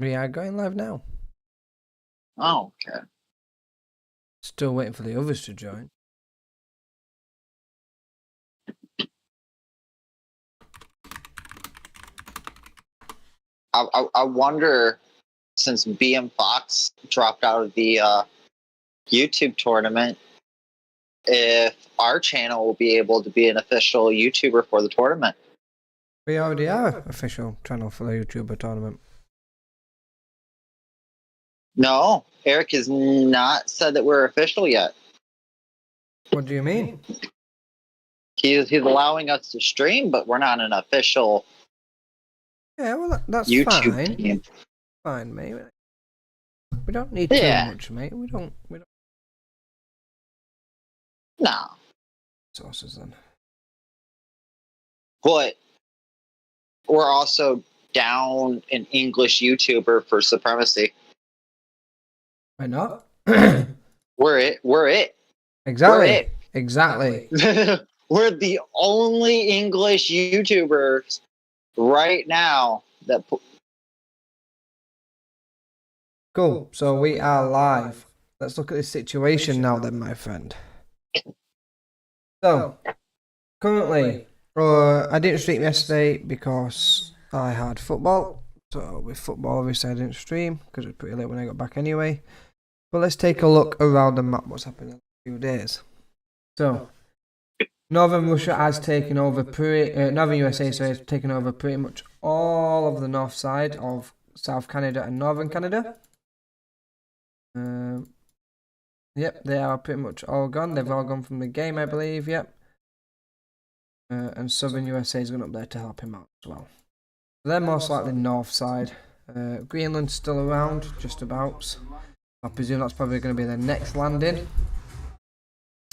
We are going live now. Oh, okay. Still waiting for the others to join. I wonder, since BM Fox dropped out of the YouTube tournament, if our channel will be able to be an official YouTuber for the tournament. We already are official channel for the YouTuber tournament. No, Eric has not said that we're official yet. What do you mean? He's allowing us to stream, but we're not an official. Yeah, well, that's YouTube fine. team. Fine, mate. We don't need too much, mate. We don't. No. Sources then. But we're also down an English YouTuber for Supremacy. Why not? We're it. Exactly. We're it. Exactly. We're the only English YouTubers right now that. Cool. So we are live. Let's look at this situation now, then, my friend. So currently, I didn't stream yesterday because I had football. So with football, obviously, I didn't stream because it was pretty late when I got back anyway. But let's take a look around the map. What's happened in a few days? So, Northern Russia has taken over Northern USA has taken over pretty much all of the north side of South Canada and Northern Canada. Yep, they are pretty much all gone. They've all gone from the game, I believe. Yep. And Southern USA is going up there to help him out as well. So they're most likely north side. Greenland's still around, just about. I presume that's probably going to be the next landing.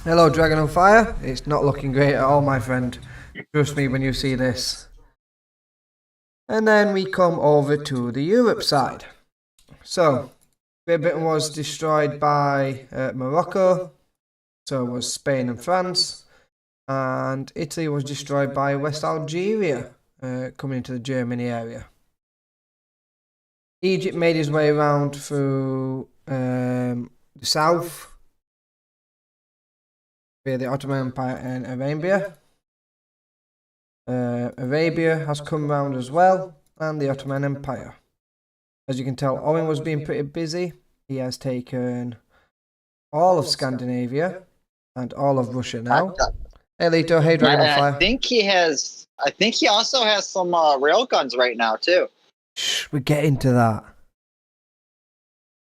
Hello, Dragon on Fire. It's not looking great at all, my friend. Trust me when you see this. And then we come over to the Europe side. So, Great Britain was destroyed by Morocco. So was Spain and France. And Italy was destroyed by West Algeria, coming into the Germany area. Egypt made his way around through the south via the Ottoman Empire and Arabia. Arabia has come round as well, and the Ottoman Empire. As you can tell, Owen was being pretty busy. He has taken all of Scandinavia and all of Russia now. Hey Lito, hey Dragon on Fire. I think he also has some rail guns right now too. Shh, we're getting to that.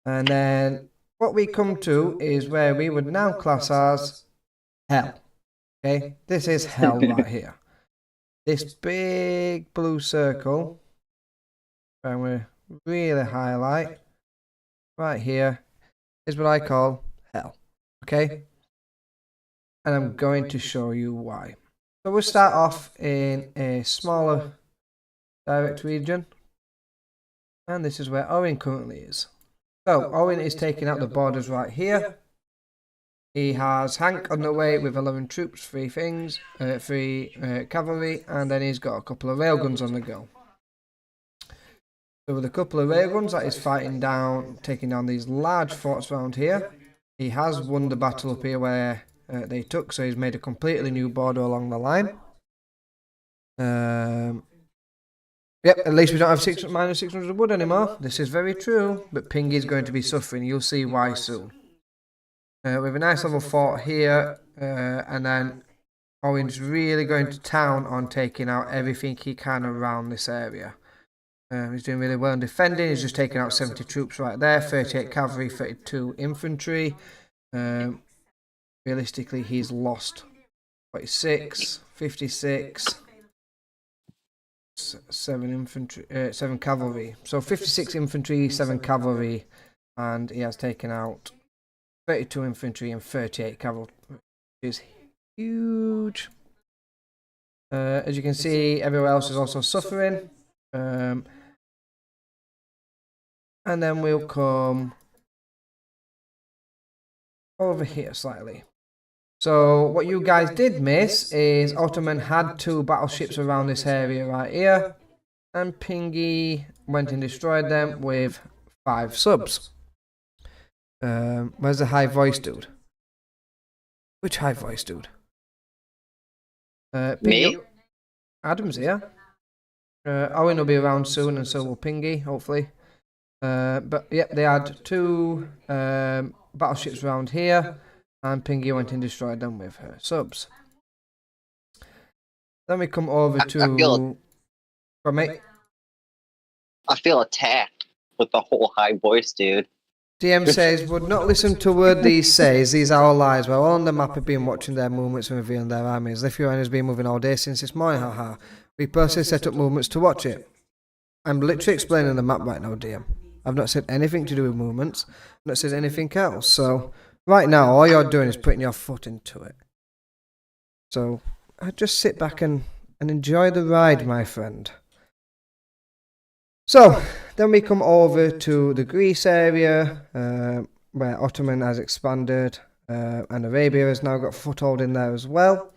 And then what we come to is where we would now class as hell. Okay, this is hell right here. This big blue circle, and we really highlight right here, is what I call hell. Okay, and I'm going to show you why. So we'll start off in a smaller direct region, and this is where Owen currently is. So Owen is taking out the borders right here. He has Hank on the way with 11 troops, 3 cavalry, and then he's got a couple of railguns on the go. So with a couple of railguns that is taking down these large forts around here. He has won the battle up here where they took, so he's made a completely new border along the line. Yep, at least we don't have minus 600 wood anymore. This is very true, but Ping is going to be suffering. You'll see why soon. We have a nice level fort here, and then Owen's really going to town on taking out everything he can around this area. He's doing really well in defending. He's just taking out 70 troops right there, 38 cavalry, 32 infantry. Realistically, he's lost 46, 56, 7 cavalry. So 56 infantry, 7 cavalry, and he has taken out 32 infantry and 38 cavalry, which is huge. As you can see, everywhere else is also suffering. And then we'll come over here slightly. So what you guys did miss is Ottoman had 2 battleships around this area right here, and Pingy went and destroyed them with 5 subs. Where's the high voice dude? Which high voice dude? Me? Adam's here. Owen will be around soon, and so will Pingy, hopefully. But yeah, they had 2 battleships around here, and Pingy went and destroyed them with her subs. Then we come over to... I feel attacked with the whole high voice, dude. DM says, would not listen to a word these says, these are all lies. Well, on the map have been watching their movements and revealing their armies. Lithuania has been moving all day since this morning, haha. We personally set up movements to watch it. I'm literally explaining the map right now, DM. I've not said anything to do with movements. I've not said anything else. So, right now, all you're doing is putting your foot into it. So, I just sit back and enjoy the ride, my friend. So, then we come over to the Greece area, where Ottoman has expanded, and Arabia has now got foothold in there as well.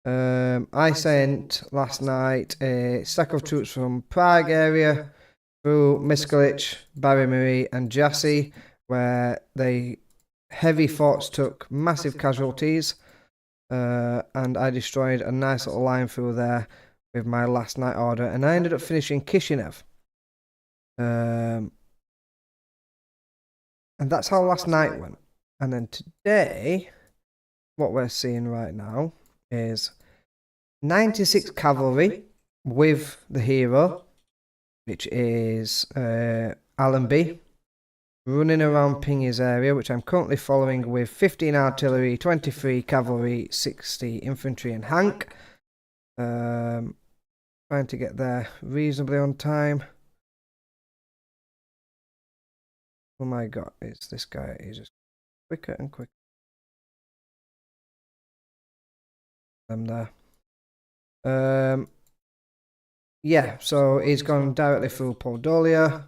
I sent last night a stack of troops from Prague area through Miskalic, Barimiri and Jassy, where the heavy forts took massive casualties, and I destroyed a nice little line through there with my last night order, and I ended up finishing Kishinev. And that's how last night went. And then today, what we're seeing right now is 96 cavalry with the hero, which is Allenby, running around Pingy's area, which I'm currently following with 15 artillery, 23 cavalry, 60 infantry and Hank. Trying to get there reasonably on time. Oh my god, it's this guy. He's just quicker and quicker. I'm there. Yeah, so he's gone directly through Podolia.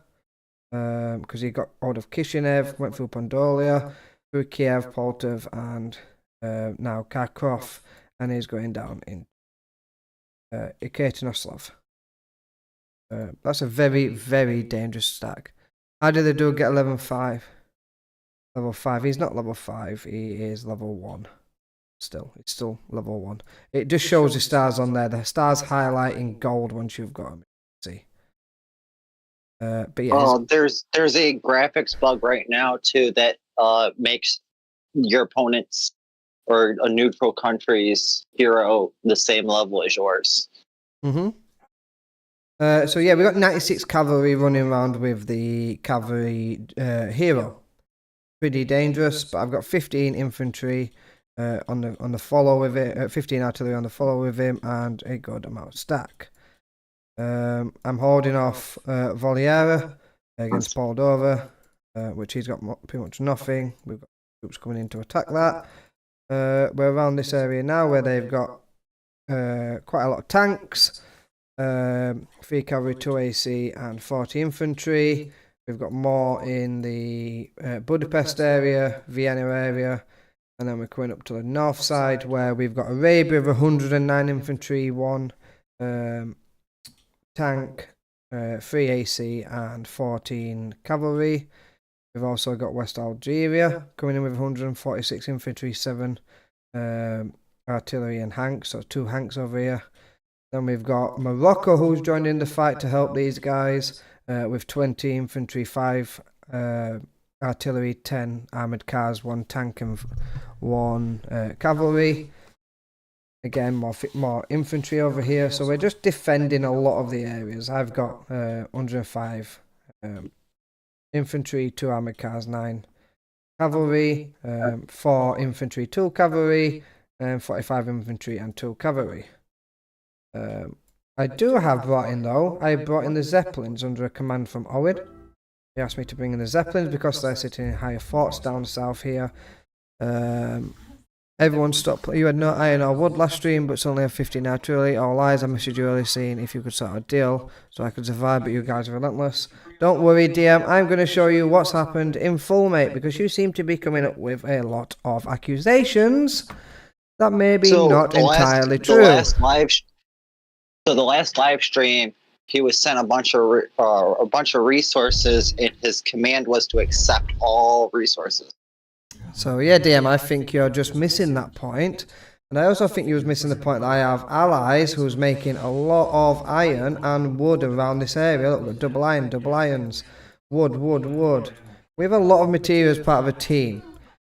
Because he got out of Kishinev, went through Podolia, through Kiev, Poltava, and now Kharkov, and he's going down in Ekatinoslav. That's a very, very dangerous stack. How did the dude get level 5? Level 5. He's not level 5. He is level 1. Still, it's still level 1. It just shows the stars on there. The stars highlight in gold once you've got them. See. But yeah. There's a graphics bug right now too that makes your opponent's or a neutral country's hero the same level as yours. So yeah, we got 96 cavalry running around with the cavalry hero. Pretty dangerous, but I've got 15 infantry on the follow with it, 15 artillery on the follow with him, and a good amount of stack. I'm holding off Voliera against Moldova, which he's got pretty much nothing. We've got troops coming in to attack that. We're around this area now where they've got quite a lot of tanks. 3 cavalry, 2 AC and 40 infantry. We've got more in the Budapest area, Vienna area, and then we're coming up to the north side where we've got Arabia with 109 infantry, 1 tank, 3 AC and 14 cavalry. We've also got West Algeria coming in with 146 infantry, 7 artillery and Hanks, so 2 Hanks over here. Then we've got Morocco, who's joined in the fight to help these guys with 20 infantry, 5 artillery, 10 armoured cars, 1 tank and 1 cavalry. Again, more infantry over here. So we're just defending a lot of the areas. I've got 105 infantry, 2 armoured cars, 9 cavalry, 4 infantry, 2 cavalry, and 45 infantry and 2 cavalry. I do have brought in though. I brought in the Zeppelins under a command from Owid. He asked me to bring in the Zeppelins because they're sitting in higher forts down south here. Everyone stop. You had no iron or wood last stream, but suddenly have 15 artillery. All lies. I messaged you earlier saying if you could sort a deal so I could survive, but you guys are relentless. Don't worry, DM. I'm going to show you what's happened in full, mate, because you seem to be coming up with a lot of accusations that may be not entirely true. The last live stream, he was sent a bunch of resources, and his command was to accept all resources. So yeah, DM, I think you're just missing that point. And I also think you was missing the point that I have allies who's making a lot of iron and wood around this area. Look, we've got double iron, double irons, wood, wood, wood. We have a lot of material as part of a team.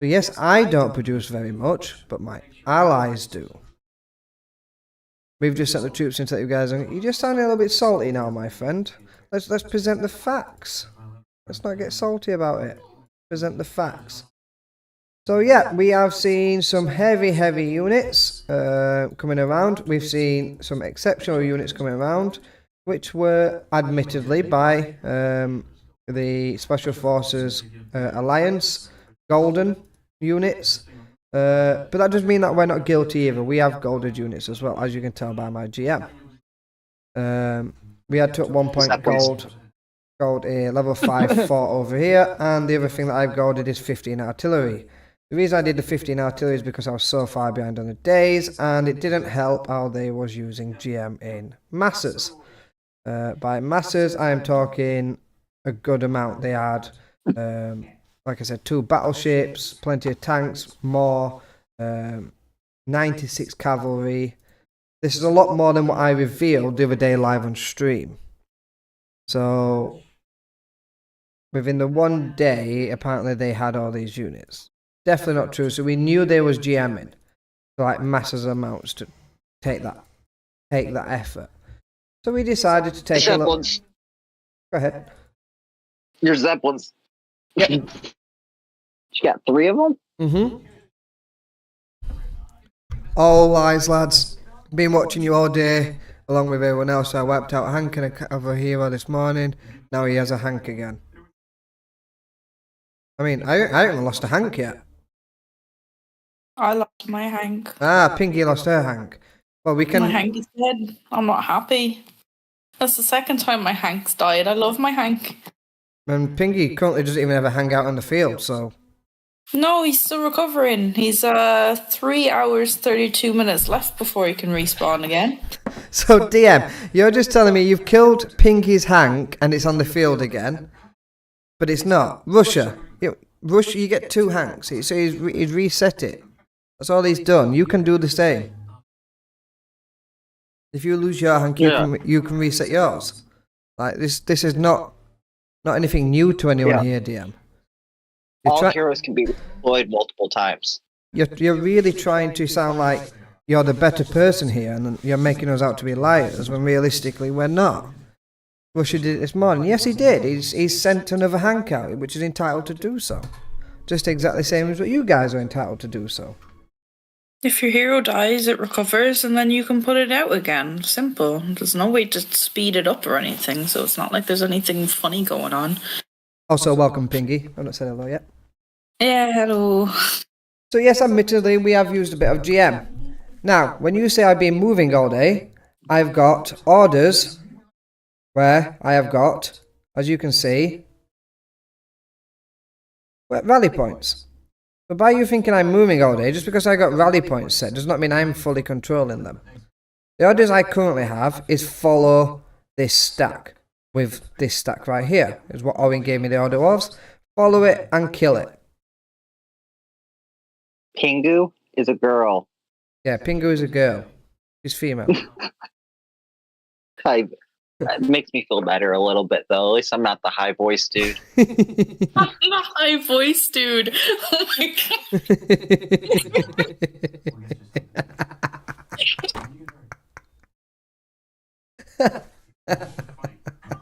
So yes, I don't produce very much, but my allies do. We've just sent the troops into you guys, and you just sound a little bit salty now, my friend. Let's present the facts. Let's not get salty about it. Present the facts. So yeah, we have seen some heavy units coming around. We've seen some exceptional units coming around, which were admittedly by the Special Forces Alliance Golden units. But that doesn't mean that we're not guilty either. We have golded units as well, as you can tell by my GM. We had to at one point gold a level 5 fort over here, and the other thing that I've golded is 15 artillery. The reason I did the 15 artillery is because I was so far behind on the days, and it didn't help how they was using GM in masses. By masses, I am talking a good amount. They had, like I said, 2 battleships, plenty of tanks, more, 96 cavalry. This is a lot more than what I revealed the other day live on stream. So, within the one day, apparently they had all these units. Definitely not true. So we knew there was GMing, so like massive amounts to take that effort. So we decided to take a look. Go ahead. Your Zeppelins. Yep. You got 3 of them? Mm-hmm. All lies, lads. Been watching you all day, along with everyone else. So I wiped out Hank and a other hero this morning. Now he has a Hank again. I mean, I haven't lost a Hank yet. I lost my Hank. Ah, Pinky lost her Hank. Well, we can. My Hank is dead. I'm not happy. That's the second time my Hank's died. I love my Hank. And Pinky currently doesn't even ever hang out on the field, so. No, he's still recovering. He's 3 hours 32 minutes left before he can respawn again. So DM, you're just telling me you've killed Pinky's Hank and it's on the field again, but it's not. Russia, you get 2 Hanks. So he's reset it. That's all he's done. You can do the same. If you lose your Hank, you can reset yours. Like this is not anything new to anyone here, DM. All heroes can be deployed multiple times. You're really trying to sound like you're the better person here, and you're making us out to be liars when realistically we're not. Russia did it this morning. Yes, he did. He's sent another Hank out, which is entitled to do so. Just exactly the same as what you guys are entitled to do so. If your hero dies, it recovers, and then you can put it out again. Simple. There's no way to speed it up or anything, so it's not like there's anything funny going on. Also, welcome, Pingy. I've not said hello yet. Yeah, hello. So yes, admittedly, we have used a bit of GM. Now, when you say I've been moving all day, I've got orders where I have got, as you can see, rally points. But by you thinking I'm moving all day, just because I got rally points set, does not mean I'm fully controlling them. The orders I currently have is follow this stack, with this stack right here, is what Owen gave me the order was. Follow it and kill it. Pingu is a girl. Yeah, Pingu is a girl. She's female. That makes me feel better a little bit, though. At least I'm not the high voice dude. I'm the high voice dude. Oh my god. I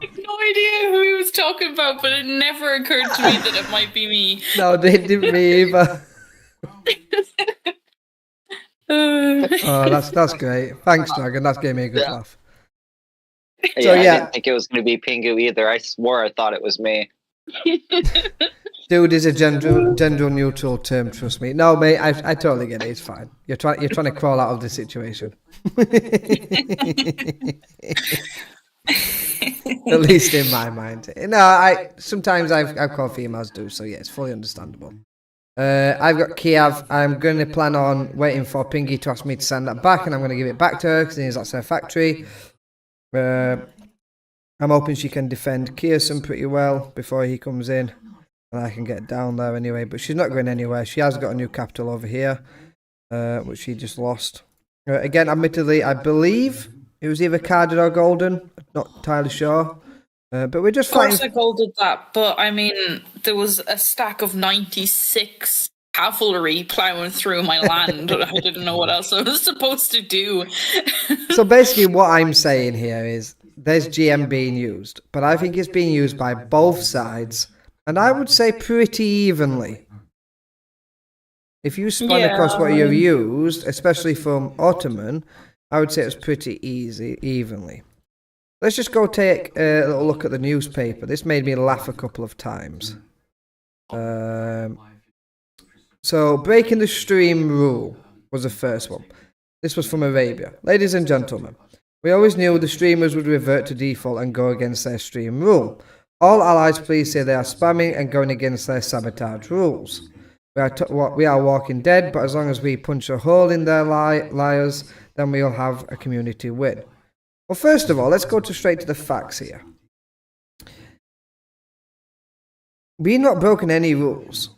have no idea who he was talking about, but it never occurred to me that it might be me. No, they didn't me either. Oh, that's great. Thanks, Dragon. That gave me a good laugh. So, I didn't think it was going to be Pingu either. I swore I thought it was me. Dude is a gender neutral term, trust me. No, mate, I totally get it. It's fine. You're trying to crawl out of the situation. At least in my mind. No, sometimes I've called females do, so yeah, it's fully understandable. I've got Kiev. I'm going to plan on waiting for Pingy to ask me to send that back, and I'm going to give it back to her because that's her factory. I'm hoping she can defend Kierson pretty well before he comes in. And I can get down there anyway. But she's not going anywhere. She has got a new capital over here, which she just lost. Again, admittedly, I believe it was either carded or golden. Not entirely sure. But we're just fighting. Of course I golded that, but I mean, there was a stack of 96 cavalry plowing through my land. I didn't know what else I was supposed to do. So basically what I'm saying here is there's GM being used, but I think it's being used by both sides, and I would say pretty evenly. If you span across what you've used, especially from Ottoman, I would say it's pretty evenly. Let's just go take a little look at the newspaper. This made me laugh a couple of times. So, breaking the stream rule was the first one. This was from Arabia. Ladies and gentlemen, we always knew the streamers would revert to default and go against their stream rule. All allies please say they are spamming and going against their sabotage rules. We are walking dead, but as long as we punch a hole in their liars, then we'll have a community win. Well, first of all, let's go straight to the facts here. We've not broken any rules.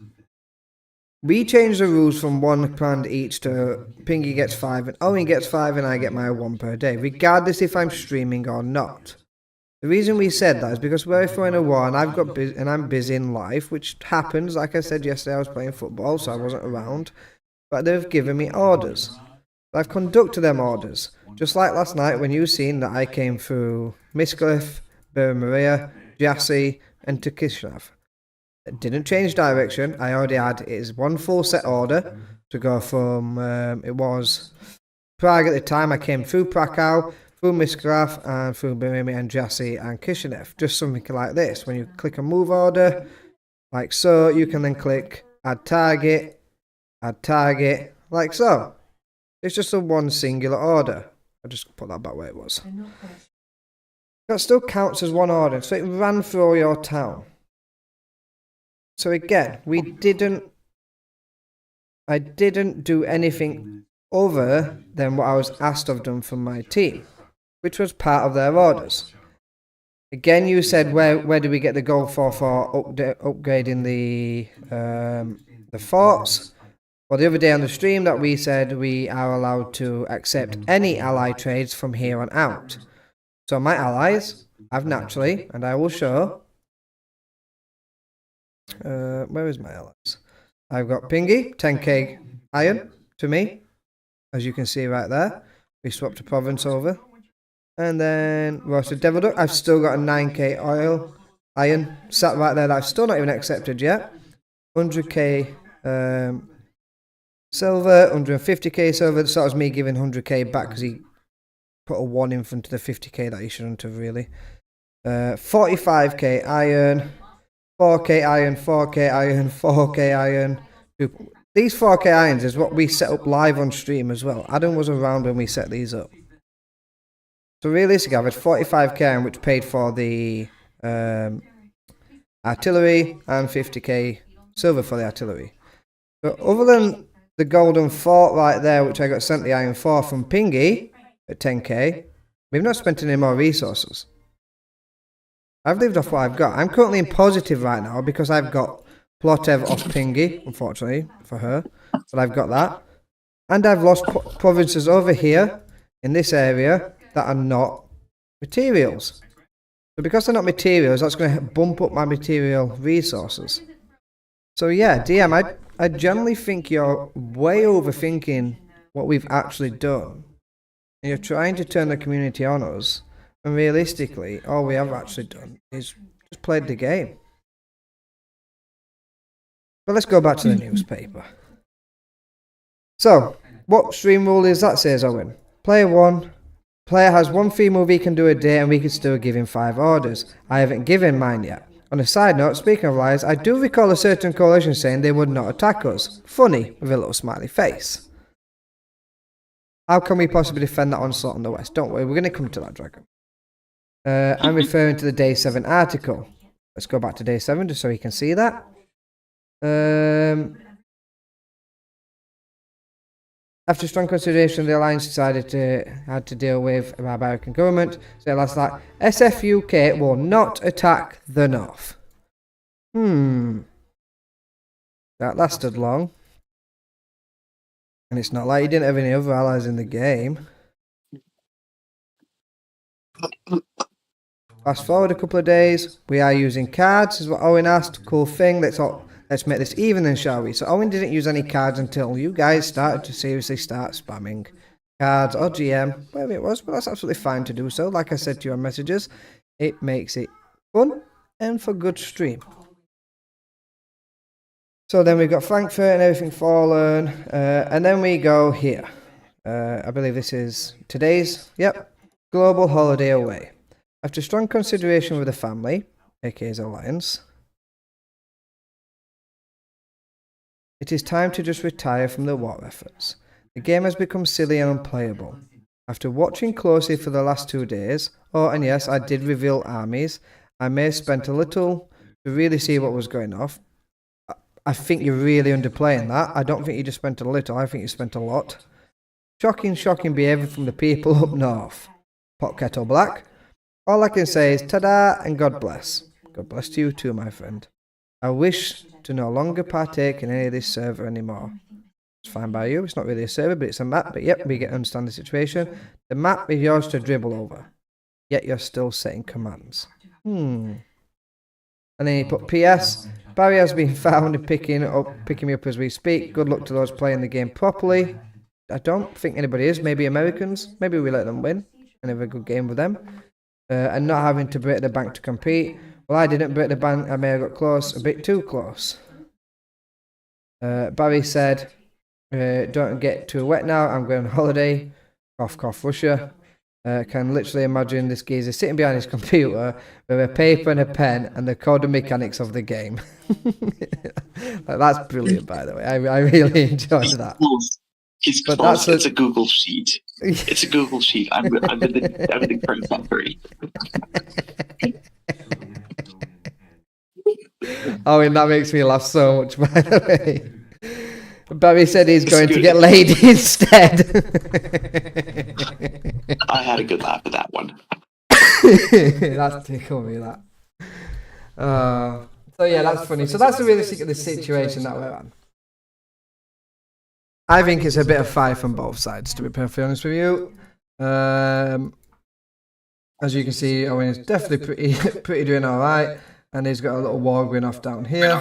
We changed the rules from 1 command each to Pingy gets 5 and Owen gets 5 and I get my 1 per day, regardless if I'm streaming or not. The reason we said that is because we're throwing a war and I'm busy in life, which happens. Like I said yesterday, I was playing football, so I wasn't around. But they've given me orders. I've conducted them orders. Just like last night when you seen that I came through Miscliffe, Maria, Jassy and to Kishinev. It didn't change direction. I already had his 1 full set order to go from, it was Prague at the time. I came through Krakow, through Miscliffe and through Birmingham and Jassy and Kishinev. Just something like this. When you click a move order, like so, you can then click add target, like so. It's just a 1 singular order. I'll just put that back where it was. That still counts as 1 order, so it ran through your town. So again, I didn't do anything other than what I was asked of done from my team, which was part of their orders. Again, you said where do we get the gold for upgrading the forts? Well, the other day on the stream that we said we are allowed to accept any ally trades from here on out. So my allies have naturally, and I will show. Where is my allies? I've got Pingy, 10k iron to me, as you can see right there. We swapped a province over. And then roasted devil duck. I've still got a 9k iron sat right there that I've still not even accepted yet. 100k silver, 150k silver. So that was me giving 100k back because he put a 1 in front of the 50k that he shouldn't have really. 45k iron, 4k iron, 4k iron, 4k iron. These 4k irons is what we set up live on stream as well. Adam was around when we set these up. So realistically, I've had 45k iron, which paid for the artillery, and 50k silver for the artillery. But other than the golden fort right there, which I got sent the iron for from Pingy at 10k, we've not spent any more resources. I've lived off what I've got. I'm currently in positive right now because I've got Plotev off Pingy, unfortunately for her, but I've got that. And I've lost provinces over here in this area that are not materials. So because they're not materials, that's going to bump up my material resources. So yeah, DM, I generally think you're way overthinking what we've actually done. And you're trying to turn the community on us. And realistically, all we have actually done is just played the game. But let's go back to the newspaper. So, what stream rule is that, says Owen? Player 1. Player has 1 free move he can do a day and we can still give him 5 orders. I haven't given mine yet. On a side note, speaking of lies, I do recall a certain coalition saying they would not attack us. Funny, with a little smiley face. How can we possibly defend that onslaught on the west? Don't worry, we're going to come to that, Dragon. I'm referring to the Day 7 article. Let's go back to Day 7 just so you can see that. After strong consideration, the alliance decided to had to deal with a barbarian government. So last like SFUK will not attack the North. That lasted long. And it's not like you didn't have any other allies in the game. Fast forward a couple of days, we are using cards, is what Owen asked. Cool thing, let's make this even then, shall we? So Owen didn't use any cards until you guys started to seriously start spamming cards or GM, whatever it was, but that's absolutely fine to do so. Like I said to your messages, it makes it fun and for good stream. So then we've got Frankfurt and everything fallen, and then we go here. I believe this is today's, global holiday away. After strong consideration with the family, aka alliance, it is time to just retire from the war efforts. The game has become silly and unplayable. After watching closely for the last 2 days, and yes, I did reveal armies, I may have spent a little to really see what was going on. I think you're really underplaying that. I don't think you just spent a little, I think you spent a lot. Shocking behaviour from the people up north. Pot kettle black. All I can say is ta-da and God bless. God bless to you too, my friend. I wish to no longer partake in any of this server anymore. It's fine by you, it's not really a server, but it's a map. But yep, we get to understand the situation. The map is yours to dribble over. Yet you're still setting commands. And then you put PS. Barry has been found and picking me up as we speak. Good luck to those playing the game properly. I don't think anybody is. Maybe Americans. Maybe we let them win and have a good game with them. And not having to break the bank to compete. Well, I didn't break the bank. I may have got close, a bit too close. Barry said, don't get too wet now. I'm going on holiday. Cough, cough, Russia. Can literally imagine this geezer sitting behind his computer with a paper and a pen and the code and mechanics of the game. That's brilliant, by the way. I really enjoyed that. It's a Google sheet. It's a Google sheet. I'm in the current factory. Oh, and that makes me laugh so much, by the way. Barry said he's going to get laid instead. I had a good laugh at that one. That's tickled me, that. So yeah, that's funny. So that's the realistic of the situation that we're on. I think it's a bit of fire from both sides, to be perfectly honest with you. As you can see, Owen is definitely pretty doing all right, and he's got a little war going off down here.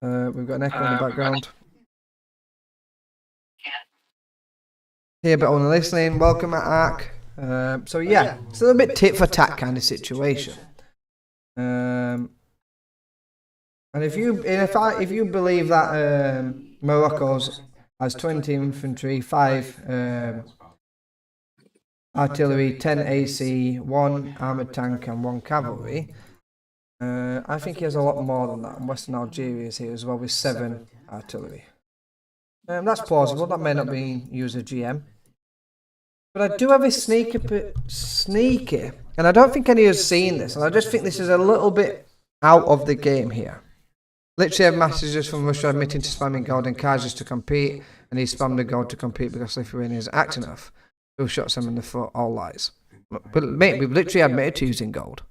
We've got an echo in the background. Here, but only listening. Welcome at Ark. So yeah, it's a little bit tit for tat kind of situation. And if you believe that Morocco's has 20 infantry, 5 artillery, 10 AC, 1 armoured tank and 1 cavalry, I think he has a lot more than that. And Western Algeria is here as well with 7 artillery. That's plausible. That may not be user GM. But I do have a sneaky, and I don't think any has seen this, and I just think this is a little bit out of the game here. Literally have messages from Russia admitting to spamming gold and cards just to compete, and he spammed the gold to compete because Lithuania isn't acting enough. 2 shots him in the foot, all lies. But mate, we've literally admitted to using gold.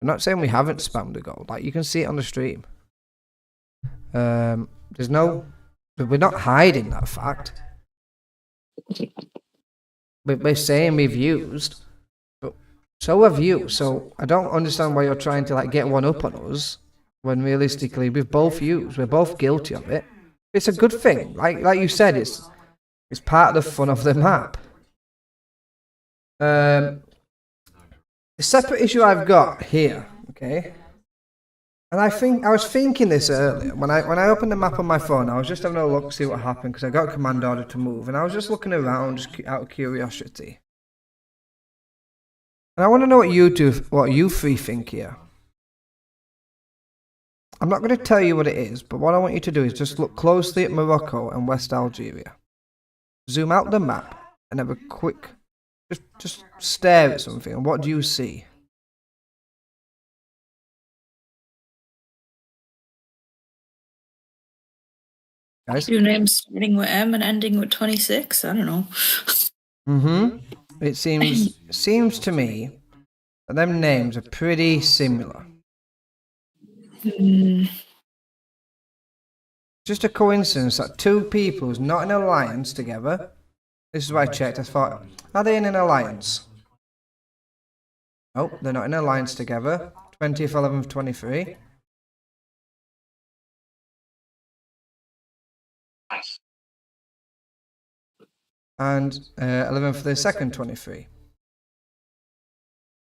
I'm not saying we haven't spammed the gold, like you can see it on the stream. We're not hiding that fact. We're saying we've used, but so have you. So I don't understand why you're trying to like get one up on us when realistically we've both used. We're both guilty of it. It's a good thing. Like you said, it's part of the fun of the map. A separate issue I've got here, okay? And I was thinking this earlier when I opened the map on my phone. I was just having a look to see what happened because I got a command order to move, and I was just looking around just out of curiosity. And I want to know what you three think here. I'm not going to tell you what it is, but what I want you to do is just look closely at Morocco and West Algeria. Zoom out the map and have a quick, just stare at something. And what do you see? guys. 2 names starting with M and ending with 26. I don't know. It seems to me that them names are pretty similar. Just a coincidence that 2 people who's not in an alliance together. This is what I checked. I thought, are they in an alliance? Oh, they're not in an alliance together. 20th, 11th, 23. And 11th for the second 23.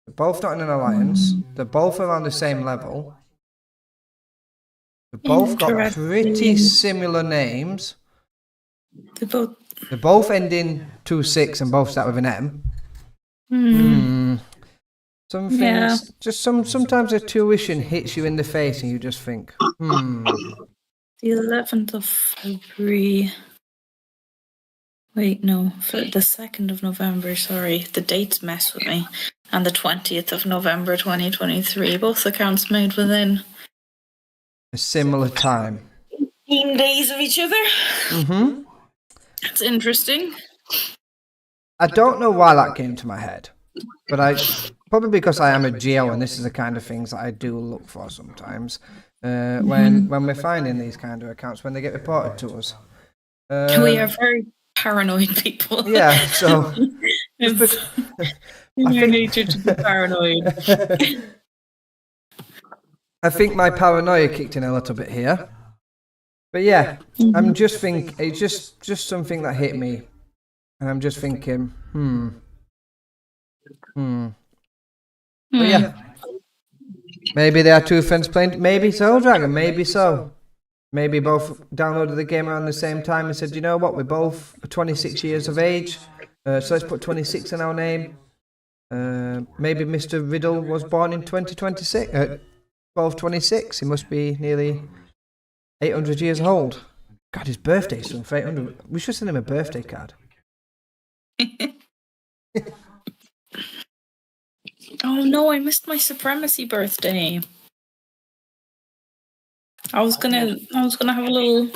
They're both not in an alliance. They're both around the same level. They've both got pretty similar names. They're both end in 26 and both start with an M. Some things, just sometimes a tuition hits you in the face and you just think, The 11th of February. Wait, no, for the 2nd of November, sorry. The dates mess with me. And the 20th of November 2023. Both accounts made within a similar time. 18 days of each other. That's interesting. I don't know why that came to my head, but probably because I am a geo and this is the kind of things that I do look for sometimes when we're finding these kind of accounts when they get reported to us. We are very paranoid people. Yeah, so It's in your nature to be paranoid. I think my paranoia kicked in a little bit here. But yeah, I'm just thinking, it's just something that hit me. And I'm just thinking, But yeah. Maybe they are 2 friends playing, maybe so, Dragon, maybe so. Maybe both downloaded the game around the same time and said, you know what, we're both 26 years of age, so let's put 26 in our name. Maybe Mr. Riddle was born in 1226. He must be nearly 800 years old. God, his birthday's soon for 800. We should send him a birthday card. Oh no, I missed my Supremacy birthday. I was gonna have a little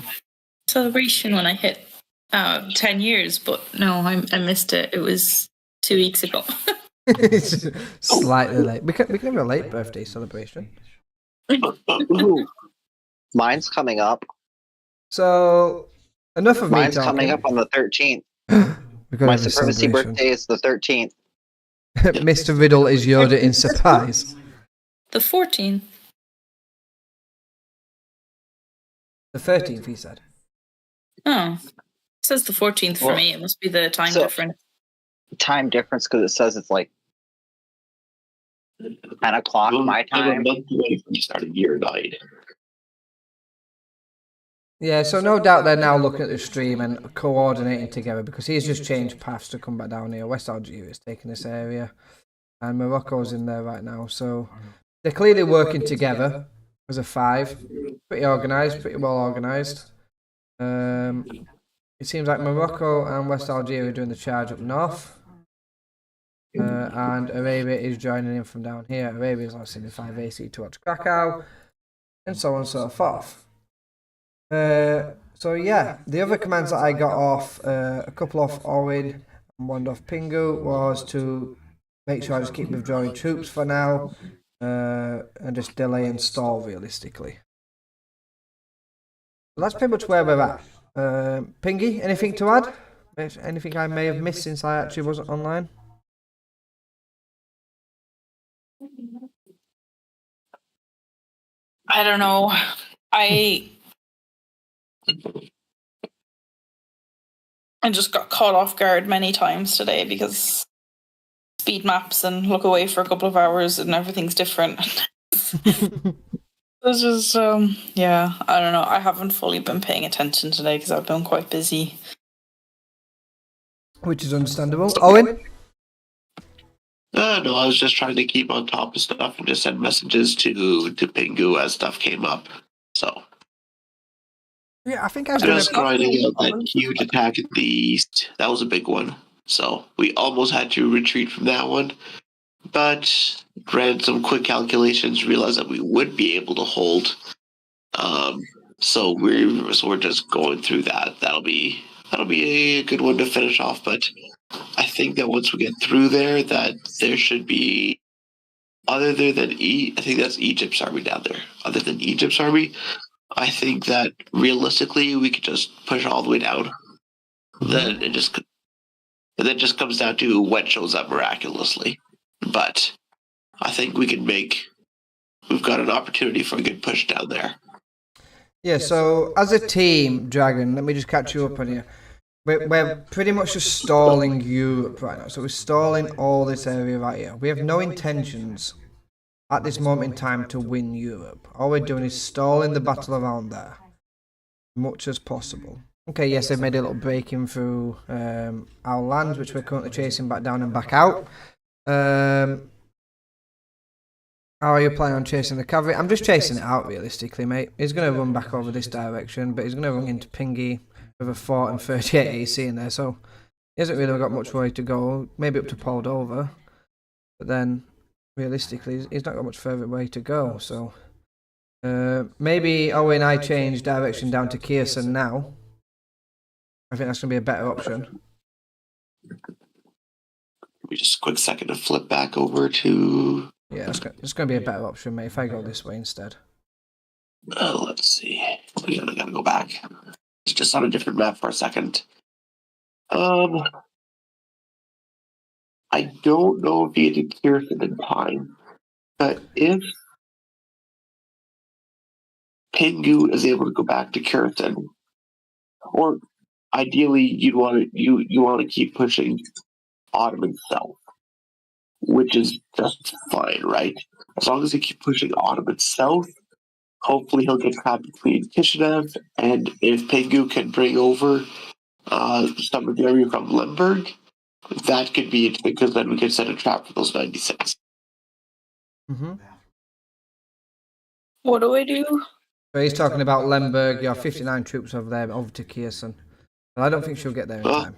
celebration when I hit 10 years, but no, I missed it. It was 2 weeks ago. It's slightly late. We can have a late birthday celebration. Mine's coming up. So enough of Mine's me talking. coming up on the 13th. My Supremacy birthday is the 13th. Mr. Riddle is Yoda in surprise. The 14th. The 13th, he said. Oh. It says the 14th for me. It must be the time difference. Time difference because it says it's like 10 o'clock my time. I'm a month away from the start of year died. Yeah, so no doubt they're now looking at the stream and coordinating together because he's just changed paths to come back down here. West Algeria is taking this area and Morocco's in there right now. So they're clearly working together as a 5. Pretty organised, pretty well organised. It seems like Morocco and West Algeria are doing the charge up north. And Arabia is joining in from down here. Arabia is also sending 5 AC towards Krakow and so on and so forth. So yeah, the other commands that I got off, a couple off Orwin and one off Pingu, was to make sure I just keep withdrawing troops for now, and just delay and stall realistically. So that's pretty much where we're at. Pingy, anything to add? Anything I may have missed since I actually wasn't online? I don't know. I just got caught off guard many times today because speed maps and look away for a couple of hours and everything's different. It's just, yeah, I don't know. I haven't fully been paying attention today because I've been quite busy. Which is understandable. Owen? No, I was just trying to keep on top of stuff and just send messages to Pingu as stuff came up. So. Yeah, I think I was just grinding out that huge attack at the east. That was a big one. So we almost had to retreat from that one. But ran some quick calculations, realized that we would be able to hold So we're just going through that. That'll be a good one to finish off. But I think that once we get through there, that there should be, other than I think that's Egypt's army down there. Other than Egypt's army, I think that realistically we could just push all the way down. Then it just comes down to what shows up miraculously. But I think we've got an opportunity for a good push down there. Yeah, so as a team, Dragon, let me just catch you up on here. We're pretty much just stalling Europe right now. So we're stalling all this area right here. We have no intentions at this moment in time to win Europe. All we're doing is stalling the battle around there, much as possible. Okay, yes, they've made a little breaking through our lands, which we're currently chasing back down and back out. How are you planning on chasing the cavalry? I'm just chasing it out, realistically, mate. He's going to run back over this direction, but he's going to run into Pingy with a 4 and 38 AC in there, so he hasn't really got much way to go. Maybe up to Moldova, but then, realistically, he's not got much further way to go, so... maybe Owen and I change direction down to Kherson now. I think that's going to be a better option. We just a quick second to flip back over to... Yeah, it's going to be a better option, mate, if I go this way instead. Let's see. We gotta go back. It's just on a different map for a second. I don't know if you get to Kherson in time, but if Pingu is able to go back to Kherson, or ideally you want to keep pushing Ottoman south, which is just fine, right? As long as you keep pushing Ottoman south, hopefully he'll get trapped between Kishinev, and if Pingu can bring over some of the area from Lemberg, that could be it, because then we can set a trap for those 96. What do I do? So he's talking about Lemberg. You have 59 troops over there, over to Kherson. But I don't think she'll get there in time.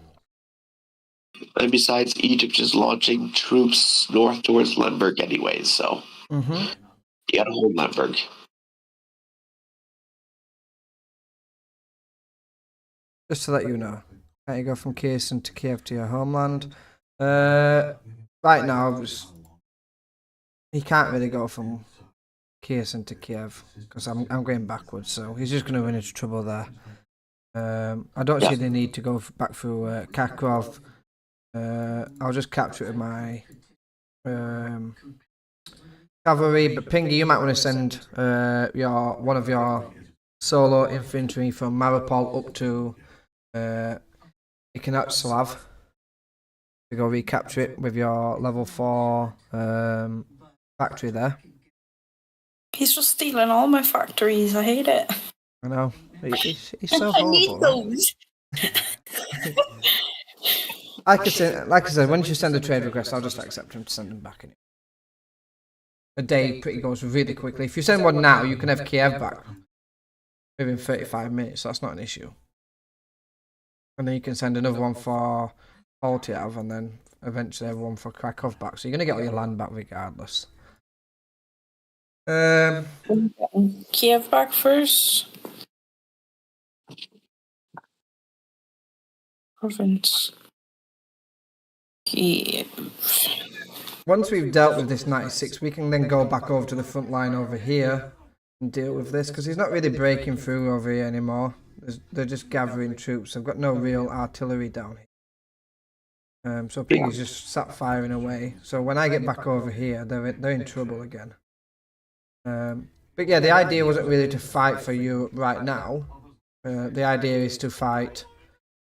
And besides, Egypt is launching troops north towards Lemberg anyways, so you gotta hold Lemberg. Just to let you know, can't you go from Kherson to Kiev to your homeland? Right now, he can't really go from Kherson to Kiev because I'm going backwards, so he's just going to run into trouble there. I don't see the need to go back through Kharkov. I'll just capture it with my cavalry, but Pingy, you might want to send one of your solo infantry from Mariupol up to Ikanatslav to go recapture it with your level 4 factory there. He's just stealing all my factories. I hate it. I know. He's so horrible. I need those. Like I said, when you send a trade request, I'll just accept him to send them back in. A day pretty goes really quickly. If you send one now, you can have Kiev back within 35 minutes. So that's not an issue. And then you can send another one for Poltyav, and then eventually have one for Krakow back. So you're gonna get all your land back regardless. Kiev back first. Province. Kiev. Once we've dealt with this 96, we can then go back over to the front line over here and deal with this, because he's not really breaking through over here anymore. They're just gathering troops. They've got no real artillery down here. So Pingy's just sat firing away. So when I get back over here, they're in trouble again. But yeah, the idea wasn't really to fight for Europe right now. The idea is to fight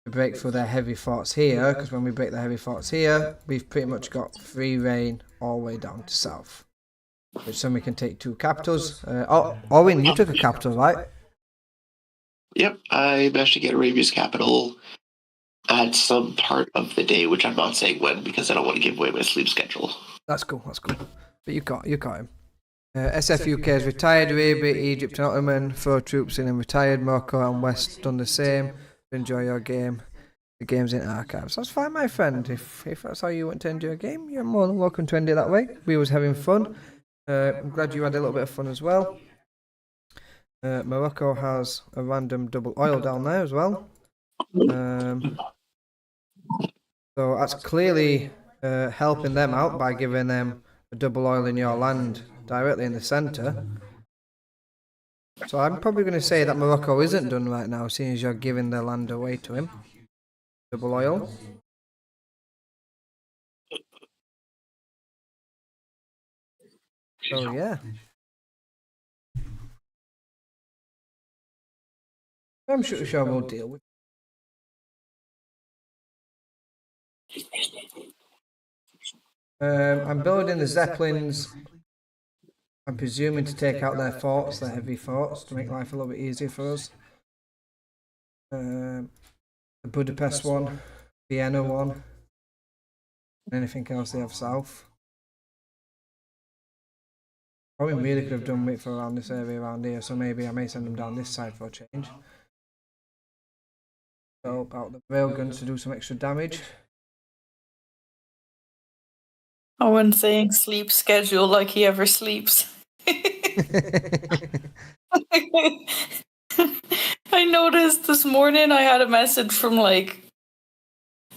to break through their heavy forts here, because when we break the heavy forts here, we've pretty much got free reign all the way down to south. Which then we can take 2 capitals. Owen, you took a capital, right? Yep, I managed to get Arabia's capital at some part of the day, which I'm not saying when, because I don't want to give away my sleep schedule. That's cool. But you caught him. SFUK is retired. Arabia, Egypt and Ottoman 4 troops in and retired. Morocco and West done the same. Enjoy your game. The game's in archives. That's fine, my friend. If that's how you want to end your game, you're more than welcome to end it that way. We was having fun. I'm glad you had a little bit of fun as well. Morocco has a random double oil down there as well. So that's clearly helping them out by giving them a double oil in your land directly in the centre. So I'm probably going to say that Morocco isn't done right now, seeing as you're giving the land away to him. Double oil. So yeah. I'm sure we'll deal with it. I'm building the Zeppelins. I'm presuming to take out their forts, their heavy forts, to make life a little bit easier for us. The Budapest one, Vienna one, anything else they have south. Probably really could have done it for around this area around here, so maybe I may send them down this side for a change. So out the railguns to do some extra damage. Owen saying sleep schedule like he ever sleeps. I noticed this morning I had a message from like,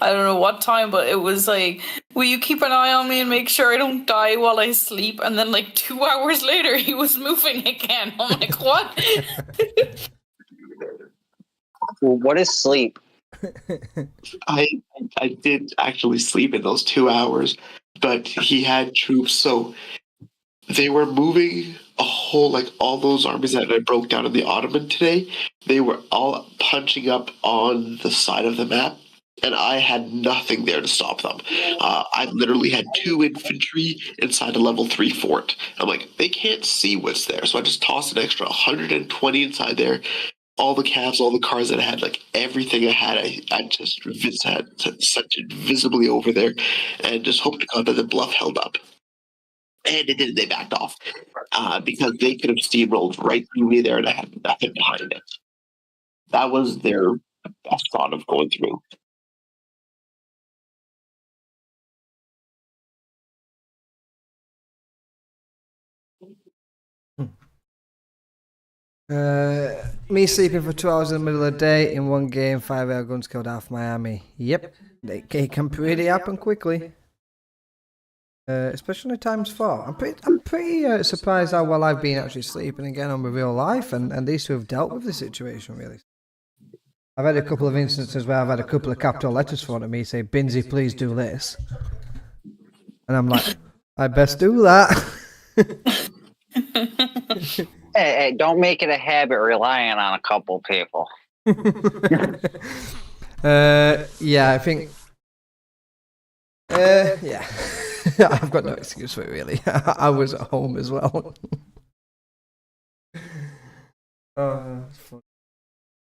I don't know what time, but it was like, will you keep an eye on me and make sure I don't die while I sleep? And then like 2 hours later, he was moving again. I'm like, what? Well, what is sleep? I did actually sleep in those 2 hours, but he had troops, so they were moving a whole, like, all those armies that I broke down in the Ottoman today, they were all punching up on the side of the map, and I had nothing there to stop them. I literally had 2 infantry inside a level 3 fort. I'm like, they can't see what's there, so I just tossed an extra 120 inside there. All the cabs, all the cars that I had, like everything I had, I just had sent it visibly over there, and just hoped to God that the bluff held up. And it did. They backed off because they could have steamrolled right through me there, and I had nothing behind it. That was their best thought of going through. Me sleeping for 2 hours in the middle of the day in one game, 5 air guns killed half my army. Yep, it can pretty happen quickly. Especially times 4. I'm pretty surprised how well I've been actually sleeping and getting on with real life, and these two have dealt with the situation really. I've had a couple of instances where I've had a couple of capital letters thrown at me say, "Binsey, please do this," and I'm like, I best do that. Hey, don't make it a habit relying on a couple people. Yeah, I think. Yeah, I've got no excuse for it really. I was at home as well. That's fun.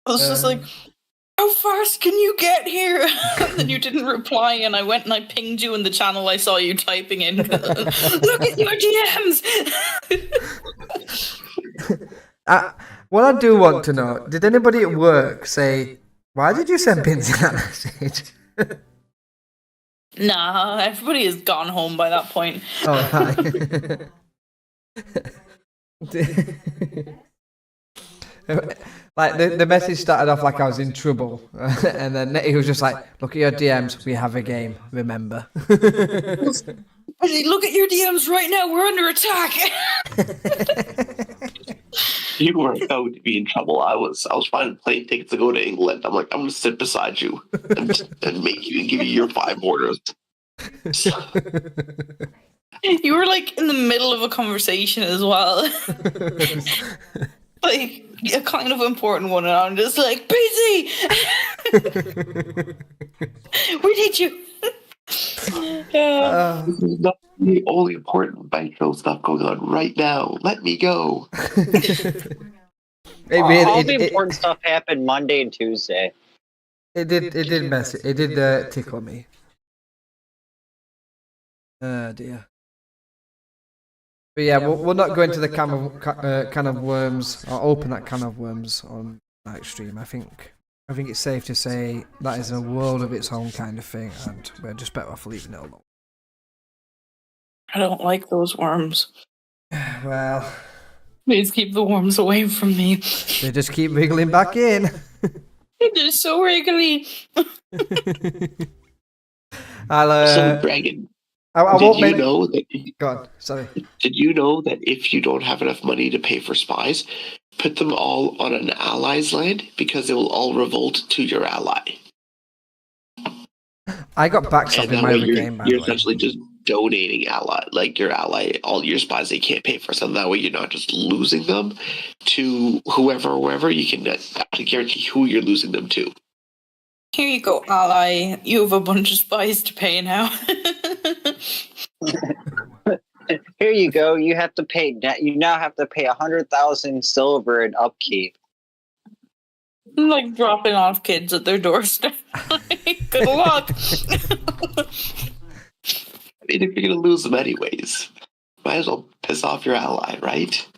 I was just like, how fast can you get here? And then you didn't reply, and I went and I pinged you in the channel I saw you typing in. Look at your DMs! What I do want to know, did anybody at work say, why did you send Binsey that message? Nah, everybody has gone home by that point. Oh, hi. Like the message started off like I was in trouble, and then he was just like, "Look at your DMs. We have a game. Remember." Look at your DMs right now. We're under attack. You were going to be in trouble. I was finding plane tickets to go to England. I'm like, I'm going to sit beside you and make you and give you your 5 orders. You were like in the middle of a conversation as well. Like a kind of important one, and I'm just like, busy. We need you. Yeah. This is not the only important bank stuff going on right now. Let me go. All the important stuff happened Monday and Tuesday. It did tickle me. Dear. But yeah, we'll not go into the can of worms or open that can of worms on night stream. I think it's safe to say that is a world of its own kind of thing, and we're just better off leaving it alone. I don't like those worms. Well, Please keep the worms away from me. They just keep wriggling back in. They're so wriggly. I'll, So, Dragon, I did won't you make... know that? Go on, sorry. Did you know that if you don't have enough money to pay for spies, put them all on an ally's land because they will all revolt to your ally. I got backstabbed And in that my way other game, by you're the way. essentially just donating your ally, all your spies they can't pay for. So that way you're not just losing them to whoever or wherever. You can actually guarantee who you're losing them to. Here you go, ally. You have a bunch of spies to pay now. Here you go. You have to pay. You now have to pay 100,000 silver in upkeep. Like dropping off kids at their doorstep. Good luck. I mean, if you're gonna lose them anyways, might as well piss off your ally, right?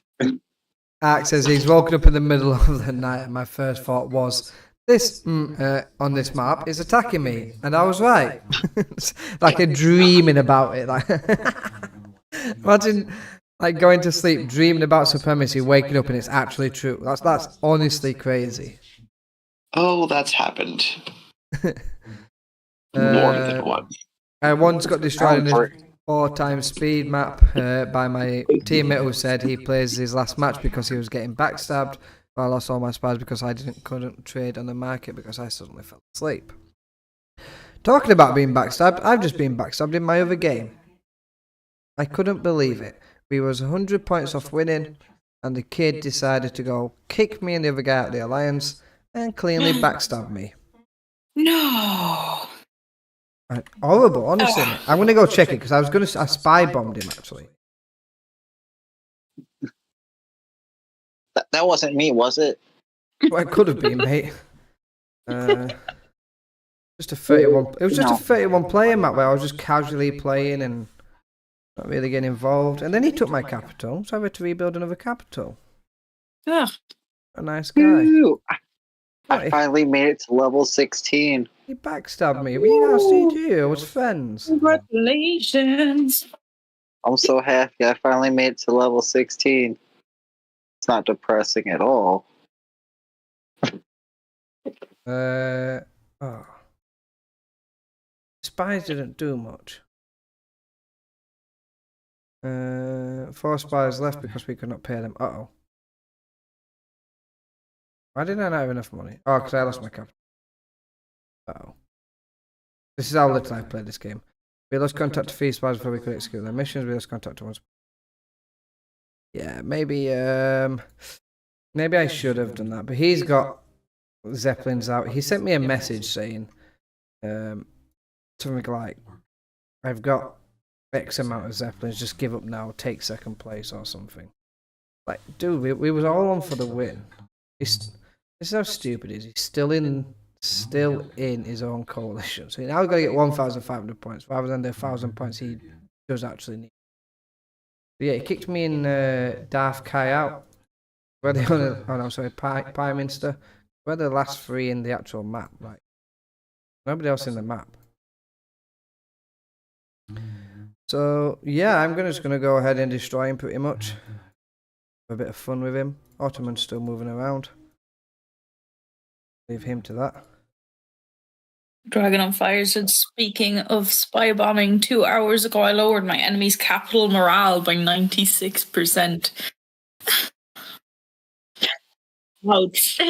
Ark says he's woken up in the middle of the night, and my first thought was, this on this map is attacking me, and I was right. Like a dreaming about it. Like imagine like going to sleep dreaming about Supremacy, waking up and it's actually true. That's honestly crazy. Oh, that's happened more than once. I once got destroyed in a 4-time speed map by my teammate who said he plays his last match because he was getting backstabbed. I lost all my spies because I couldn't trade on the market because I suddenly fell asleep. Talking about being backstabbed, I've just been backstabbed in my other game. I couldn't believe it. We was 100 points off winning, and the kid decided to go kick me and the other guy out of the alliance and cleanly backstab me. No. Horrible, honestly. I'm gonna go check it because I spy bombed him actually. That wasn't me, was it? Well, it could have been, mate. Just a 31. It was just a 31 player map where I was just casually playing and not really getting involved. And then he took my capital, so I had to rebuild another capital. Ugh. A nice guy. Ooh, I What, finally made it to level 16. he backstabbed me. We asked you. I was friends. Congratulations. I'm so happy I finally made it to level 16. It's not depressing at all. Oh. Spies didn't do much. 4 spies left because we could not pay them. Uh-oh. Why didn't I not have enough money? Oh, because I lost my capital. Uh-oh. This is how little I've played this game. We lost contact to 3 spies before we could execute their missions. We lost contact to 1 spy. Yeah, maybe I should have done that. But he's got Zeppelins out. He sent me a message saying something like, I've got X amount of Zeppelins, just give up now, take 2nd place or something. Like, dude, we was all on for the win. This is how stupid he is. He's still in his own coalition. So now he's got to get 1,500 points rather than the 1,000 points he does actually need. But yeah, he kicked me in Darth Kai out. We're the only, oh no, sorry, Pie Minster. We're the last 3 in the actual map. Like, nobody else in the map. So yeah, I'm just gonna go ahead and destroy him pretty much. Have a bit of fun with him. Ottoman's still moving around. Leave him to that. Dragon on Fire said, speaking of spy bombing, 2 hours ago I lowered my enemy's capital morale by 96%. Ouch.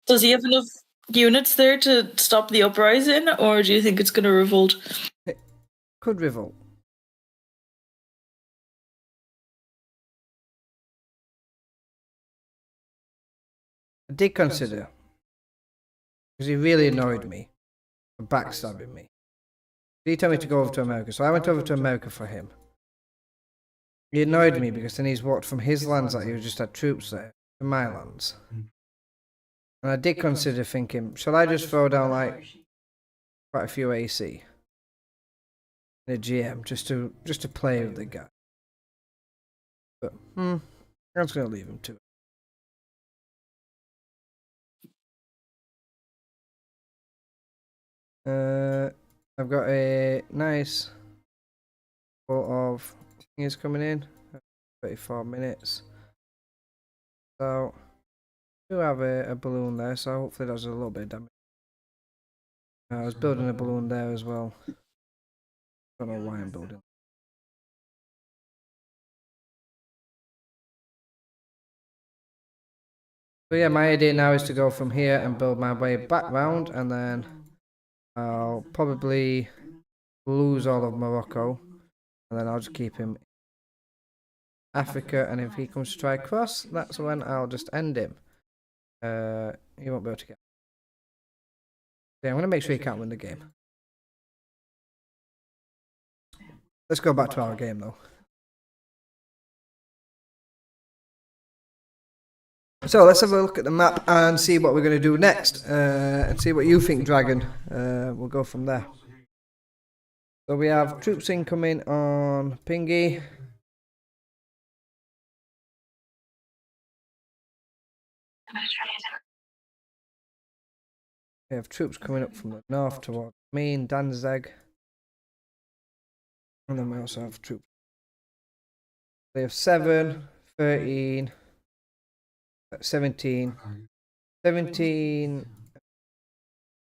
Does he have enough units there to stop the uprising, or do you think it's going to revolt? It could revolt. I did consider, because he really annoyed me for backstabbing me. He told me to go over to America, so I went over to America for him. He annoyed me because then he's walked from his lands that he just had troops there to my lands. And I did consider thinking, shall I just throw down like quite a few AC in a GM just to play with the guy? But I'm just gonna leave him to it. I've got a nice sort of things coming in. 34 minutes. So, we do have a balloon there, so hopefully that does a little bit of damage. I was building a balloon there as well. Don't know why I'm building. So yeah, my idea now is to go from here and build my way back round, and then I'll probably lose all of Morocco, and then I'll just keep him in Africa, and if he comes to try cross, that's when I'll just end him. He won't be able to get. Yeah, I'm going to make sure he can't win the game. Let's go back to our game though. So let's have a look at the map and see what we're going to do next, and see what you think, Dragon. We'll go from there. So we have troops incoming on Pingy. We have troops coming up from the north towards me and Danzig. And then we also have troops. They have 7, 13, 17, 17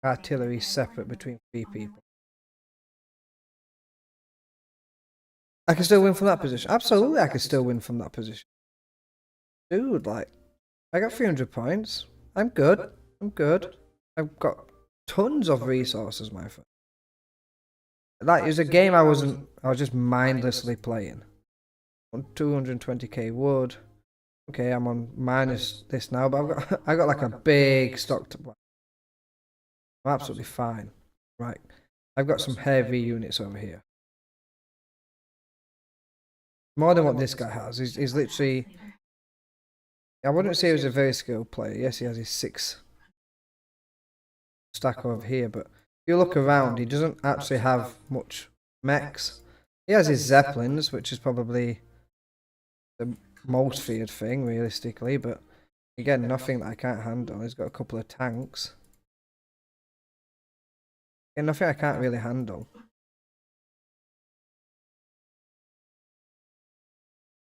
artillery separate between 3 people. I can still win from that position. Absolutely, I can still win from that position. Dude, like, I got 300 points. I'm good. I'm good. I've got tons of resources, my friend. That is a game I was just mindlessly playing. On 220k wood. Okay, I'm on minus this now, but I got like a big stock to play. I'm absolutely fine. Right. I've got some heavy units over here. More than what this guy has. He's literally, I wouldn't say he was a very skilled player. Yes, he has his 6 stack over here, but if you look around, he doesn't actually have much mechs. He has his Zeppelins, which is probably the most feared thing, realistically, but again, nothing that I can't handle. He's got a couple of tanks. Again, nothing I can't really handle.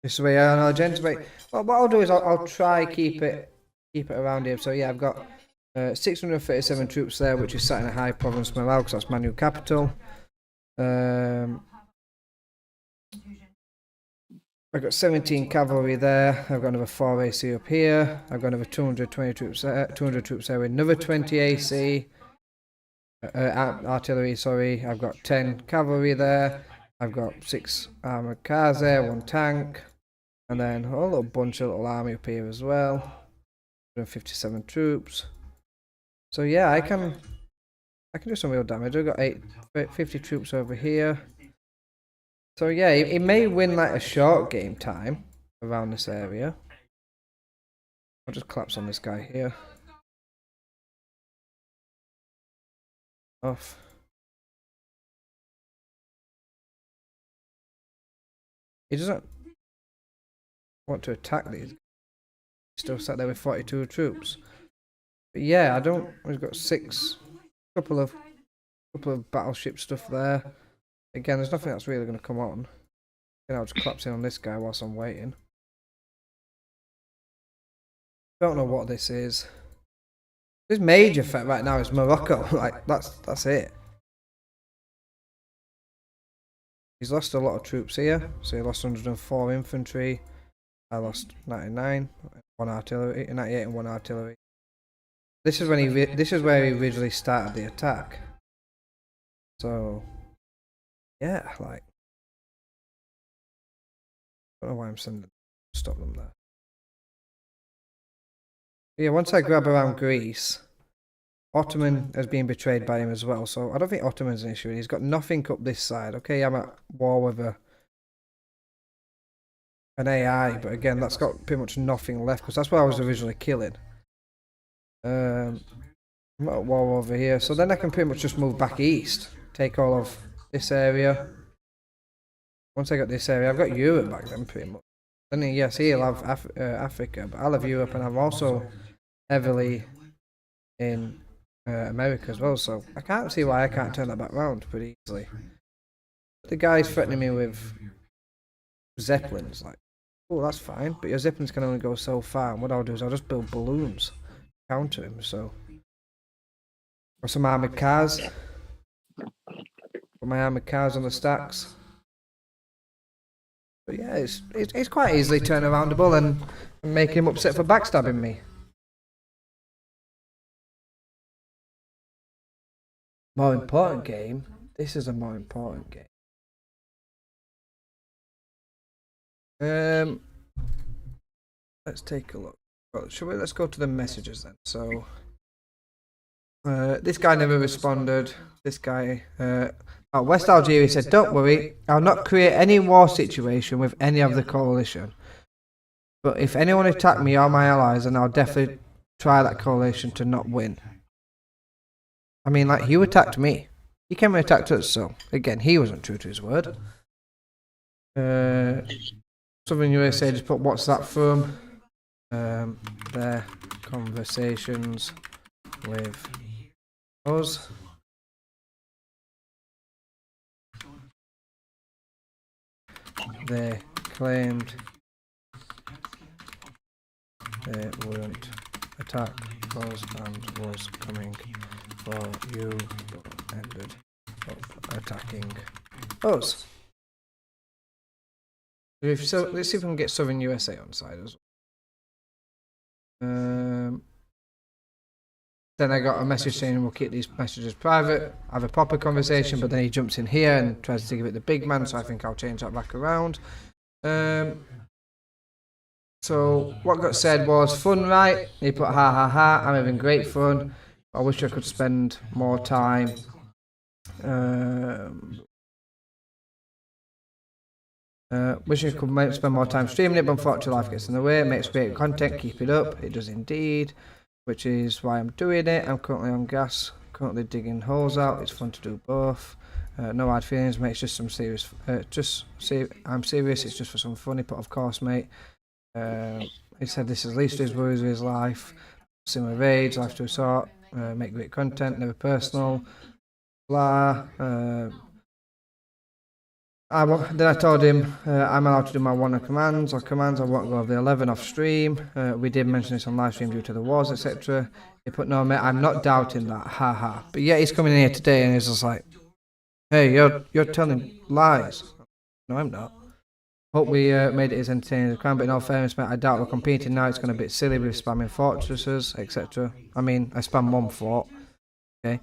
This way, I'll gently. Well, what I'll do is I'll try keep it around here. So yeah, I've got 637 troops there, which is sat in a high province morale because that's my new capital. I've got 17 cavalry there. I've got another 4 AC up here. I've got another 220 troops there. 200 troops there with another 20 AC. Artillery, sorry. I've got 10 cavalry there. I've got 6 armoured cars there, 1 tank. And then a little bunch of little army up here as well. 157 troops. So yeah, I can do some real damage. I've got 50 troops over here. So yeah, it may win like a short game time around this area. I'll just collapse on this guy here. Off. He doesn't want to attack these. He's still sat there with 42 troops. But yeah, I don't. We've got 6, couple of battleship stuff there. Again, there's nothing that's really going to come on. Again, I'll just collapse in on this guy whilst I'm waiting. Don't know what this is. This major threat right now is Morocco. Like that's it. He's lost a lot of troops here. So he lost 104 infantry. I lost 99, 1 artillery, 98 and 1 artillery. This is when this is where he originally started the attack. So yeah, like I don't know why I'm sending stop them there. Yeah, once I grab around Greece, Ottoman has been betrayed by him as well, so I don't think Ottoman's an issue. He's got nothing up this side. Okay, I'm at war with an AI, but again, that's got pretty much nothing left because that's what I was originally killing. I'm at war over here, so then I can pretty much just move back east, take all of this area. Once I got this area, I've got Europe back then pretty much. Then yes, he'll have Africa, but I'll have Europe, and I'm also heavily in America as well, so I can't see why I can't turn that back round pretty easily. The guy's threatening me with Zeppelins, like Oh, that's fine. But your Zeppelins can only go so far. And what I'll do is I'll just build balloons. Counter him, so. Or some armoured cars. Put my armoured cars on the stacks. But yeah, it's quite easily turnaroundable and make him upset for backstabbing me. More important game. This is a more important game. Let's take a look. Well, let's go to the messages then. So this guy never responded. This guy West Algeria said, "Don't worry, I'll not create any war situation with any of the coalition. But if anyone attack me or my allies, then I'll definitely try that coalition to not win." I mean, like, you attacked me. He came and attacked us, so again, he wasn't true to his word. Southern USA just put, "What's that from?" Their conversations with us. They claimed they wouldn't attack us and was coming for you, but ended up attacking us. So let's see if we can get Southern USA on side as well. Then I got a message saying we'll keep these messages private, have a proper conversation, but then he jumps in here and tries to give it the big man, so I think I'll change that back around. So what got said was, "Fun, right?" He put, "Ha ha ha, I'm having great fun. I wish I could spend more time." Wishing I could spend more time streaming it, but unfortunately life gets in the way. Makes great content, keep it up. It does indeed, which is why I'm doing it. I'm currently on gas, currently digging holes out. It's fun to do both. No hard feelings, mate. It's just some serious. I'm serious. It's just for some funny, but of course, mate. He said this is least of his worries of his life. Similar age, life to a sort. Make great content, never personal. Blah. Then I told him I'm allowed to do my one commands or commands. I won't go over the 11 off stream. We did mention this on live stream due to the wars, etc. He put, "No, mate, I'm not doubting that. Haha." But yeah, he's coming in here today and he's just like, "Hey, you're telling lies." No, I'm not. Hope we made it as entertaining as we can, but in all fairness, mate, I doubt we're competing now. It's going to be a bit silly with spamming fortresses, etc. I mean, I spam one fort, okay?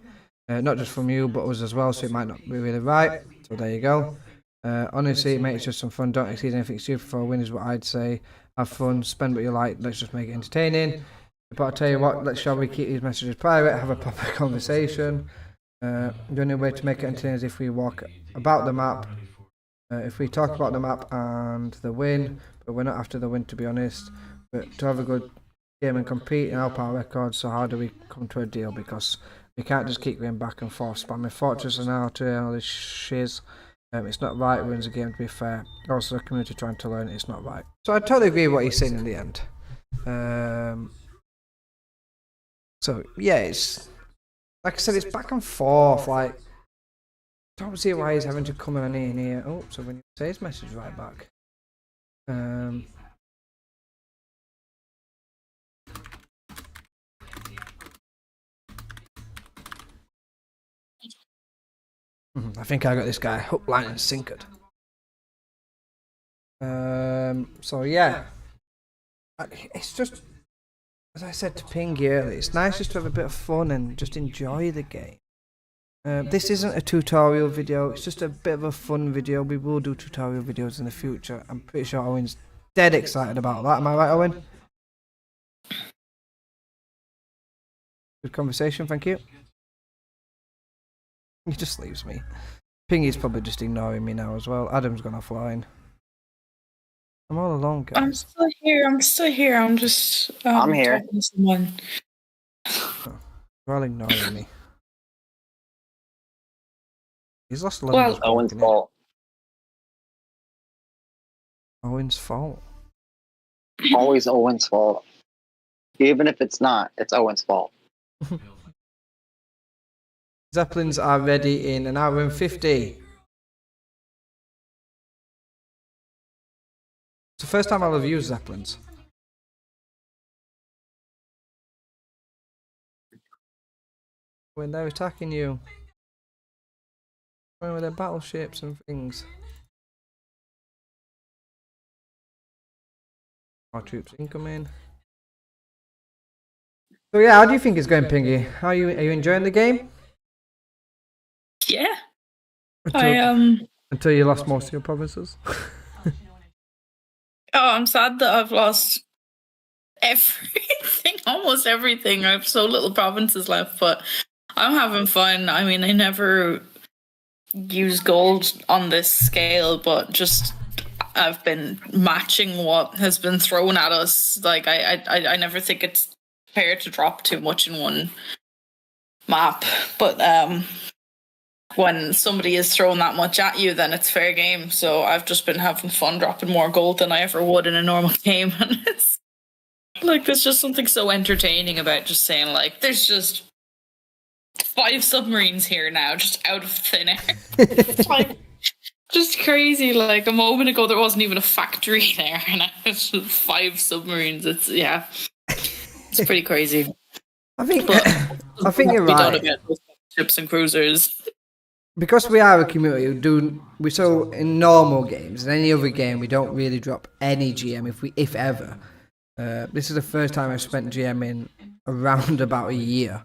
Not just from you, but us as well, so it might not be really right. So there you go. Honestly, mate, it's just some fun. Don't exceed anything stupid for a win is what I'd say. Have fun, spend what you like. Let's just make it entertaining. But I'll tell you what, shall we keep these messages private, have a proper conversation. The only way to make it entertaining is if we walk about the map. If we talk about the map and the win, but we're not after the win, to be honest. But to have a good game and compete and help our records, so how do we come to a deal? Because we can't just keep going back and forth, spamming fortress and out and all this shiz. It's not right, wins the game, to be fair. Also, the community trying to learn it's not right. So I totally agree with what he's saying in the end. So yeah, it's like I said, it's back and forth. Like, don't see why he's having to come in here. Oh, so when you say his message right back. I think I got this guy hook, line, and sinkered. So yeah, it's just, as I said to Pingy earlier, it's nice just to have a bit of fun and just enjoy the game. This isn't a tutorial video, it's just a bit of a fun video. We will do tutorial videos in the future. I'm pretty sure Owen's dead excited about that. Am I right, Owen? Good conversation, thank you. He just leaves me. Pingy's probably just ignoring me now as well. Adam's gone offline. I'm all alone, guys. I'm still here. I'm just I'm here. talking to someone. You're all ignoring me. He's lost London. Well, Owen's fault. Owen's fault. Always Owen's fault. Even if it's not, it's Owen's fault. Zeppelins are ready in an hour and 50. It's the first time I'll have used Zeppelins. When they're attacking you. Going with their battleships and things. More troops incoming. So yeah, how do you think it's going, Pingy? Are you enjoying the game? Yeah. Until, until you lost most of your provinces. I'm sad that I've lost everything, almost everything. I have so little provinces left, but I'm having fun. I mean, I never use gold on this scale, but just I've been matching what has been thrown at us. Like I never think it's fair to drop too much in one map, but when somebody is throwing that much at you, then it's fair game. So I've just been having fun dropping more gold than I ever would in a normal game, and it's like there's just something so entertaining about just saying like there's just 5 submarines here now, just out of thin air. It's like just crazy. Like a moment ago, there wasn't even a factory there, and it's just 5 submarines. It's it's pretty crazy. I think But I think you're done right. about those ships and cruisers. Because we are a community, so in normal games, in any other game, we don't really drop any GM if ever. This is the first time I've spent GM in around about a year.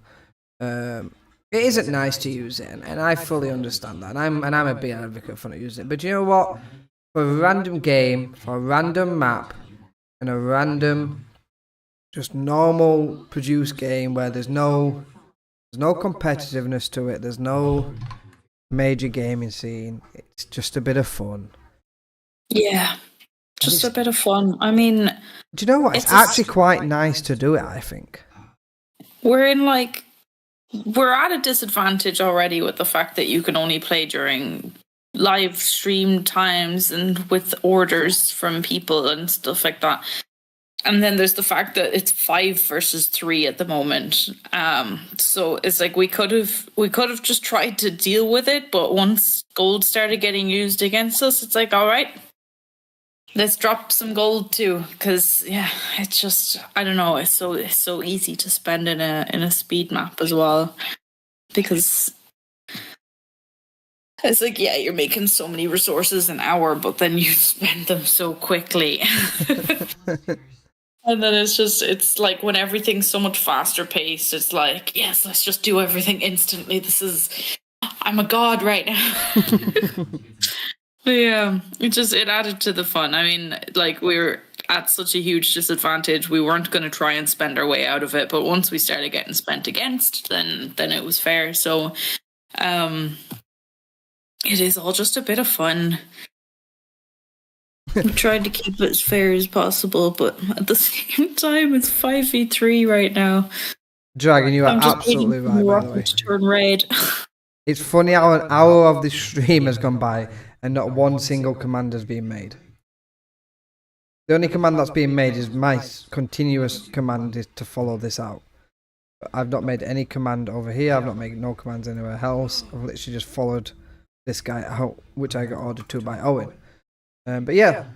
It isn't nice to use it, and I fully understand that. And I'm a big advocate for not using it. But you know what? For a random game, for a random map, and a random, just normal produced game where there's no competitiveness to it, there's no major gaming scene. It's just a bit of fun. Yeah, just a bit of fun. I mean, do you know what? It's actually quite nice to do it, I think. We're at a disadvantage already with the fact that you can only play during live stream times and with orders from people and stuff like that. And then there's the fact that it's 5 versus 3 at the moment. So it's like we could have just tried to deal with it, but once gold started getting used against us, it's like, all right, let's drop some gold too. Because yeah, it's just I don't know. It's so easy to spend in a speed map as well, because it's like, yeah, you're making so many resources an hour, but then you spend them so quickly. And then it's like when everything's so much faster paced, it's like, yes, let's just do everything instantly. I'm a god right now. Yeah, it added to the fun. I mean, like we were at such a huge disadvantage, we weren't going to try and spend our way out of it. But once we started getting spent against, then it was fair. So, it is all just a bit of fun. I'm trying to keep it as fair as possible, but at the same time, it's 5v3 right now. Dragon, you are absolutely right, by the way. To turn red. It's funny how an hour of this stream has gone by and not one single command has been made. The only command that's being made is my continuous command is to follow this out. I've not made any command over here. I've not made no commands anywhere else. I've literally just followed this guy out, which I got ordered to by Owen. But yeah,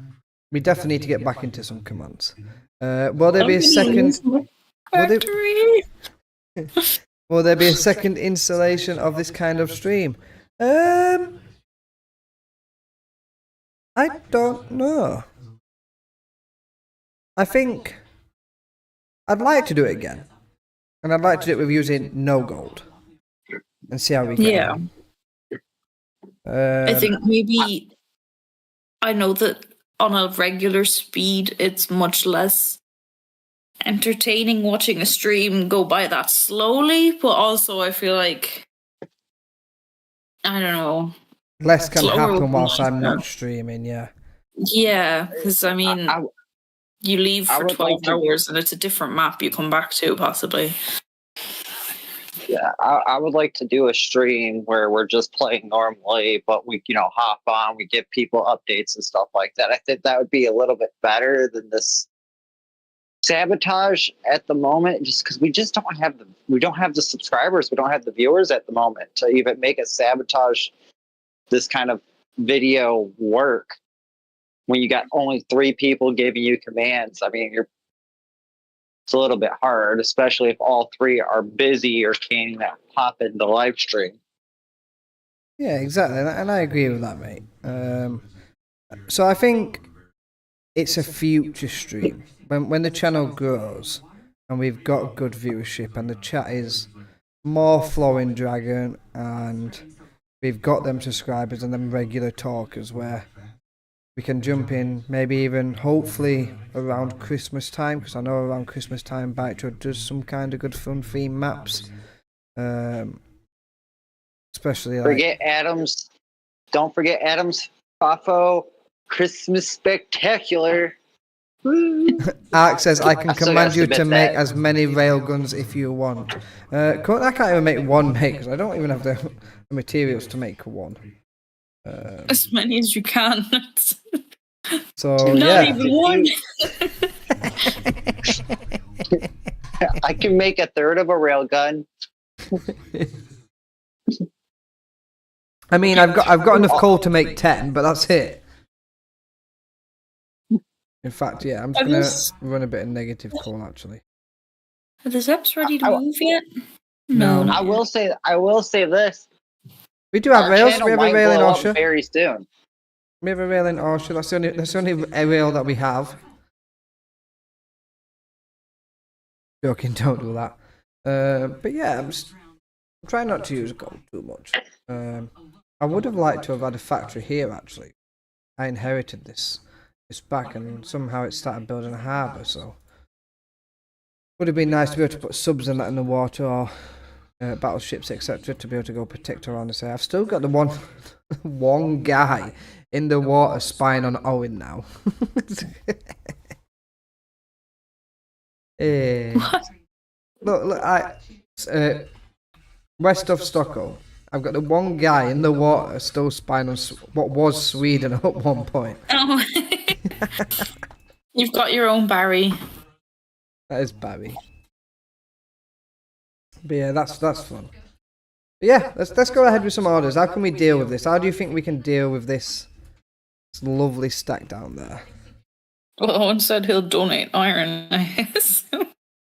we definitely need to get back into some commands. Will there be a second? Will there be a second installation of this kind of stream? I don't know. I think I'd like to do it again, and I'd like to do it with using no gold and see how we get. Yeah, I think maybe. I know that on a regular speed, it's much less entertaining watching a stream go by that slowly, but also I feel like, I don't know. Less can happen whilst I'm not streaming, yeah. Yeah, because I mean, you leave for 12 hours and it's a different map you come back to, possibly. Yeah, I would like to do a stream where we're just playing normally, but we, hop on, we give people updates and stuff like that. I think that would be a little bit better than this Sabotage at the moment, just because we don't have the subscribers, we don't have the viewers at the moment to even make a Sabotage this kind of video work. when you got only 3 people giving you commands, I mean, it's a little bit hard, especially if all 3 are busy or can't even pop into live stream. Yeah, exactly, and I agree with that, mate. So I think it's a future stream when the channel grows and we've got good viewership and the chat is more flowing dragon and we've got them subscribers and them regular talkers where we can jump in maybe even hopefully around Christmas time, because I know around Christmas time Bite does some kind of good fun theme maps, especially like don't forget Adam's FAFO Christmas Spectacular. Ark says, I can I still command gotta you to submit make that. as many railguns if you want. I can't even make one, mate, because I don't even have the materials to make one. As many as you can. So, Not yeah. even one. I can make a third of a railgun. I mean, I've got enough coal to make 10, but that's it. In fact, yeah, I'm just going to run a bit of negative coal, actually. Are the Zeps ready to move yet? No. not I will say this. We do have Our rails. channel We have a might rail in blow up Orsha. very soon. We have a rail in Orsha. That's the only rail that we have. Joking, don't do that. But yeah, I'm trying not to use gold too much. I would have liked to have had a factory here, actually. I inherited this back, and somehow it started building a harbour, so would have been nice to be able to put subs and that in the water, or battleships, etc., to be able to go protect around the sea. I've still got the one guy in the water spying on Owen now. Look, west of Stockholm. I've got the one guy in the water still spying on what was Sweden at one point. Oh. You've got your own Barry. That is Barry. But yeah, that's fun. But yeah, let's go ahead with some orders. How can we deal with this? How do you think we can deal with this lovely stack down there? Well, Owen said he'll donate iron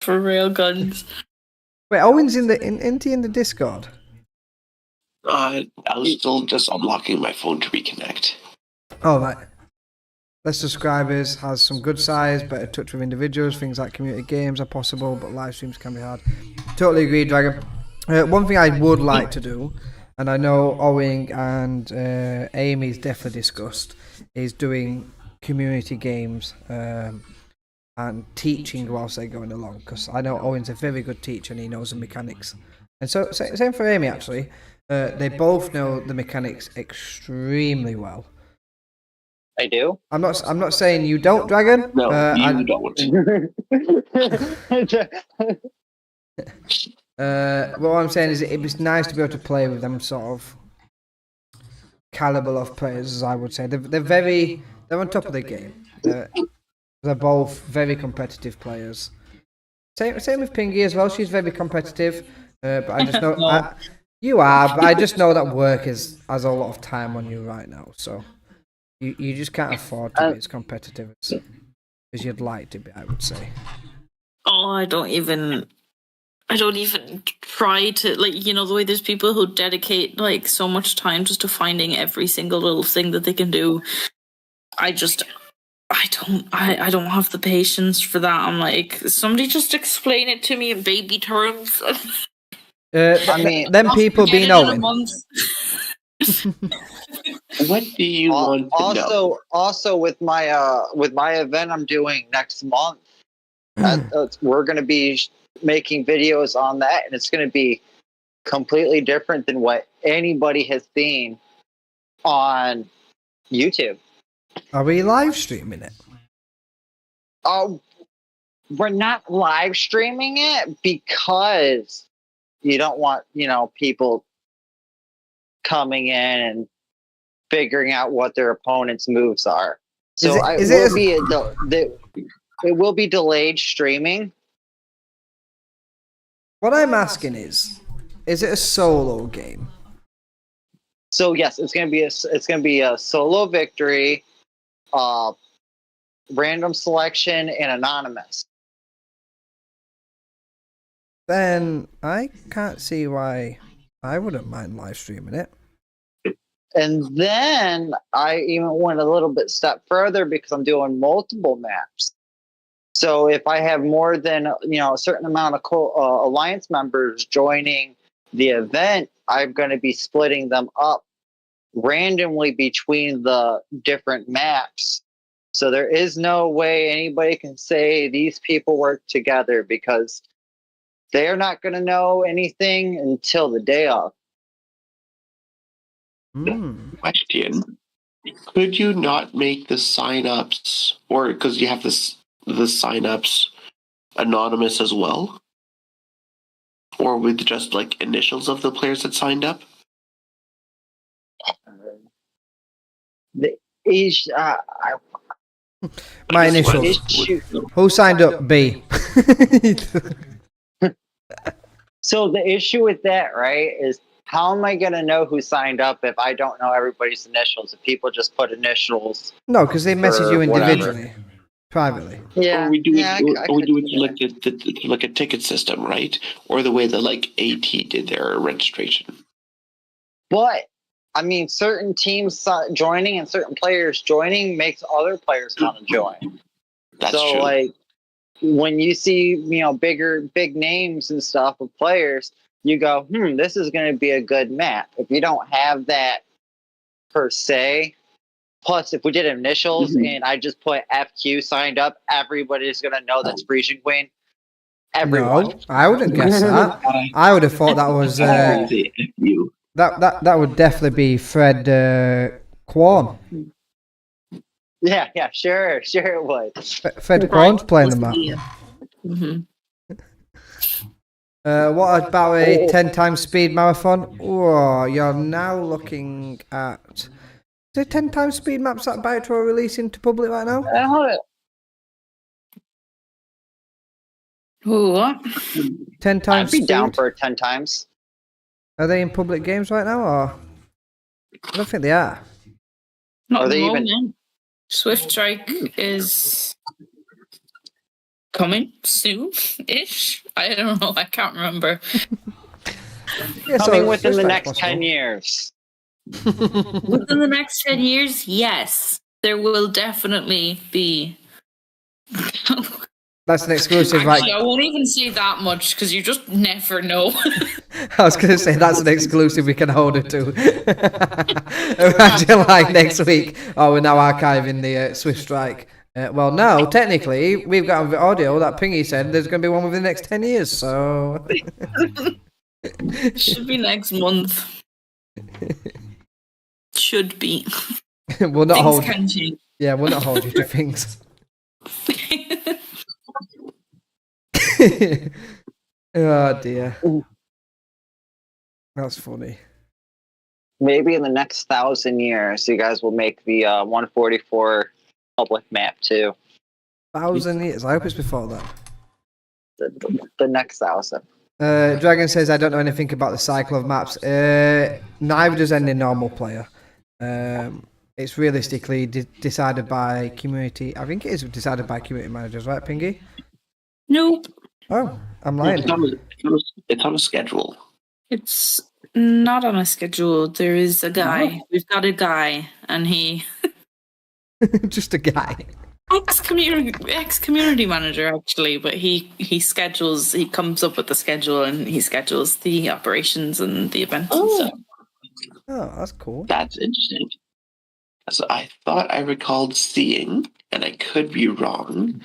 for railguns. Wait, Owen's in the Discord. I was still just unlocking my phone to reconnect. Oh, right. Less subscribers, has some good size, better touch with individuals, things like community games are possible, but live streams can be hard. Totally agree, Dragon. One thing I would like to do, and I know Owen and Amy's definitely discussed, is doing community games and teaching whilst they're going along, because I know Owen's a very good teacher and he knows the mechanics. And so, same for Amy, actually. They both know the mechanics extremely well. I do. I'm not saying you don't, Dragon. No, you don't. What I'm saying is it was nice to be able to play with them sort of caliber of players, as I would say. They're on top of the game. They're both very competitive players. Same with Pingy as well. She's very competitive, but I just know you are. But I just know that work has a lot of time on you right now, so you just can't afford to be as competitive as you'd like to be, I would say. Oh, I don't even try to, like, you know, the way there's people who dedicate like so much time just to finding every single little thing that they can do. I don't have the patience for that. I'm like, somebody just explain it to me in baby terms. I mean, them people being Owen. What do you want to know? Also with my event I'm doing next month, we're going to be making videos on that, and it's going to be completely different than what anybody has seen on YouTube. Are we live streaming it? We're not live streaming it because you don't want, people coming in and figuring out what their opponent's moves are. So it will be delayed streaming. What I'm asking is it a solo game? So yes, it's gonna be a solo victory. random selection and anonymous. Then I can't see why I wouldn't mind live streaming it. And then I even went a little bit step further because I'm doing multiple maps. So if I have more than a certain amount of alliance members joining the event, I'm going to be splitting them up randomly between the different maps. So there is no way anybody can say these people work together because they're not going to know anything until the day of. Question: could you not make the signups, or because you have the signups anonymous as well, or with just like initials of the players that signed up? My initials. Who signed up? B. So the issue with that, right, is how am I going to know who signed up if I don't know everybody's initials? If people just put initials. No, because they message or you whatever. individually, privately. Yeah, Or we do yeah, it, or we do it like a ticket system, right? Or the way that like AT did their registration. But I mean, certain teams joining and certain players joining makes other players want to join. That's so true. Like when you see big names and stuff of players, you go, this is going to be a good map. If you don't have that per se, plus if we did initials and I just put FQ signed up, everybody's going to know that's Frisian Queen. Everyone. No, I wouldn't guess that. I would have thought that was that would definitely be Fred Quan. Yeah, sure it would. Fred Quan's playing the map. Mm-hmm. What about a 10 times speed marathon? Oh, you're now looking at... Is it 10 times speed maps that Bytro are releasing to public right now? What? 10 times I'd be speed? down for 10 times. Are they in public games right now, or...? I don't think they are. Not Are at the they even- moment. Swift Strike is coming soon-ish. I don't know. I can't remember. Yeah, Coming so within it's the like next possible. 10 years. Within the next 10 years, yes. There will definitely be... That's an exclusive, Actually, right? I won't even say that much because you just never know. I was going to say that's an exclusive we can hold it to. Imagine like next week, we're now archiving the Swift Strike. Well, no, technically, we've got on the audio that Pingy said there's going to be one within the next 10 years, so... Should be next month. Should be. We'll not Things hold... can change. Yeah, we'll not hold you to things. Oh dear. That's funny. Maybe in the next 1,000 years, you guys will make the 144 public map too. 1,000 years. I hope it's before that. The next 1,000. Dragon says I don't know anything about the cycle of maps. Neither does any normal player. It's realistically decided by community. I think it is decided by community managers, right, Pingy? Nope. Oh, I'm lying. It's on a schedule. It's not on a schedule. There is a guy. We've got a guy, and he Just a guy. ex-community manager actually, but he comes up with the schedule and he schedules the operations and the events and stuff. Oh, that's cool. That's interesting. So I thought I recalled seeing, and I could be wrong,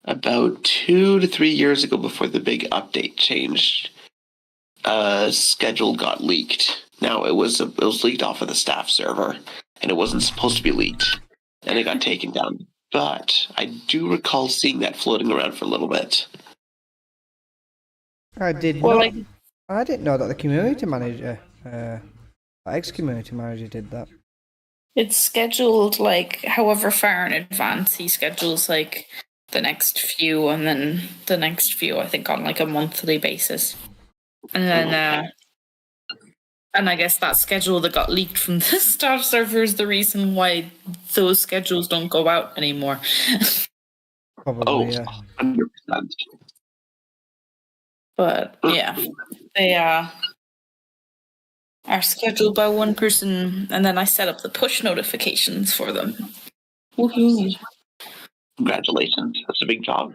about 2 to 3 years ago before the big update changed, schedule got leaked. Now it was leaked off of the staff server, and it wasn't supposed to be leaked, and it got taken down. But I do recall seeing that floating around for a little bit. I did not. I didn't know that the community manager, ex-community manager, did that. It's scheduled like however far in advance. He schedules like the next few and then the next few, I think on like a monthly basis. And then And I guess that schedule that got leaked from the staff server is the reason why those schedules don't go out anymore. Probably, yeah. 100%. But yeah, they are scheduled by one person, and then I set up the push notifications for them. Woohoo! Congratulations. That's a big job.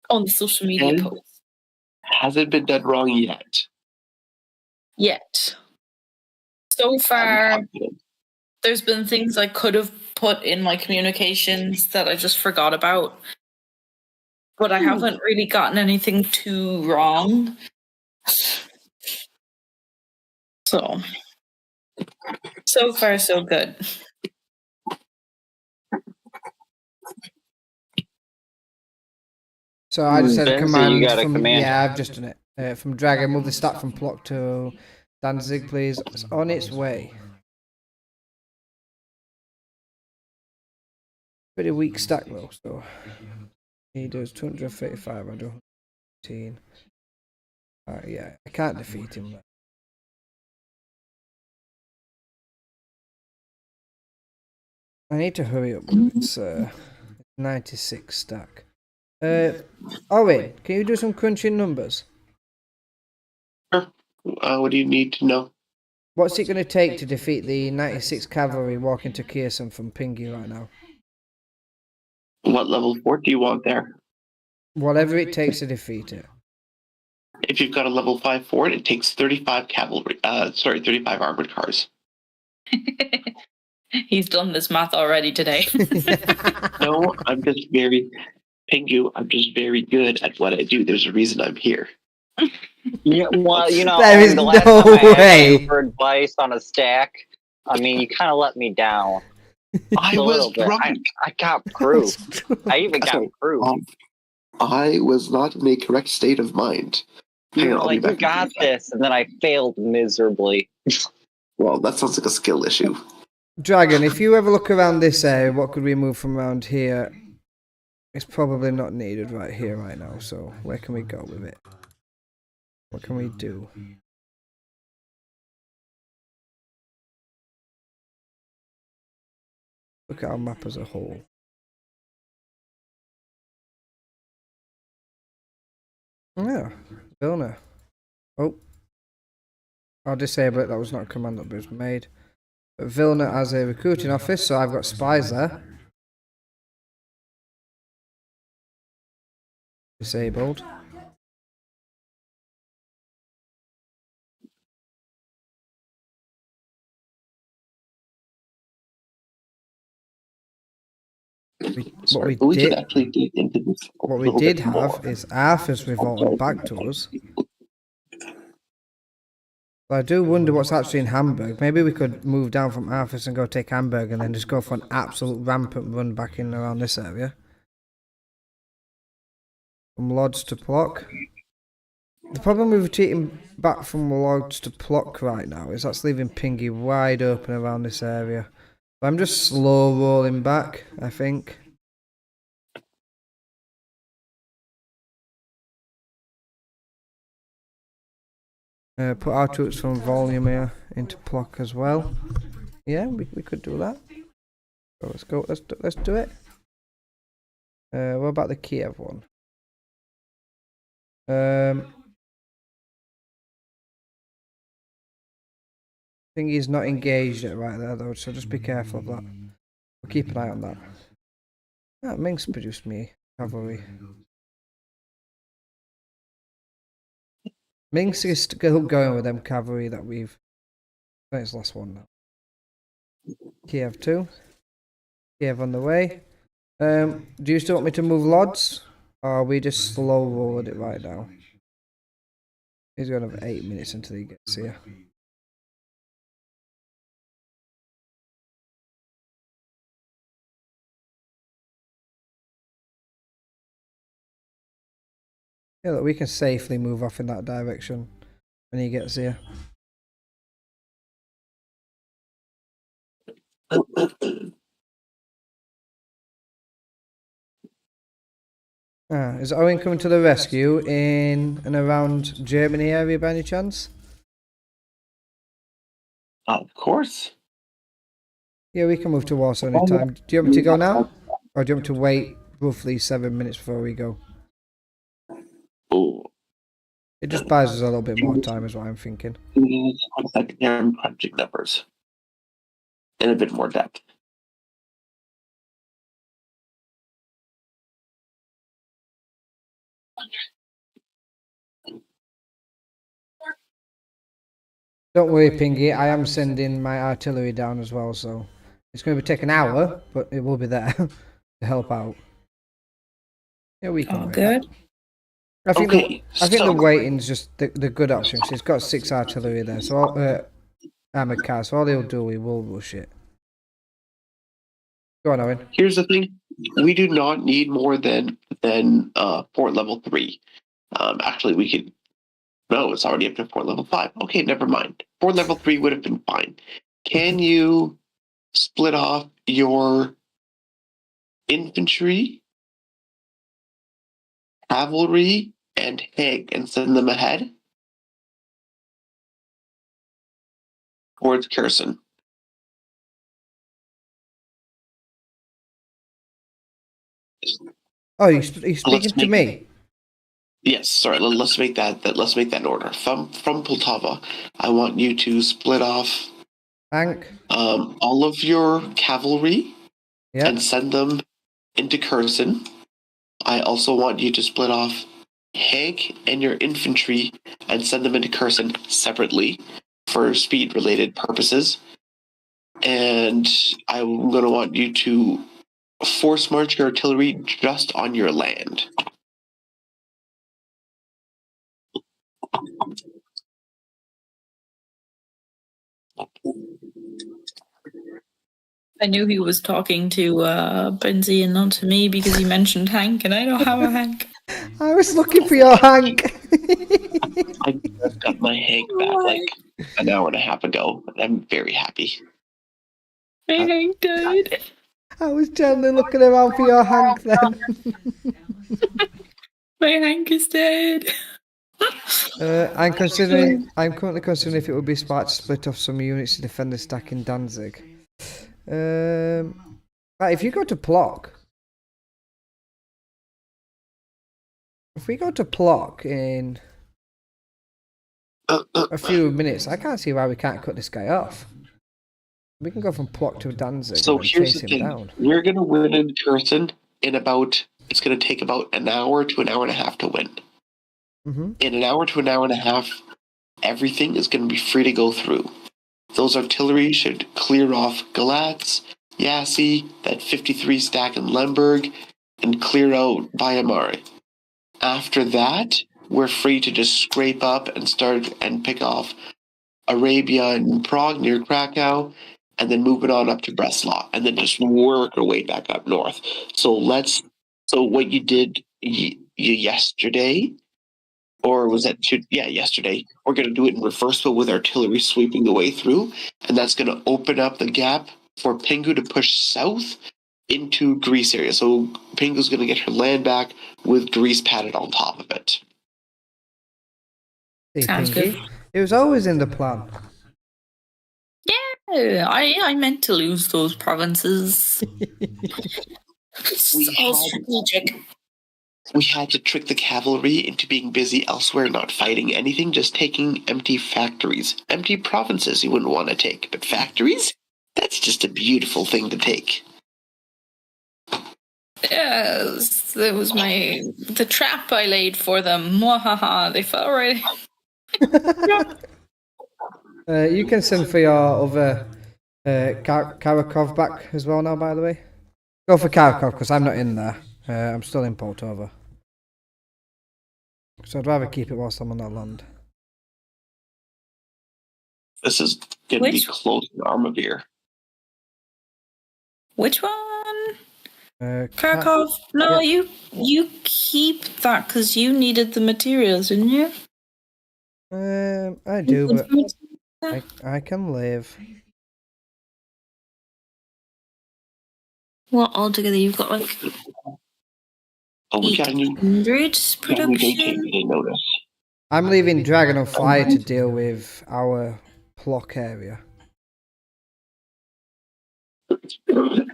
On the social media And posts. hasn't been done wrong yet. Yet. So far, there's been things I could have put in my communications that I just forgot about. But I haven't really gotten anything too wrong. So far, so good. So I just had a Vince, command you got a from command. yeah, I've just done it. From Dragon, move the stat from Plock to Danzig, please. It's on its way. Pretty weak stack though, so he does 235, I do 115. Yeah, I can't defeat him. I need to hurry up. It's 96 stack. Owen, can you do some crunching numbers? Sure. What do you need to know? What's it going to take to defeat the 96 cavalry walking to Kherson from Pingy right now? What level fort do you want there? Whatever it takes to defeat it. If you've got a level 5 fort, it takes 35 cavalry. 35 armored cars. He's done this math already today. No, I'm just very, Pingu, I'm just very good at what I do. There's a reason I'm here. Yeah, well, There is the last no time I asked way. you for advice on a stack, I mean, you kind of let me down. I A was little bit. drunk. I got proof. I even got proof. I was not in a correct state of mind. You Hang were on, I'll be like, you back. got this, and then I failed miserably. Well, that sounds like a skill issue. Dragon, if you ever look around this area, what could we move from around here? It's probably not needed right here, right now. So where can we go with it? What can we do? Look at our map as a whole. Yeah, Vilna. Oh, I'll disable it. That was not a command that was made. But Vilna as a recruiting office, so I've got spies there. Disabled. What we did have is Arthur's revolted back to us. But I do wonder what's actually in Hamburg. Maybe we could move down from Arthur's and go take Hamburg and then just go for an absolute rampant run back in around this area. From Lodz to Plock. The problem with retreating back from Lodz to Plock right now is that's leaving Pingy wide open around this area. But I'm just slow rolling back, I think. Put our troops from volume here into Plock as well. Yeah, we could do that. So let's go. Let's do it. What about the Kiev one? Think he's not engaged yet right there though, so just be careful of that. We'll keep an eye on that. Ah, Minsk produced me cavalry. Minsk is still going with them cavalry that we've. I think it's the last one now. Kiev 2. Kiev on the way. Do you still want me to move Lodz? Or are we just slow rolled it right now? He's going to have 8 minutes until he gets here. Yeah, look, we can safely move off in that direction when he gets here. Is Owen coming to the rescue in and around Germany area by any chance? Of course. Yeah, we can move to Warsaw anytime. Do you want me to go now? Or do you want me to wait roughly 7 minutes before we go? Oh, It just buys us a little bit more time is what I'm thinking. I'm crunching numbers in a bit more depth. Don't worry, Pingy, I am sending my artillery down as well, so it's going to be taking an hour, but it will be there to help out. Yeah, we can Oh, wait. good. I think Okay, the waiting's just the good option, because it's got 6 artillery there, so armoured cars, so all they'll do, we will rush it. Go on, Owen. Here's the thing: we do not need more than port level 3. Actually, we could. No, it's already up to port level 5. Okay, never mind. Port level 3 would have been fine. Can you split off your infantry, cavalry, and Hig and send them ahead towards Kherson? Oh, you're speaking to me? Yes, sorry. Let's make that in order. From Poltava, I want you to split off Hank? all of your cavalry and Yep. send them into Kherson. I also want you to split off Haig and your infantry and send them into Kherson separately for speed-related purposes. And I'm going to want you to force march your artillery just on your land. I knew he was talking to Benzie and not to me because he mentioned Hank, and I don't have a Hank. I was looking for your Hank. I just got my Hank back like an hour and a half ago, and I'm very happy. My Hank died. I was generally looking around for your Hank then. My Hank is dead. I'm currently considering if it would be smart to split off some units to defend the stack in Danzig. Right, if you go to Plock, in a few minutes, I can't see why we can't cut this guy off. We can go from Plock to Danzig So and here's chase the him thing: down. we're gonna win in Kherson in about. It's gonna take about an hour to an hour and a half to win. Mm-hmm. In an hour to an hour and a half, everything is gonna be free to go through. Those artillery should clear off Galatz, Yassi, that 53 stack in Lemberg, and clear out Bayamare. After that, we're free to just scrape up and start and pick off Arabia and Prague near Krakow, and then move it on up to Breslau, and then just work our way back up north. So what you did yesterday, or was that yesterday? We're going to do it in reverse, but with artillery sweeping the way through, and that's going to open up the gap for Pingu to push south into Greece area. So Pingu's going to get her land back with Greece padded on top of it. See, Sounds Pinky, good. it was always in the plan. Yeah, I meant to lose those provinces. We all had- strategic. We had to trick the cavalry into being busy elsewhere, not fighting anything, just taking empty factories. Empty provinces you wouldn't want to take, but factories? That's just a beautiful thing to take. Yes, that was the trap I laid for them. Mwahaha, they fell right. You can send for your other Karakov back as well now, by the way. Go for Karakov, because I'm not in there. I'm still in Poltava. So I'd rather keep it whilst I'm on that land. This is going to be Which- close to Armavir. Which one? Uh, Krakow? No, yeah. you keep that because you needed the materials, didn't you? I do, but I can live. Well, altogether you've got like Oh, we got a new 800 production. production. You didn't notice. I'm leaving Dragon on Fire to deal with our Plock area.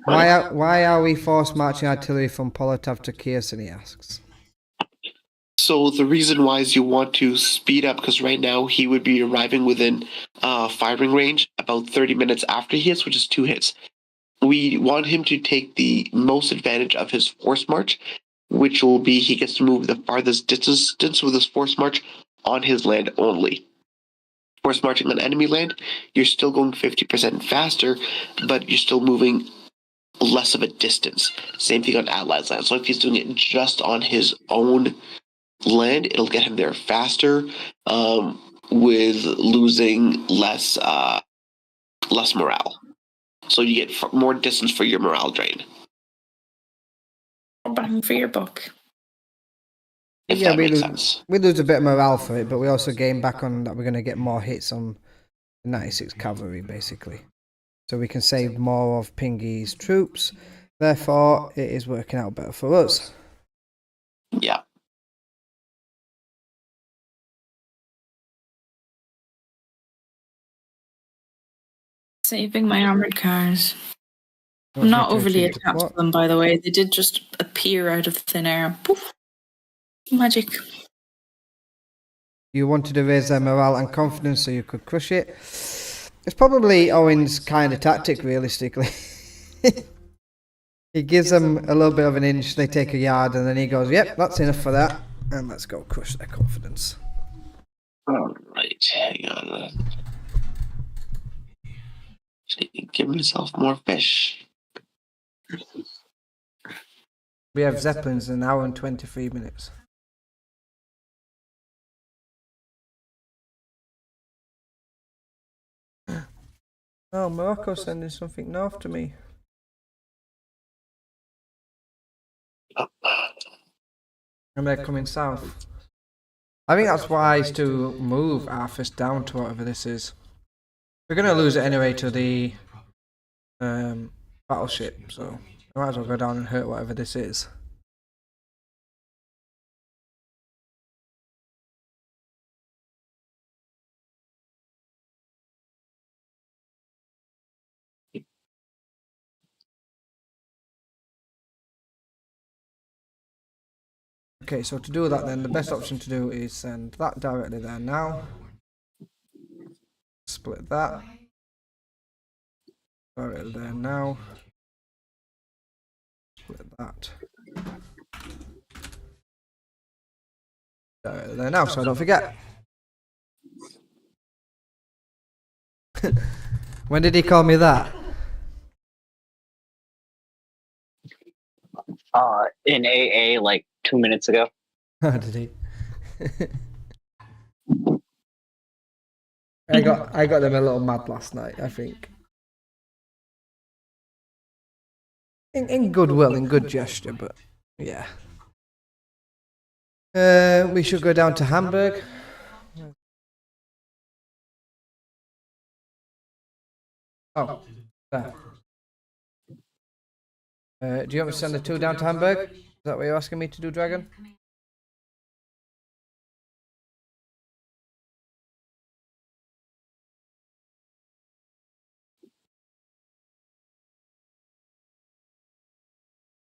Why are we force marching artillery from Polotov to Kherson, he asks. So the reason why is you want to speed up, because right now he would be arriving within firing range about 30 minutes after he hits, which is 2 hits. We want him to take the most advantage of his force march, which will be he gets to move the farthest distance with his force march on his land only. Force marching on enemy land, you're still going 50% faster, but you're still moving less of a distance. Same thing on allies' land. So if he's doing it just on his own land, it'll get him there faster, with losing less morale. So you get more distance for your morale drain. Bang for your buck. If that makes sense. We lose a bit of morale for it, but we also gain back on that we're going to get more hits on the 96 cavalry, basically. So we can save more of Pingy's troops. Therefore, it is working out better for us. Yeah. Saving my armored cars. I'm not overly attached to them, by the way. They did just appear out of thin air. Poof. Magic. You wanted to raise their morale and confidence so you could crush it. It's probably Owen's kind of tactic, realistically. He gives them a little bit of an inch, they take a yard, and then he goes, yep, that's enough for that. And let's go crush their confidence. Alright, hang on. Give myself more fish. We have Zeppelins in an hour and 23 minutes. Oh, Morocco's sending something north to me. And they're coming south. I think that's wise to move Arthas down to whatever this is. We're going to lose it anyway to the battleship, so I might as well go down and hurt whatever this is. Okay, so to do that then, the best option to do is send that directly there now. Split that. Directly there now. Split that. Directly there now, so I don't forget. When did he call me that? In AA like 2 minutes ago. Oh, did he? I got them a little mad last night, I think. In goodwill, in good gesture, but yeah. We should go down to Hamburg. Oh, there. Do you want me to send the 2 down to Hamburg? Is that what you're asking me to do, Dragon?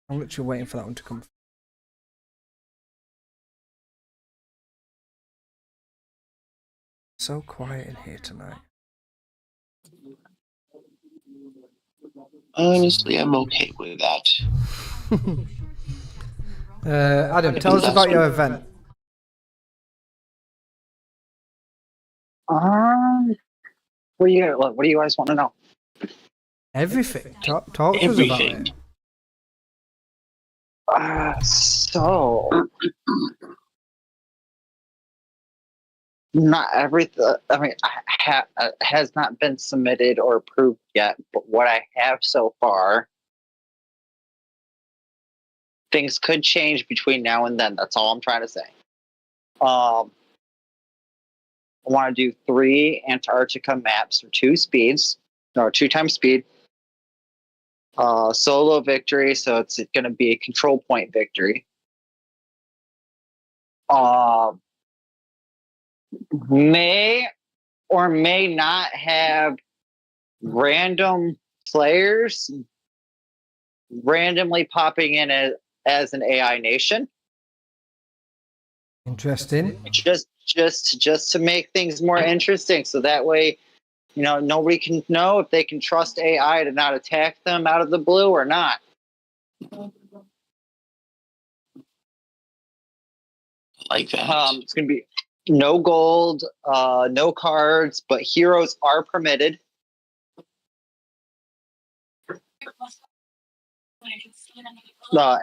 I'm literally waiting for that one to come. So quiet in here tonight. Honestly, I'm okay with that. Adam, tell us about your event. What do you guys want to know? Everything. Talk to us about it. So not everything. I mean, has not been submitted or approved yet. But what I have so far, things could change between now and then. That's all I'm trying to say. I want to do 3 Antarctica maps or 2 speeds, or 2 times speed. Solo victory, so it's going to be a control point victory. May or may not have random players randomly popping in as an AI nation. Interesting. Just to make things more interesting, so that way, nobody can know if they can trust AI to not attack them out of the blue or not. Like that. It's going to be no gold, no cards, but heroes are permitted.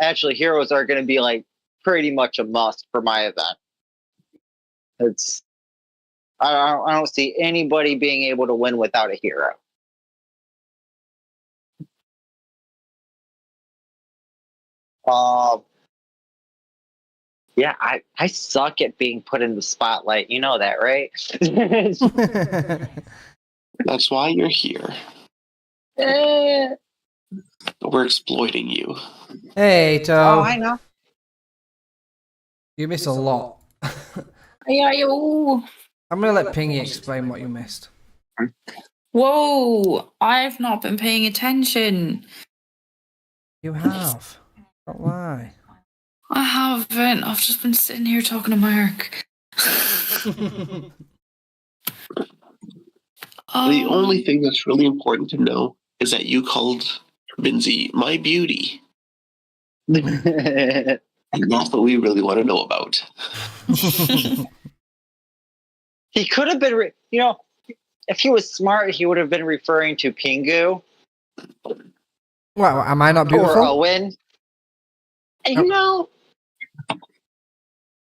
Actually, heroes are going to be like pretty much a must for my event. I don't see anybody being able to win without a hero. Yeah, I suck at being put in the spotlight. You know that, right? That's why you're here. We're exploiting you. Hey, Toe. Oh, I know. You missed a lot. Yeah, yo. I'm going to let Pingy explain what you missed. Whoa, I've not been paying attention. You have. Don't lie. I haven't. I've just been sitting here talking to Mark. The only thing that's really important to know is that you called Binzi my beauty. And that's what we really want to know about. He could have been, if he was smart, he would have been referring to Pingu. Well, am I not beautiful? Or Owen.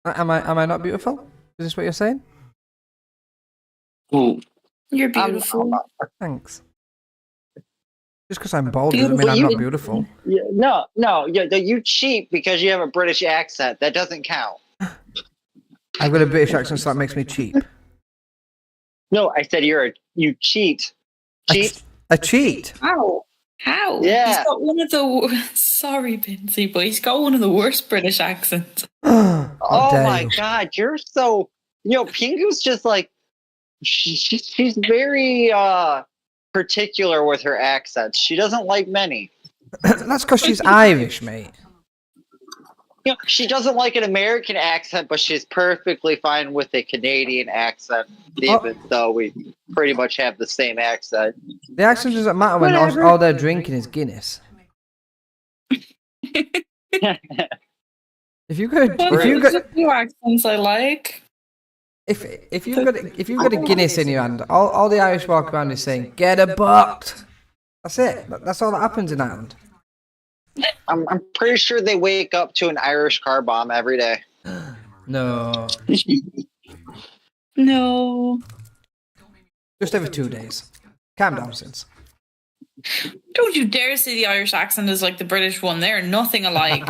Am I not beautiful? Is this what you're saying? Ooh. You're beautiful. Thanks. Just because I'm bald doesn't mean I'm not beautiful. No, you cheat because you have a British accent. That doesn't count. I've got a British accent, so that makes me cheap. No, I said you cheat. Cheat? I cheat? How? Yeah. He's got one of the... Sorry, Binzi, but he's got one of the worst British accents. Oh my God, you're so... Pingu's just like... She's very particular with her accents. She doesn't like many. That's because she's Irish, mate. She doesn't like an American accent, but she's perfectly fine with a Canadian accent, even though we pretty much have the same accent. The accent doesn't matter when all they're drinking is Guinness. If you've got a few accents I like. If you've got a Guinness in your hand, all the Irish walk around is saying, "Get a bucked." That's it. That's all that happens in Ireland. I'm pretty sure they wake up to an Irish car bomb every day. No. No. Just every 2 days. Calm down, Sins. Don't you dare say the Irish accent is like the British one. They're nothing alike.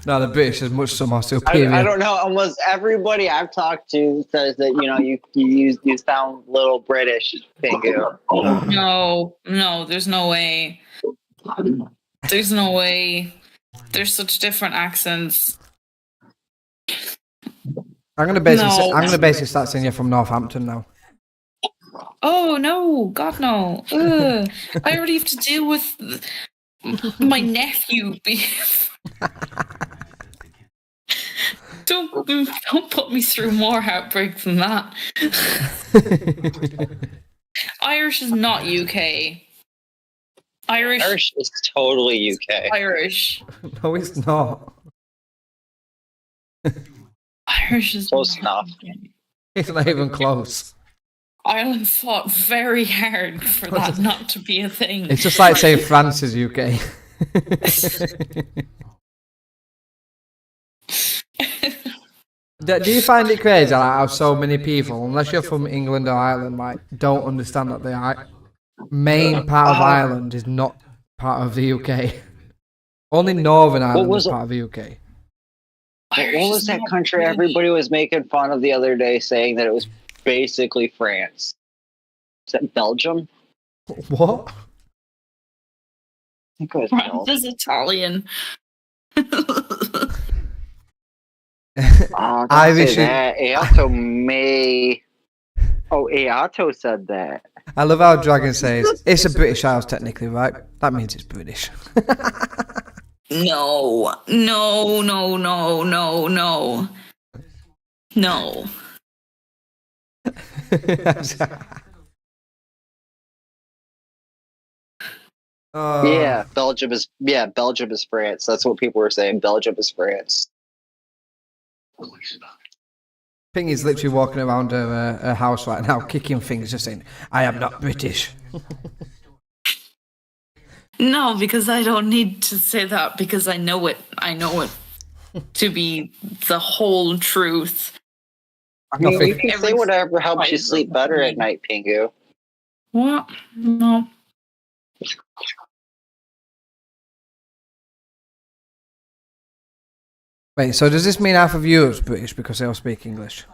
No, the British is much more superior. I don't know. Almost everybody I've talked to says that you sound little British, Pingu. No, there's no way. There's no way. There's such different accents. I'm gonna basically start saying you're from Northampton now. Oh no, God no! Ugh. I already have to deal with my nephew. Don't put me through more heartbreak than that. Irish is not UK. Irish is totally UK. Irish. No, it's not. Irish is close enough. It's not even close. Ireland fought very hard for that not to be a thing. It's just like saying France is UK. Do you find it crazy how so many people, unless you're from England or Ireland, don't understand that the main part of Ireland is not part of the UK? Only Northern Ireland is part of the UK. What was that country everybody was making fun of the other day, saying that it was basically France? Is that Belgium? What? I think it was France is Italian. Irish. It also may Oh, Ayato said that. I love how Dragon says it's a British Isles technically, right? That means it's British. No, no, no, no, no, no. No. Oh. Yeah, Belgium is France. That's what people were saying. Belgium is France. Pingy's literally walking around her house right now, kicking things, just saying, "I am not British." No, because I don't need to say that because I know it. I know it to be the whole truth. I mean, Nothing. you can say whatever helps you sleep better at night, Pingu. What? No. Wait, so does this mean half of you is British because they all speak English?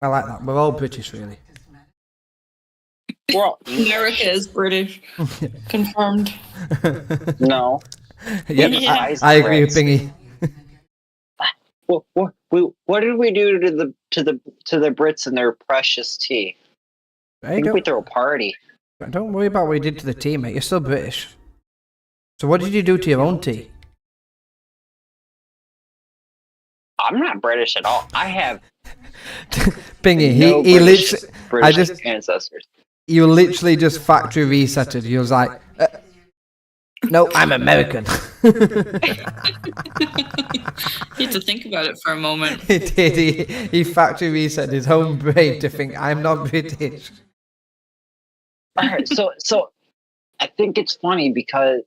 I like that. We're all British, really. Well, America is British. Confirmed. No. Yep, Yeah. I agree with Pingy. What did we do to the Brits and their precious tea? I Hey, think we threw a party. don't worry about what you did to the tea, mate. You're still British. So what did you do to your own tea? I'm not British at all. I have Pingy, no he British, literally, ancestors. you literally just factory resetted. You was like, no, I'm American. You had to think about it for a moment. He did. He factory reset his own brain to think I'm not British. All right, so I think it's funny because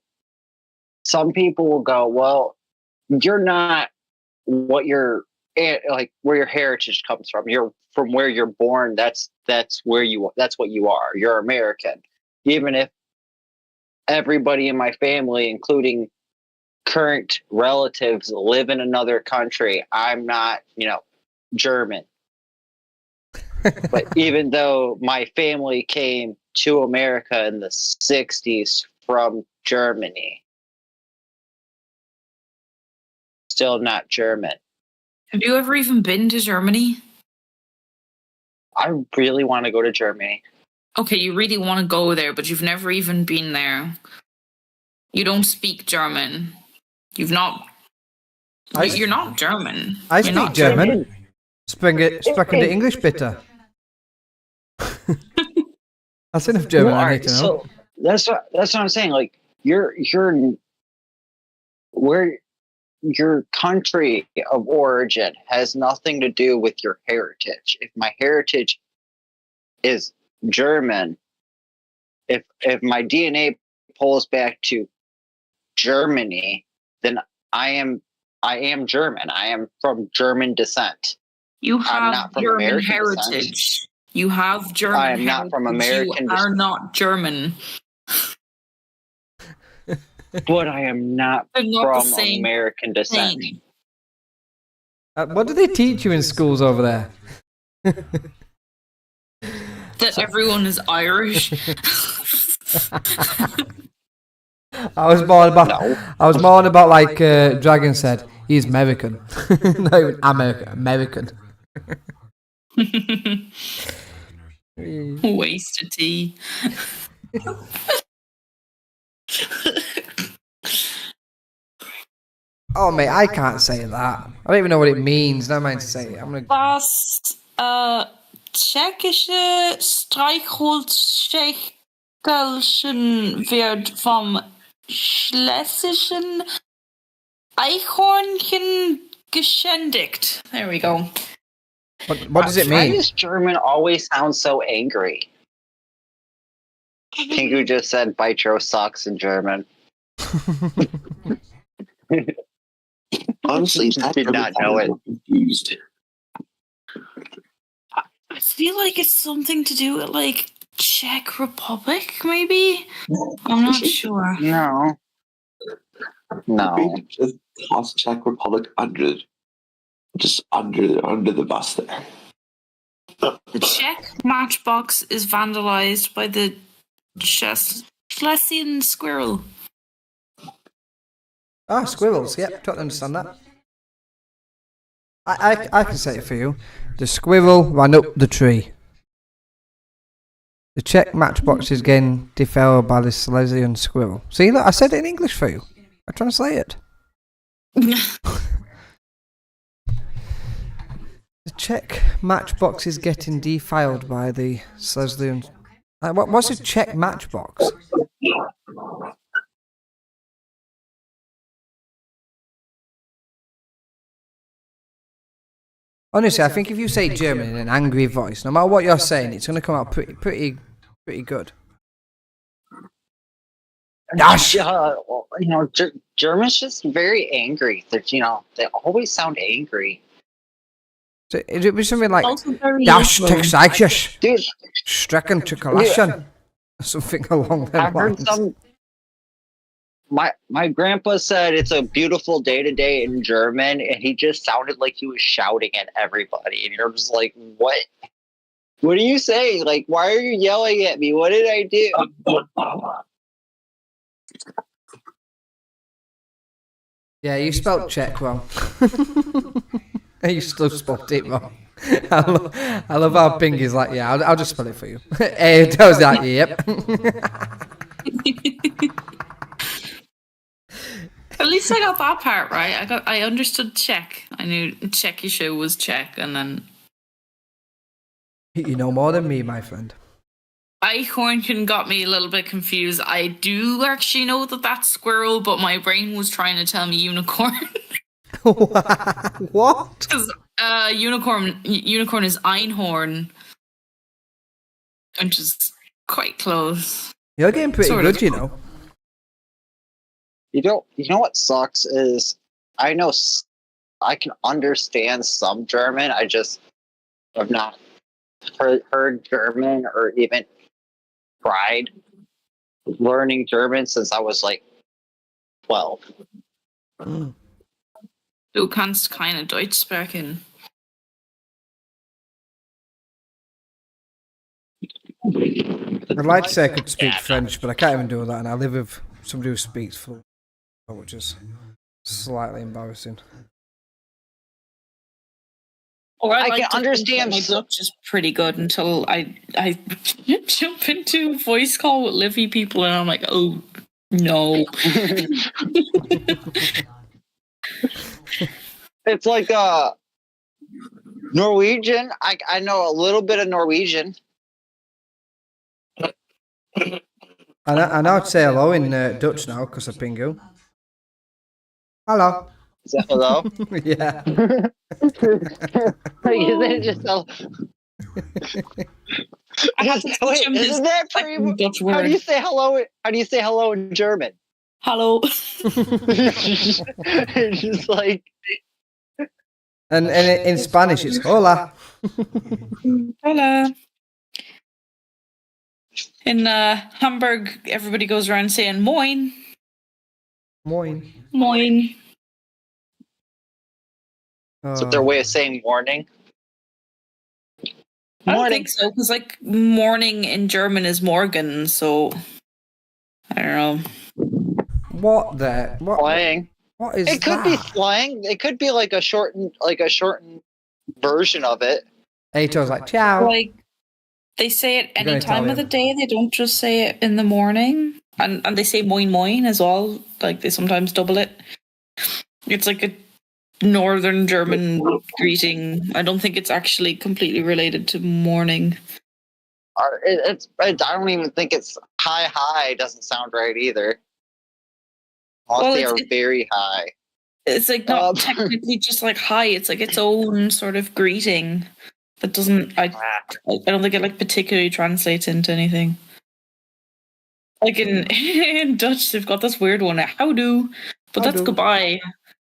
some people will go, well, you're not what you're like where your heritage comes from. You're from where you're born. That's what you are. You're American. Even if everybody in my family, including current relatives, live in another country, I'm not, German. But even though my family came to America in the 60s from Germany, still not German. Have you ever even been to Germany? I really want to go to Germany. Okay, you really want to go there, but you've never even been there. You don't speak German. You're not German. I You're speak not German. Sprechen the English bitter. That's enough German I need to know. So that's what I'm saying. Like you're where your country of origin has nothing to do with your heritage. If my heritage is German, if my DNA pulls back to Germany, then I am German. I am from German descent. You I'm have not from German American heritage. descent. You have German I am heritage. not from American You are not German. But I am not They're not the from same American descent. thing. What do they teach you in schools over there? That everyone is Irish. I was more about like Dragon said. He's American. Not even American. Wasted tea. Oh mate, I can't say that. I don't even know what it means. Never mind to say it. I'm gonna. Was tschechische Streichholzschächelchen wird vom schlesischen Eichhörnchen geschändigt. There we go. What does it Why mean? does German always sound so angry? Pingu just said bite your socks in German. Honestly, that Did not know it. Confused. I feel like it's something to do with like Czech Republic, maybe? I'm not sure. No. Just toss Czech Republic under the bus there. The Czech matchbox is vandalized by the Schlesian squirrel. Ah, squirrels. Yep, totally understand that. I can say it for you. The squirrel ran up the tree. The Czech matchbox is getting defiled by the Silesian squirrel. See, look, I said it in English for you. I translate it. The Czech matchbox is getting defiled by the Silesian. What's a Czech matchbox? Honestly, I think if you say German in an angry voice, no matter what you're saying, it's going to come out pretty good. Dash! German's just very angry. They always sound angry. So it be something like Also very Dash useful. Texas, Dude, Strecken Chocolation, something along I that heard lines. some. My grandpa said it's a beautiful day today in German, and he just sounded like he was shouting at everybody. And you're just like, what? What are you saying? Like, why are you yelling at me? What did I do? Yeah, you spelled Czech wrong. You still spelled it wrong. I love how Pingy's like, yeah, I'll just spell it for you. It was like, yep. At least I got that part right. I understood Czech. I knew Czechische was Czech, and then You know more than me, my friend. Eichhornchen got me a little bit confused. I do actually know that that's squirrel, but my brain was trying to tell me unicorn. What? Because unicorn is Einhorn, which is quite close. You're getting pretty Sort good, of. you know. You know what sucks is I can understand some German. I just have not heard German or even tried learning German since I was like 12. Mm. Du kannst keine Deutsch sprechen. I'd like to say I could speak French, but I can't even do that, and I live with somebody who speaks fluent, which is slightly embarrassing. Or I like can to think understand that my some- Dutch is pretty good until I jump into a voice call with Livy people, and I'm like, oh no. It's like Norwegian. I know a little bit of Norwegian. I know how to say hello in Dutch now because of Pingu. Hello. Is that hello? Yeah. You then just I have to teach him his isn't that pretty? second Dutch How do you word. say hello? How do you say hello in German? Hello. It's just like And in Spanish it's hola. Hola. In Hamburg, everybody goes around saying moin. Moin. Moin. so their way of saying morning. I don't Morning. think so, because like morning in German is morgen, so I don't know. What the? Slang. What is It could be that? slang. It could be like a shortened version of it. Aito's like, ciao. Like they say it You're any gonna time tell of the him. day. They don't just say it in the morning, and they say moin moin as well. Like they sometimes double it. It's like a northern German greeting. I don't think it's actually completely related to morning. I don't even think it's high. Doesn't sound right either. Unless Well, they it's- are very high. It's like not Um, technically just like hi. It's like its own sort of greeting that doesn't. I don't think it like particularly translates into anything. Like in Dutch, they've got this weird one, how do, but that's Houdoe. goodbye.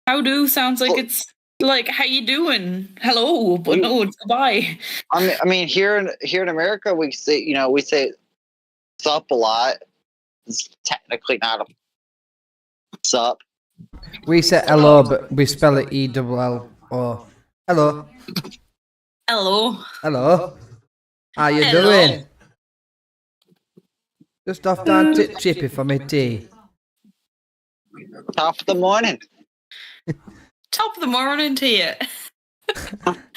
How do sounds like Well- it's like how you doing, hello, but no, it's goodbye. I mean, here in America, we say sup a lot. It's technically not a sup. We say hello, but we spell it E-double-L or hello. Hello. Hello. How you Hello. doing? Just off down Tip Chippy for me tea. Top of the morning. Top of the morning to you.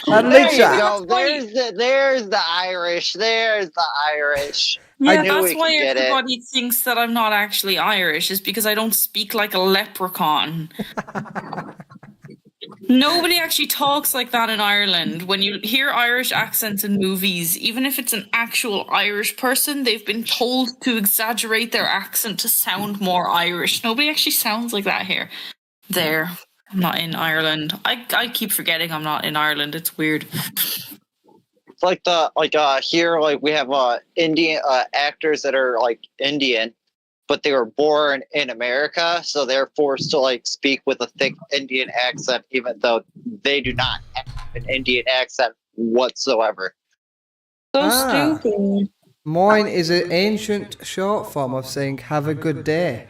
And There you literally, go. why- There's the Irish. There's the Irish. Yeah, knew that's we why could get it. everybody thinks that I'm not actually Irish, is because I don't speak like a leprechaun. Nobody actually talks like that in Ireland. When you hear Irish accents in movies, even if it's an actual Irish person, they've been told to exaggerate their accent to sound more Irish. Nobody actually sounds like that here. There. I'm not in Ireland. I keep forgetting I'm not in Ireland. It's weird. It's like here we have Indian actors that are like Indian, but they were born in America, so they're forced to like speak with a thick Indian accent, even though they do not have an Indian accent whatsoever. So Ah. stupid. Moin is an ancient short form of saying "have a good day."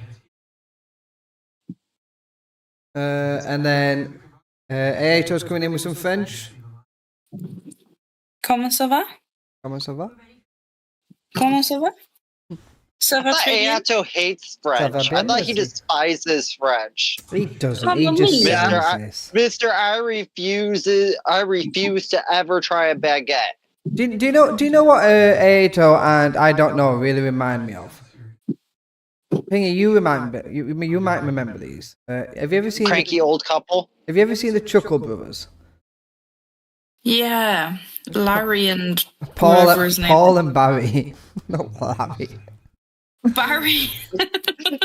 And then Aeto's coming in with some French. Comment ça va? Comment ça va? Comment ça va? Ça I va thought très bien? Ayato hates Ça va French. bien, I thought he merci. despises French. He doesn't. Come He on, just Mia. says this. Mister, I refuse to ever try a baguette. Do you know what Aeto and I don't know really remind me of? Thingy, you might remember these. Have you ever seen Cranky old couple. Have you ever seen the Chuckle Brothers? Yeah, Larry and Paul whatever his name. Paul and Barry, not Larry. Barry.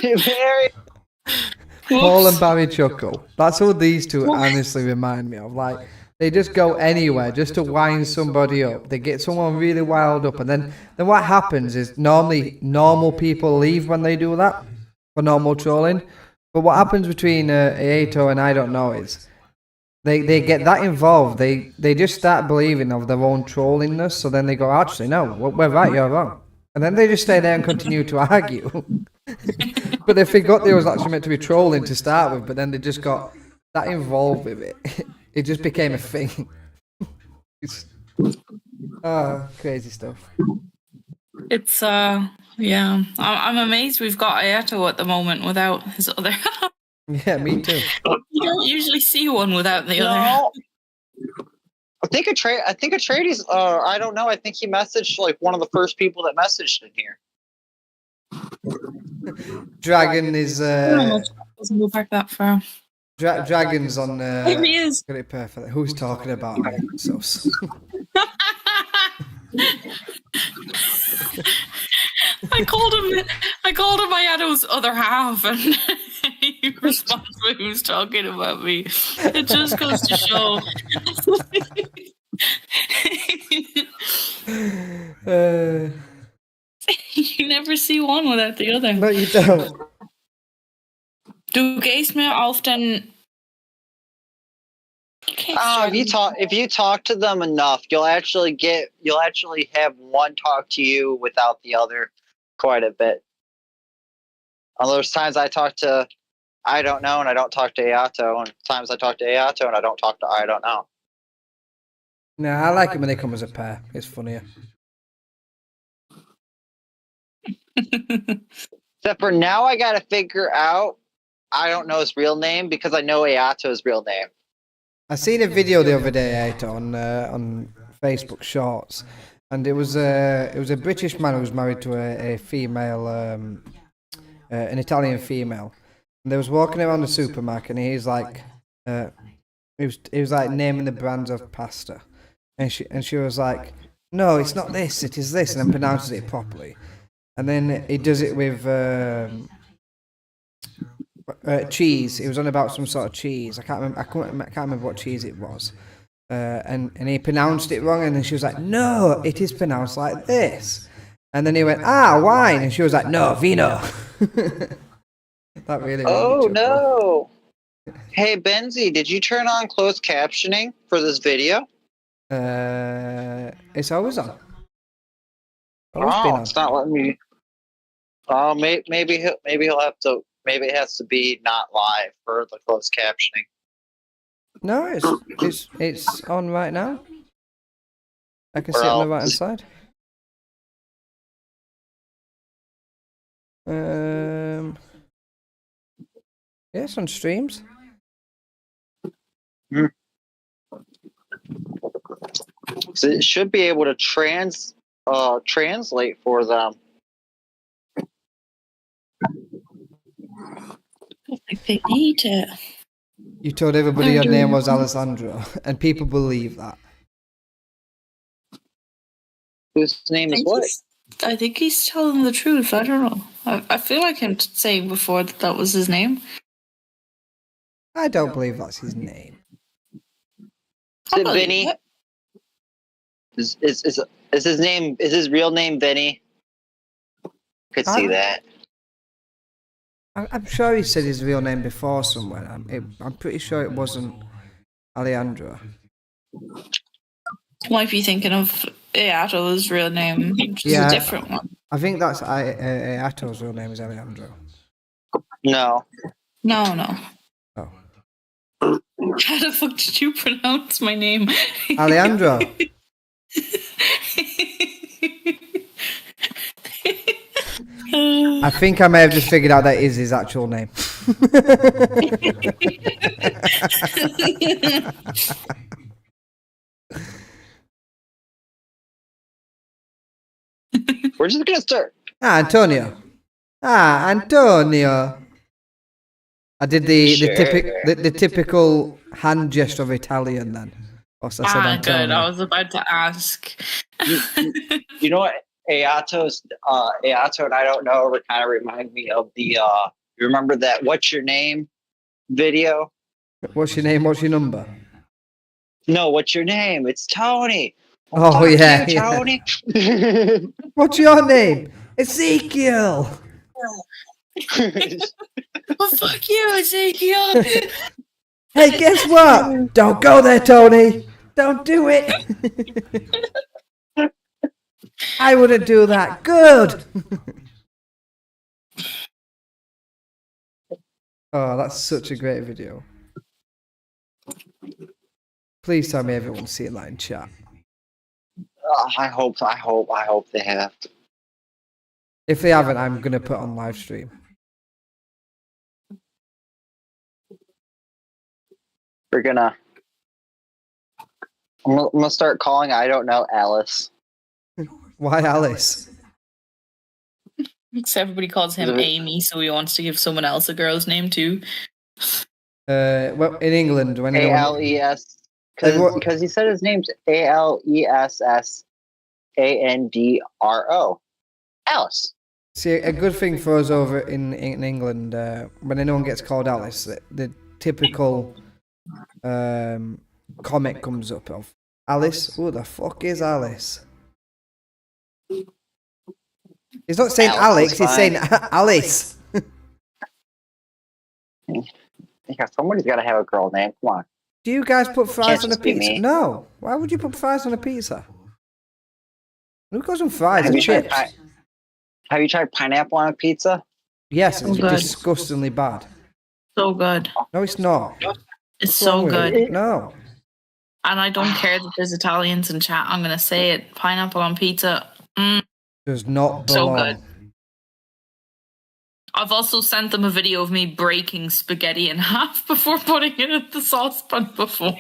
Very Paul and Barry Chuckle. That's all these two honestly remind me of. Like, they just go anywhere just to wind somebody up. They get someone really wild up, and then what happens is normally normal people leave when they do that for normal trolling. But what happens between Aeto and I don't know is they get that involved. They just start believing of their own trollingness. So then they go, actually, no, we're right, you're wrong. And then they just stay there and continue to argue. But they forgot they was actually meant to be trolling to start with, but then they just got that involved with it. It just became a thing. It's crazy stuff. It's yeah. I'm amazed we've got Ayato at the moment without his other half. Yeah, me too. You don't usually see one without the other half. no. I think Atreides. I don't know. I think he messaged like one of the first people that messaged in here. Dragon is Doesn't go back that far. Dragon's on. There he is. Got it perfect. Who's talking about me? So. I called him Ayato's other half, and he responds with who's talking about me. It just goes to show. You never see one without the other. No, you don't. Du gehst mir auf den. If you talk to them enough, you'll actually have one talk to you without the other quite a bit. There's times I talk to I don't know and I don't talk to Ayato, and times I talk to Ayato and I don't talk to I don't know. No, I like it when they come as a pair. It's funnier. Except for now, I gotta figure out I don't know his real name because I know Ayato's real name. I seen a video the other day on Facebook Shorts, and it was a British man who was married to a female, an Italian female, and they was walking around the supermarket, and he's like, he was like naming the brands of pasta, and she was like, no, it's not this, it is this, and then pronounces it properly, and then he does it with cheese. It was on about some sort of cheese. I can't remember what cheese it was. And he pronounced it wrong, and then she was like, no, it is pronounced like this. And then he went, wine, and she was like, no, vino. That really. Oh no! Hey Benzie, did you turn on closed captioning for this video? It's always on. Always been on. It's not letting me. Oh, maybe he'll have to. Maybe it has to be not live for the closed captioning. No, it's on right now. I can see it on the right hand side. Yes, on streams. So it should be able to translate for them. I think they need it. You told everybody your name was Alessandro, and people believe that. Whose name is what? I think he's telling the truth. I don't know. I feel like him saying before that that was his name. I don't believe that's his name. Is it Vinny? Is his name? Is his real name Vinny? Could see that. I'm sure he said his real name before somewhere. I'm pretty sure it wasn't Alejandro. Might be thinking of Ayato's real name, which is a different one. I think that's Ayato's real name is Alejandro. No. No. Oh. How the fuck did you pronounce my name? Alejandro. I think I may have just figured out that is his actual name. We're just gonna start. Antonio. Antonio. I did the typical hand gesture of Italian then. Whilst I said Antonio. Good. I was about to ask. You know what? Ayato and I don't know kind of remind me of the you remember that What's Your Name video? What's your name? What's your number? No, What's Your Name? It's Tony. Oh, yeah, you, Tony. What's your name? Ezekiel. Well, fuck you, Ezekiel. Hey, guess what? Don't go there, Tony. Don't do it. I wouldn't do that. Good. Oh, that's such a great video. Please tell me everyone's seeing that in chat. I hope they have. If they haven't, I'm gonna put on live stream. I'm gonna start calling. I don't know, Alice. Why Alice? So everybody calls him Amy, so he wants to give someone else a girl's name too. Well, in England, when ALES, because he said his name's ALESSANDRO. Alice. See, a good thing for us over in England, when anyone gets called Alice, the typical comment comes up of Alice. Who the fuck is Alice? He's not saying Alex, he's saying Alice. Yeah, somebody's got to have a girl name. Come on. Do you guys put fries on a just be pizza? me. No. Why would you put fries on a pizza? Who goes on fries Have and you tried chips? Have you tried pineapple on a pizza? Yes, it's good. disgustingly bad. So good. No, it's not. It's so good. No. And I don't care that there's Italians in chat. I'm going to say it. Pineapple on pizza. Does not So belong. good. I've also sent them a video of me breaking spaghetti in half before putting it in the saucepan before.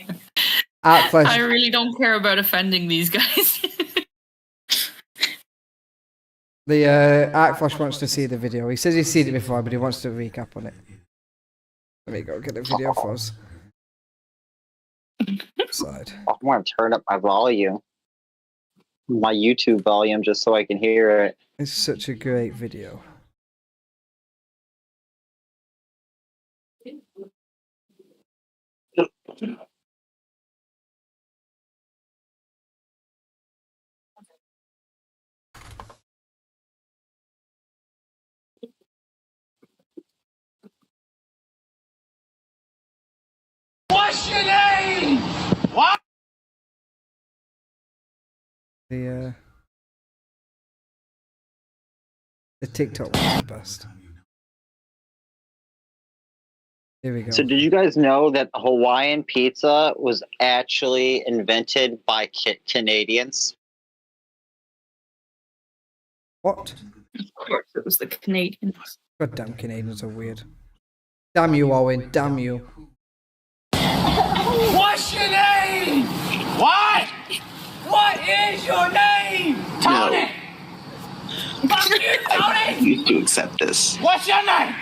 I really don't care about offending these guys. The Arkflash wants to see the video. He says he's seen it before, but he wants to recap on it. Let me go get the video for us. Side. I want to turn up my volume, my YouTube volume, just so I can hear it. It's such a great video. What's your name? What? The TikTok one's the best. Here we go. So did you guys know that Hawaiian pizza was actually invented by Canadians? What? Of course, it was the Canadians. Goddamn Canadians are weird. Damn you, Owen. Damn you. What's your name? What? What is your name? Tony! Fuck you, Tony! You need to accept this. What's your name?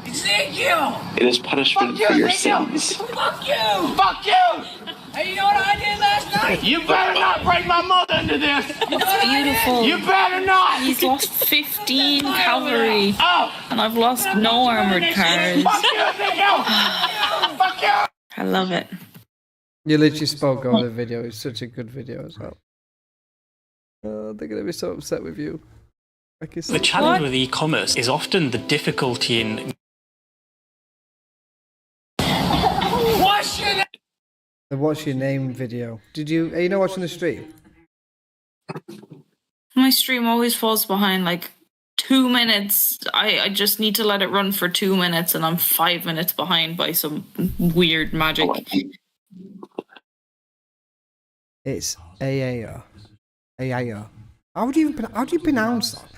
Ezekiel! It is punishment Fuck for you, your Ezekiel! sins. Fuck you! Fuck you! Hey, you know what I did last night? You better not break my mother into this! Beautiful. You better not! He's lost 15 cavalry, Oh! and I've lost no armored cars. Fuck you, Ezekiel! Fuck you! I love it. You literally spoke over the video. It's such a good video as well. Oh, they're gonna be so upset with you. Like The challenge with e-commerce is often the difficulty in What's your name? the what's your name video. Are you not watching the stream? My stream always falls behind like 2 minutes. I just need to let it run for 2 minutes, and I'm 5 minutes behind by some weird magic. It's Ayayo. Ayayo. How do you pronounce that?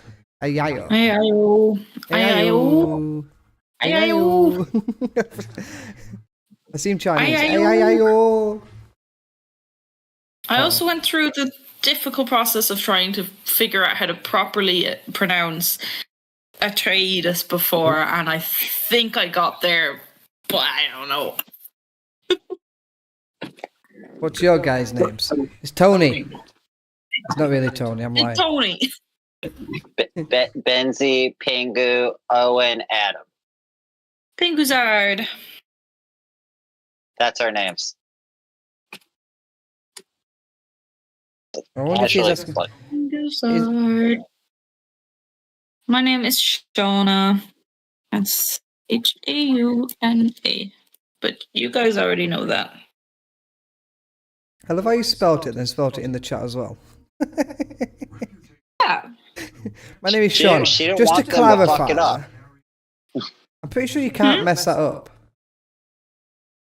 Ayayo. Ayo. Ayo. Ayo. I seem Chinese. Ayayo. Ayayo. I also went through the difficult process of trying to figure out how to properly pronounce Atreides before, and I think I got there, but I don't know. What's your guys' names? It's Tony. It's not really Tony, I'm lying. It's Tony. Benzie, Pingu, Owen, Adam. Pinguzard. That's our names. I wonder if he's Actually, asking. like, Pinguzard. My name is Shauna. That's Hauna. But you guys already know that. I love how you spelt it, then spelt it in the chat as well. Yeah. My name is She Sean. didn't Just to want them to fuck it clarify, up. I'm pretty sure you can't mess that up.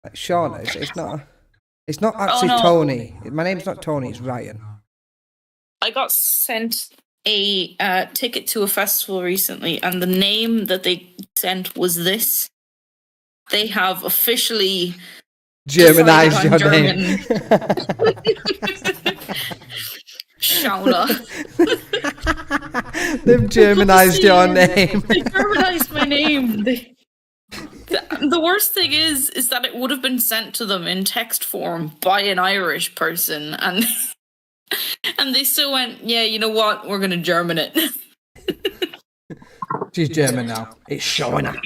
Like Sean, it's not actually no. Tony. My name's not Tony, it's Ryan. I got sent a ticket to a festival recently, and the name that they sent was this. They have officially Germanized your decided name. Shauna. They've Germanized your name. They Germanized my name. The worst thing is that it would have been sent to them in text form by an Irish person, and they still went, yeah, you know what? We're going to German it. She's German now. It's showing up.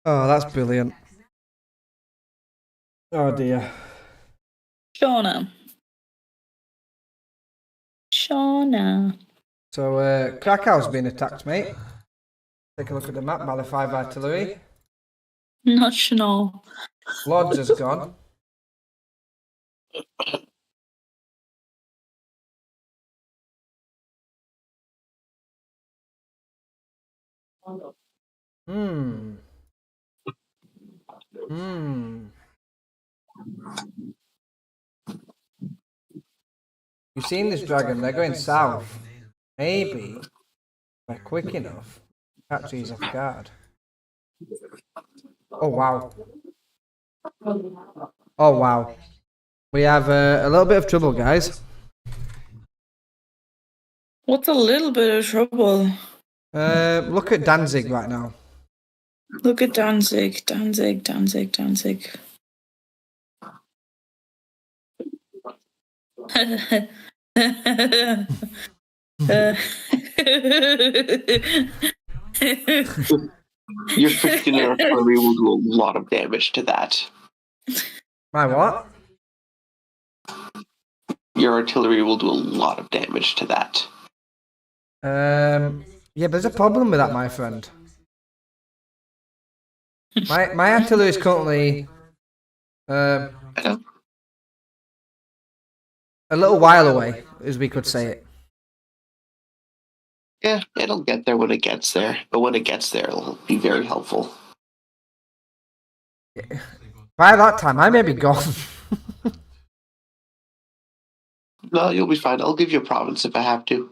Oh, that's brilliant. Oh dear. Shauna. So, Krakow's been attacked, mate. Take a look at the map. Mali 5 artillery. National. Lodz has gone. Hmm. You've seen this dragon, they're going south. Maybe they're quick enough to catch these off guard. Oh wow. Oh wow. We have a little bit of trouble, guys. What's a little bit of trouble? Look at Danzig right now. Look at Danzig. Your 15 artillery will do a lot of damage to that. My what? Your artillery will do a lot of damage to that. Yeah, but there's a problem with that, my friend. My artillery is currently a little while away, as we could say it. Yeah, it'll get there when it gets there. But when it gets there, it'll be very helpful. By that time, I may be gone. No, you'll be fine. I'll give you a province if I have to.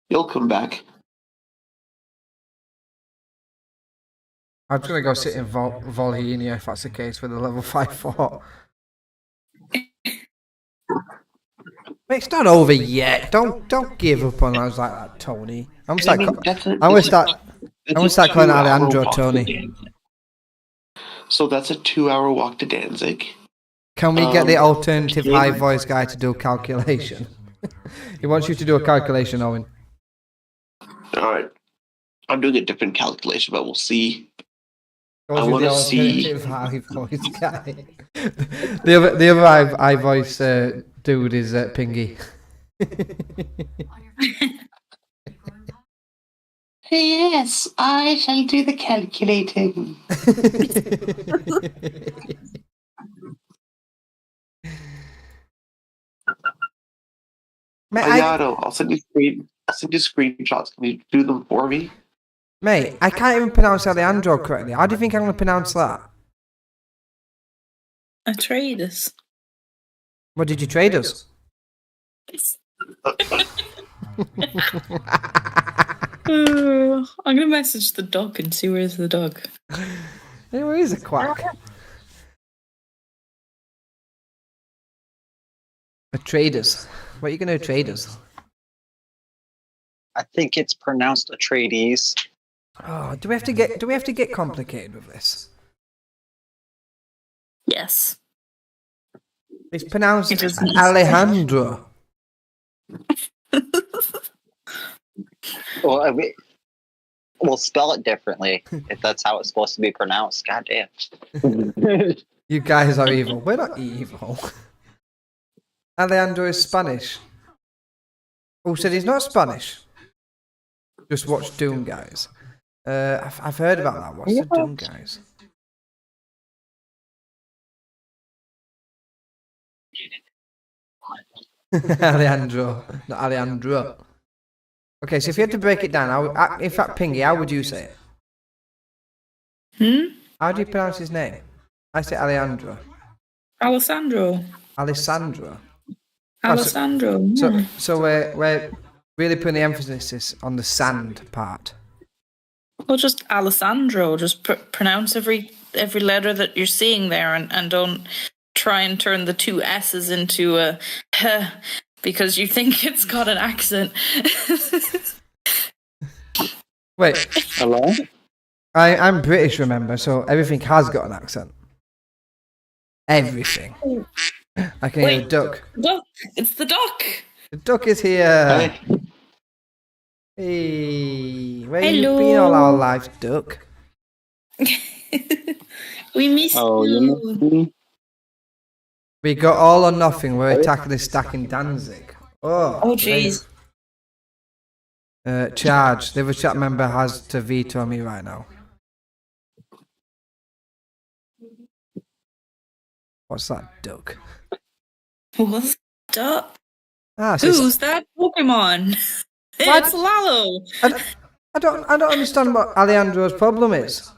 You'll come back. I'm just gonna go sit in Volhynia if that's the case with a level 5 fort. Mate, it's not over yet. Don't give up on us like that, Tony. I'm I gonna mean, start calling Alejandro Tony. So that's a 2-hour walk to Danzig. Can we get the alternative high voice guy to do a calculation? He wants you to do a calculation, Owen. Alright. I'm doing a different calculation, but we'll see. Goes I with want the to see. alternative high voice guy. the other high voice dude is Pingy. Yes, I shall do the calculating. Mate, I'll send you screenshots. Can you do them for me? Mate, I can't even pronounce Alejandro correctly. How do you think I'm going to pronounce that? Atreides. What did you trade us? I'm gonna message the dog and see where's the dog. Hey, where is a quack? A traders. What are you going to trade us? I think it's pronounced Atreides. Oh, do we have to get complicated with this? Yes. It's pronounced It is. Alejandro. Well, I mean, we'll spell it differently if that's how it's supposed to be pronounced. God damn. You guys are evil. We're not evil. Alejandro is Spanish. Who said he's not Spanish? Just watch Doom, guys. I've heard about that. What's the Doom, guys? Alejandro, not Alejandro. Okay, so if you had to break it down, in fact, Pingy, how would you say it? How do you pronounce his name? I say Alejandro. Alessandro. Alessandro. Alessandro. So we're really putting the emphasis on the sand part. Well, just Alessandro. Just pronounce every letter that you're seeing there, and don't try and turn the two S's into a H because you think it's got an accent. Wait, Hello? I'm British, remember, so everything has got an accent. Everything. I can hear a duck. Look, it's the duck. The duck is here. Hey, where you been all our lives, duck? We missed you. We got all or nothing. We're attacking the stack in Danzig. Oh, jeez. Charge. The other chat member has to veto me right now. What's that, duck? What's duck? Who's that Pokemon? It's Lalo. I don't understand what Alejandro's problem is.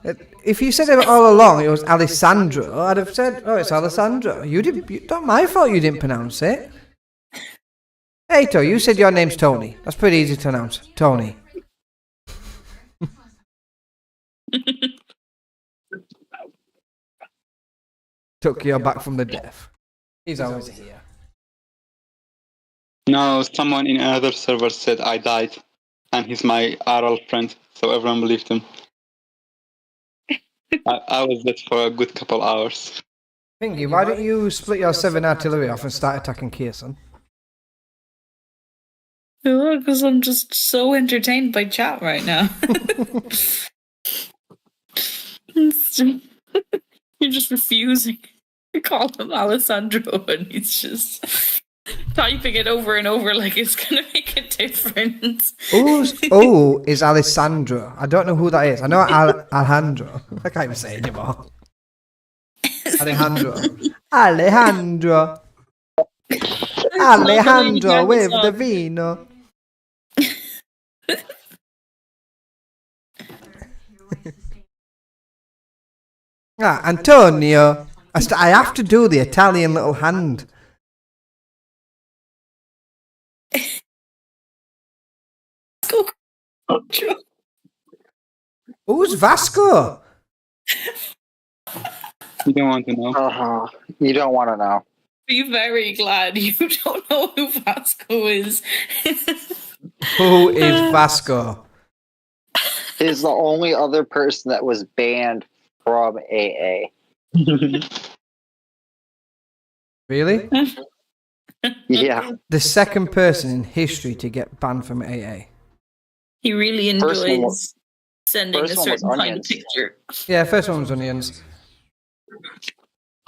If you said it all along, it was Alessandro, I'd have said, oh, it's Alessandro. Not my fault you didn't pronounce it. Hey, To, you said your name's Tony. That's pretty easy to pronounce. Tony. Took you back from the death. He's always here. No, someone in another server said I died, and he's my RL friend, so everyone believed him. I was dead for a good couple hours. Pingy, why don't you split your 7 artillery off and start attacking Kierson? Because I'm just so entertained by chat right now. You're just refusing to call him Alessandro, and he's just typing it over and over like it's gonna make a difference. Oh, is Alessandro. I don't know who that is. I know Alejandro. I can't even say it anymore. Alejandro with the vino. Antonio. I have to do the Italian little hand. Who's Vasco? You don't want to know. You don't want to know. Be very glad you don't know who Vasco is. Who is Vasco? Is the only other person that was banned from AA. Really? Yeah. The second person in history to get banned from AA. He really First one enjoys was- sending a first one was certain kind of onions. picture. Yeah, first one was Onions.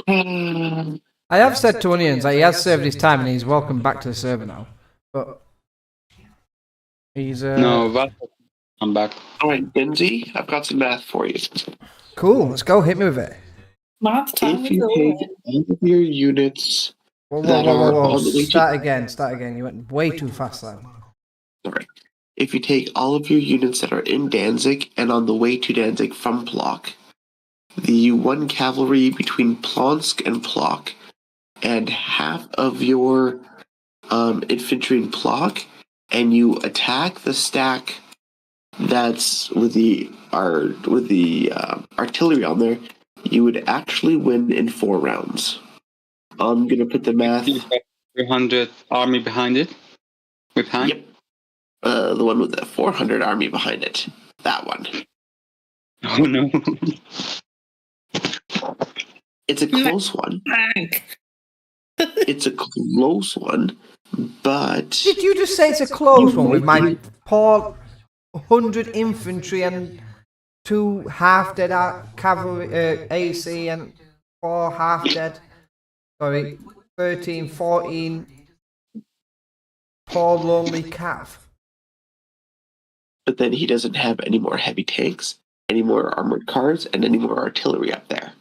All I have said to Onions that he has served his time and he's welcome back to the server now. But he's No, Vasco, I'm back. right, Benzie, I've got some math for you. cool. Let's go. Hit me with it. Math time If is you over. take all of your units Whoa, whoa, that whoa, are whoa, whoa. on the way Start again. Start again. You went way too fast then. Sorry. If you take all of your units that are in Danzig and on the way to Danzig from Plock, the 1 cavalry between Plonsk and Plock, and half of your infantry in Plock, and you attack the stack that's with the artillery on there, you would actually win in 4 rounds. I'm gonna put the math. 300 army behind it with Hank. Yep. The one with the 400 army behind it. That one. Oh no. It's a close one. Frank. It's a close one, but Did you just say it's a close one with my poor 100 infantry and 2 half-dead cavalry AC and 4 half-dead? Sorry, 13, 14 poor lonely cav. but then he doesn't have any more heavy tanks, any more armored cars, and any more artillery up there.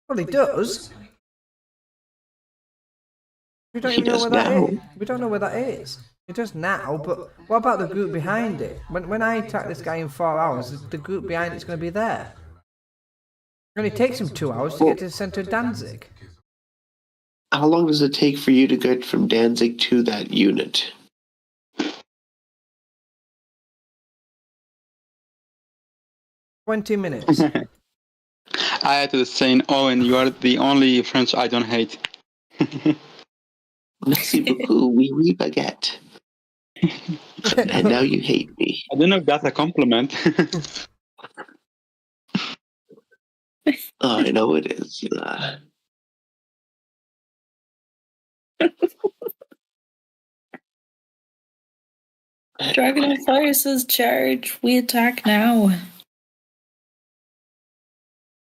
Well, he does. We don't He even know does where that now. is. We don't know where that is. He does now, but what about the group behind it? When I attack this guy in 4 hours, the group behind it's going to be there. It only takes him 2 hours to get to the centre of Danzig. How long does it take for you to get from Danzig to that unit? "20 minutes." I had to say, Owen, you are the only French I don't hate. Merci beaucoup, oui, oui, baguette. And now you hate me. I don't know if that's a compliment. I know it is. Dragon on Fire says charge. We attack now.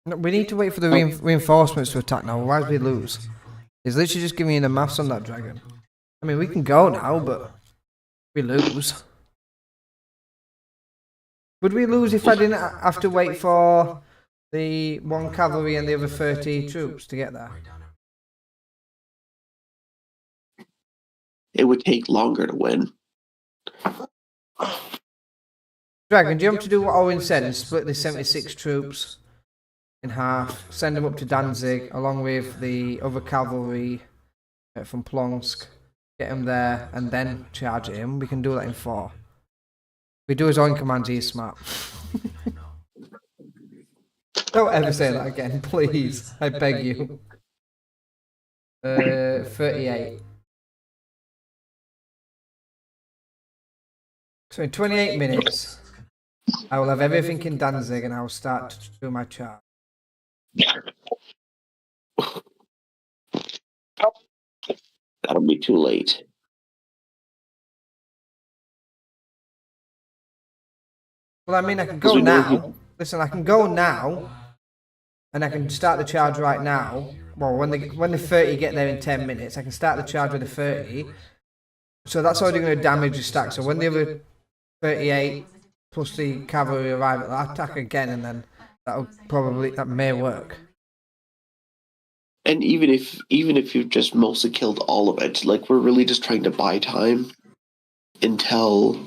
No, we need to wait for the reinforcements to attack now, otherwise we lose. He's literally just giving you the maths on that dragon. I mean, we can go now, but we lose. Would we lose if I didn't have to wait for the 1 cavalry and the other 30 troops to get there? It would take longer to win. Dragon, do you want to do what Owen said and split the 76 troops in half, send them up to Danzig along with the other cavalry from Plonsk, get them there and then charge him? We can do that in 4. We do his own commands, he's smart. Don't ever say that again, please. I beg you. 38. So in 28 minutes, I will have everything in Danzig and I will start to do my chart. That'll be too late. Well, I mean, I can go now. Listen, I can go now, and I can start the charge right now. Well, when the 30 get there in 10 minutes, I can start the charge with the 30. So that's already going to damage the stack. So when the other 38 plus the cavalry arrive, I'll attack again, and then that may work. And even if you've just mostly killed all of it, like we're really just trying to buy time until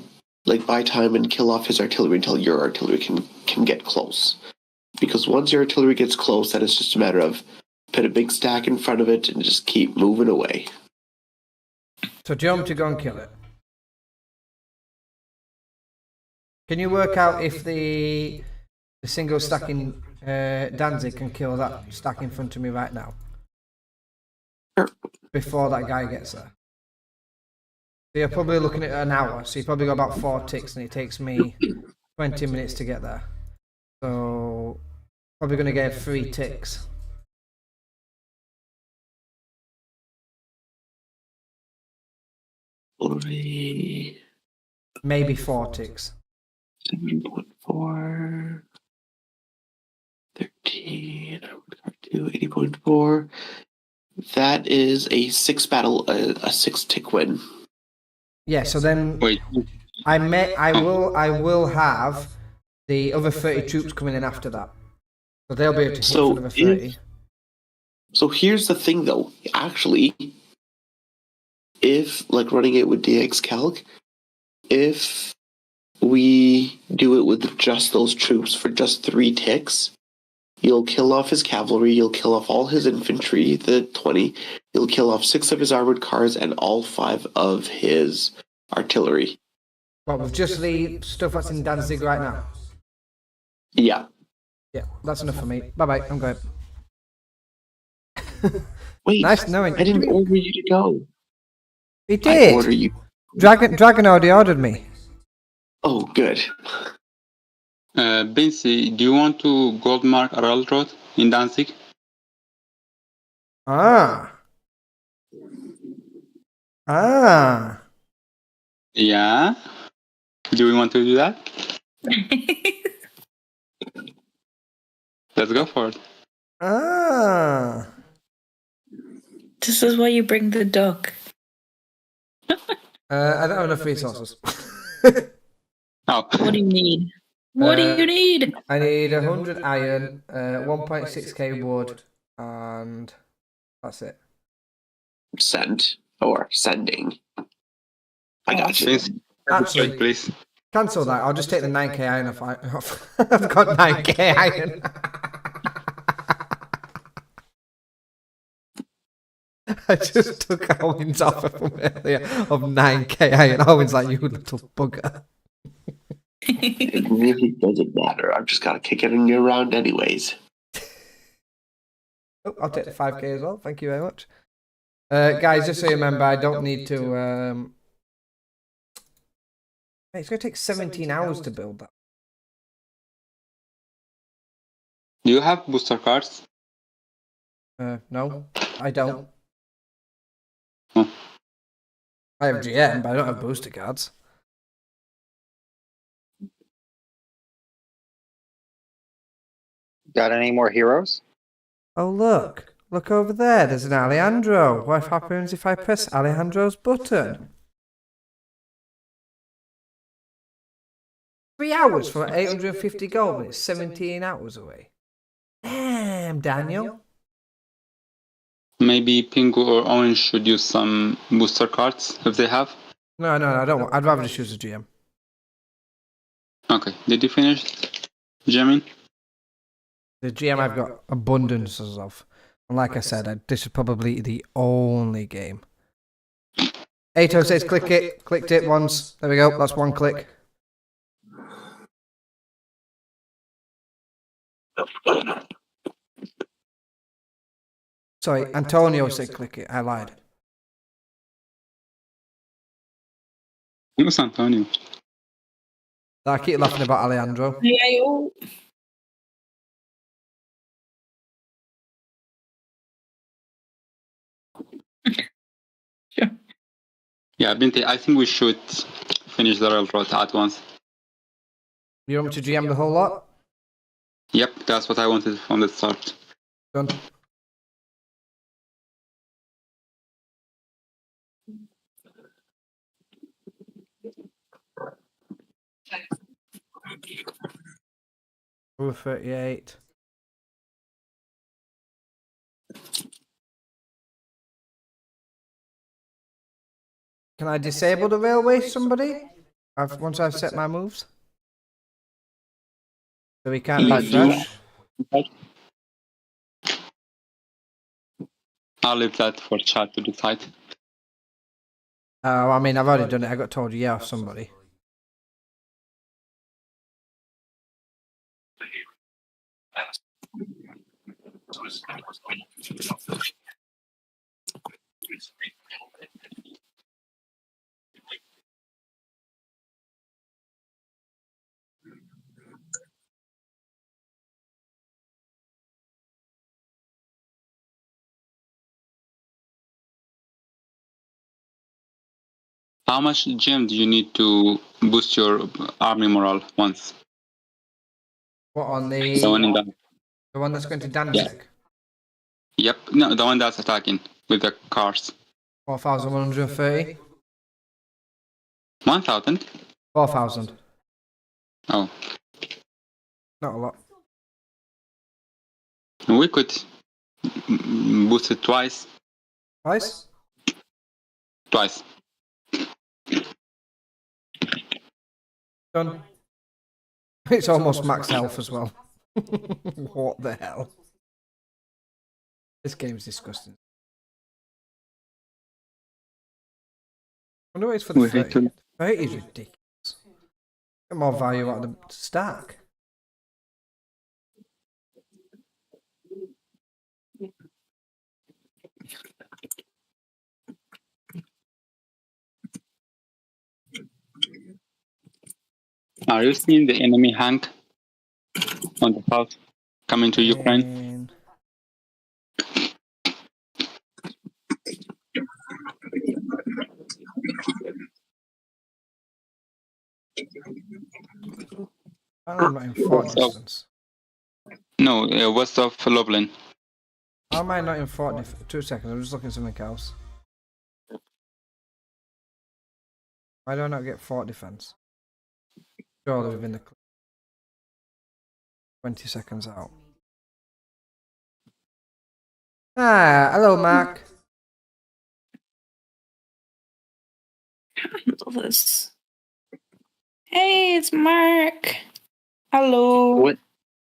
buy time and kill off his artillery until your artillery can get close. Because once your artillery gets close, then it's just a matter of put a big stack in front of it and just keep moving away. So do you want me to go and kill it? Can you work out if the The single stack in Danzig can kill that stack in front of me right now. Sure. Before that guy gets there. So you're probably looking at an hour, so you probably got about 4 ticks, and it takes me 20 minutes to get there. So probably going to get 3 ticks. Maybe 4 ticks. 7.4, 13, 80.4. That is a 6 battle, a 6 tick win. Yeah, so then Wait. I will have the other 30 troops coming in after that. So they'll be able to hit for another 30. So here's the thing though, actually, if like running it with DX Calc, if we do it with just those troops for just 3 ticks, you'll kill off his cavalry, you'll kill off all his infantry, the 20, you'll kill off 6 of his armored cars and all 5 of his artillery. Well, with just the stuff that's in Danzig right now. Yeah. Yeah, that's enough for me. Bye bye, I'm going. Wait, Nice knowing I didn't order you to go. He I order did! you. Dragon already ordered me. Oh, good. Bincy, do you want to gold mark Railroad in Danzig? Ah. Yeah. Do we want to do that? Let's go for it. Ah. This is why you bring the duck. I don't have enough resources. Oh. What do you need? What do you need? I need 100 iron, 1.6k wood, and that's it. Send or sending. I got you. Bincy, Actually, please. cancel that. I'll just take the 9k iron off. I've got 9k iron. I just took Owen's offer from earlier of 9k iron. Owen's like, you little bugger. It really doesn't matter. I've just got to kick it in your round anyways. Oh, I'll take the 5k as well. Thank you very much. Guys, just so you remember, I don't need to... It's going to take 17 hours to build that. Do you have booster cards? No, I don't. Oh. I have GM, but I don't have booster cards. Got any more heroes? Oh, look. Look over there. There's an Alejandro. What happens if I press Alejandro's button? 3 hours for 850 gold, but it's 17 hours away. Damn, Daniel. Maybe Pingu or Orange should use some booster cards if they have. No, I don't want. I'd rather just use a GM. Okay, did you finish jamming? The GM I've got abundances of. And like I said, this is probably the only game. 806, click it. Clicked it once. There we go. That's 1 click. Sorry, Antonio said click it. I lied. It was Antonio. I keep laughing about Alejandro. Sure. Yeah, Binti, I think we should finish the railroad at once. You want me to GM the whole lot? Yep, that's what I wanted from the start. Done. Over 38. Can I disable the railway, somebody? Once I've set my moves? So we can't refresh? I'll leave that for chat to decide. Oh, I mean, I've already done it. I got told yeah off somebody. How much gem do you need to boost your army morale once? What on The one in the the one that's going to yeah. Danzig? Yep. No, the one that's attacking with the cars. 4,130. 1,000. 4,000. Oh, Not a lot. we could boost it twice. Twice? Twice. Done. It's almost max health as well. What the hell? This game's disgusting. I wonder what it's for the We hate 30. to- 30 is ridiculous. Get more value out of the stack. Are you seeing the enemy Hank on the south coming to Ukraine? And I'm not in fort distance. No, west of Lublin. How am I not in fort distance? 2 seconds, I'm just looking at something else. Why do I not get fort defense? Surely within the 20 seconds out. Ah, hello, Mark. Handle this. Hey, it's Mark. Hello.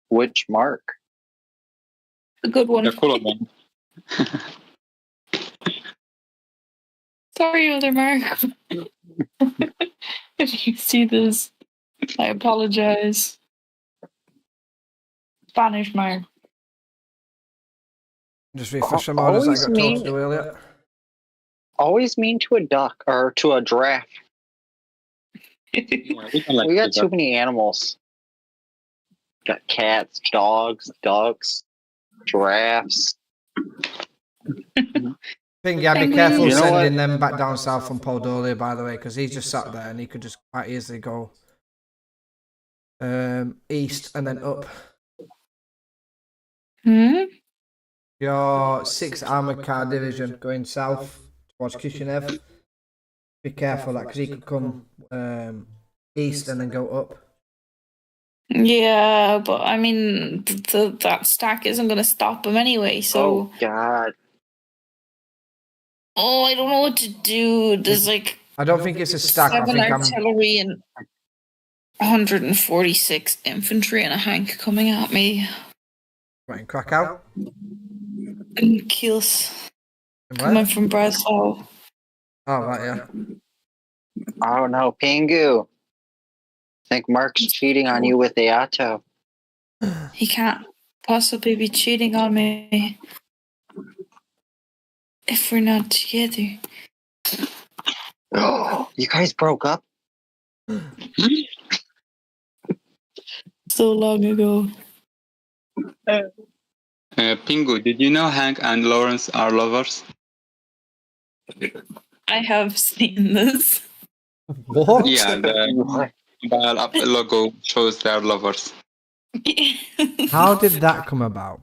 Which Mark? A good one. The cooler one. Sorry, other Mark. If you see this, I apologize. Spanish Mark. Just refresh them orders I Always got told mean- to do earlier. Always mean to a duck or to a giraffe. Yeah, we can like We got do too that. many animals. Got cats, dogs, ducks, giraffes. Pingy, I'd be Penguins. careful You know what? sending them back down south from Podolia, by the way, because he's just sat there and he could just quite easily go east and then up. Hmm? Your 6th Armoured Car Division going south towards Kishinev. Be careful that because he could come east and then go up. Yeah, but I mean, that stack isn't going to stop him anyway, so. Oh God! Oh, I don't know what to do. There's like I don't think it's a stack. I 7 think I'm. artillery and 146 infantry and a Hank coming at me. Right, in Krakow. And Kiel's In coming where? from Breslau. Oh, right, yeah. Oh no, Pingu! I think Mark's cheating on you with Ayato. He can't possibly be cheating on me if we're not together. You guys broke up? So long ago. Pingu, did you know Hank and Lawrence are lovers? I have seen this. What? Yeah, the mobile app logo shows they're lovers. How did that come about?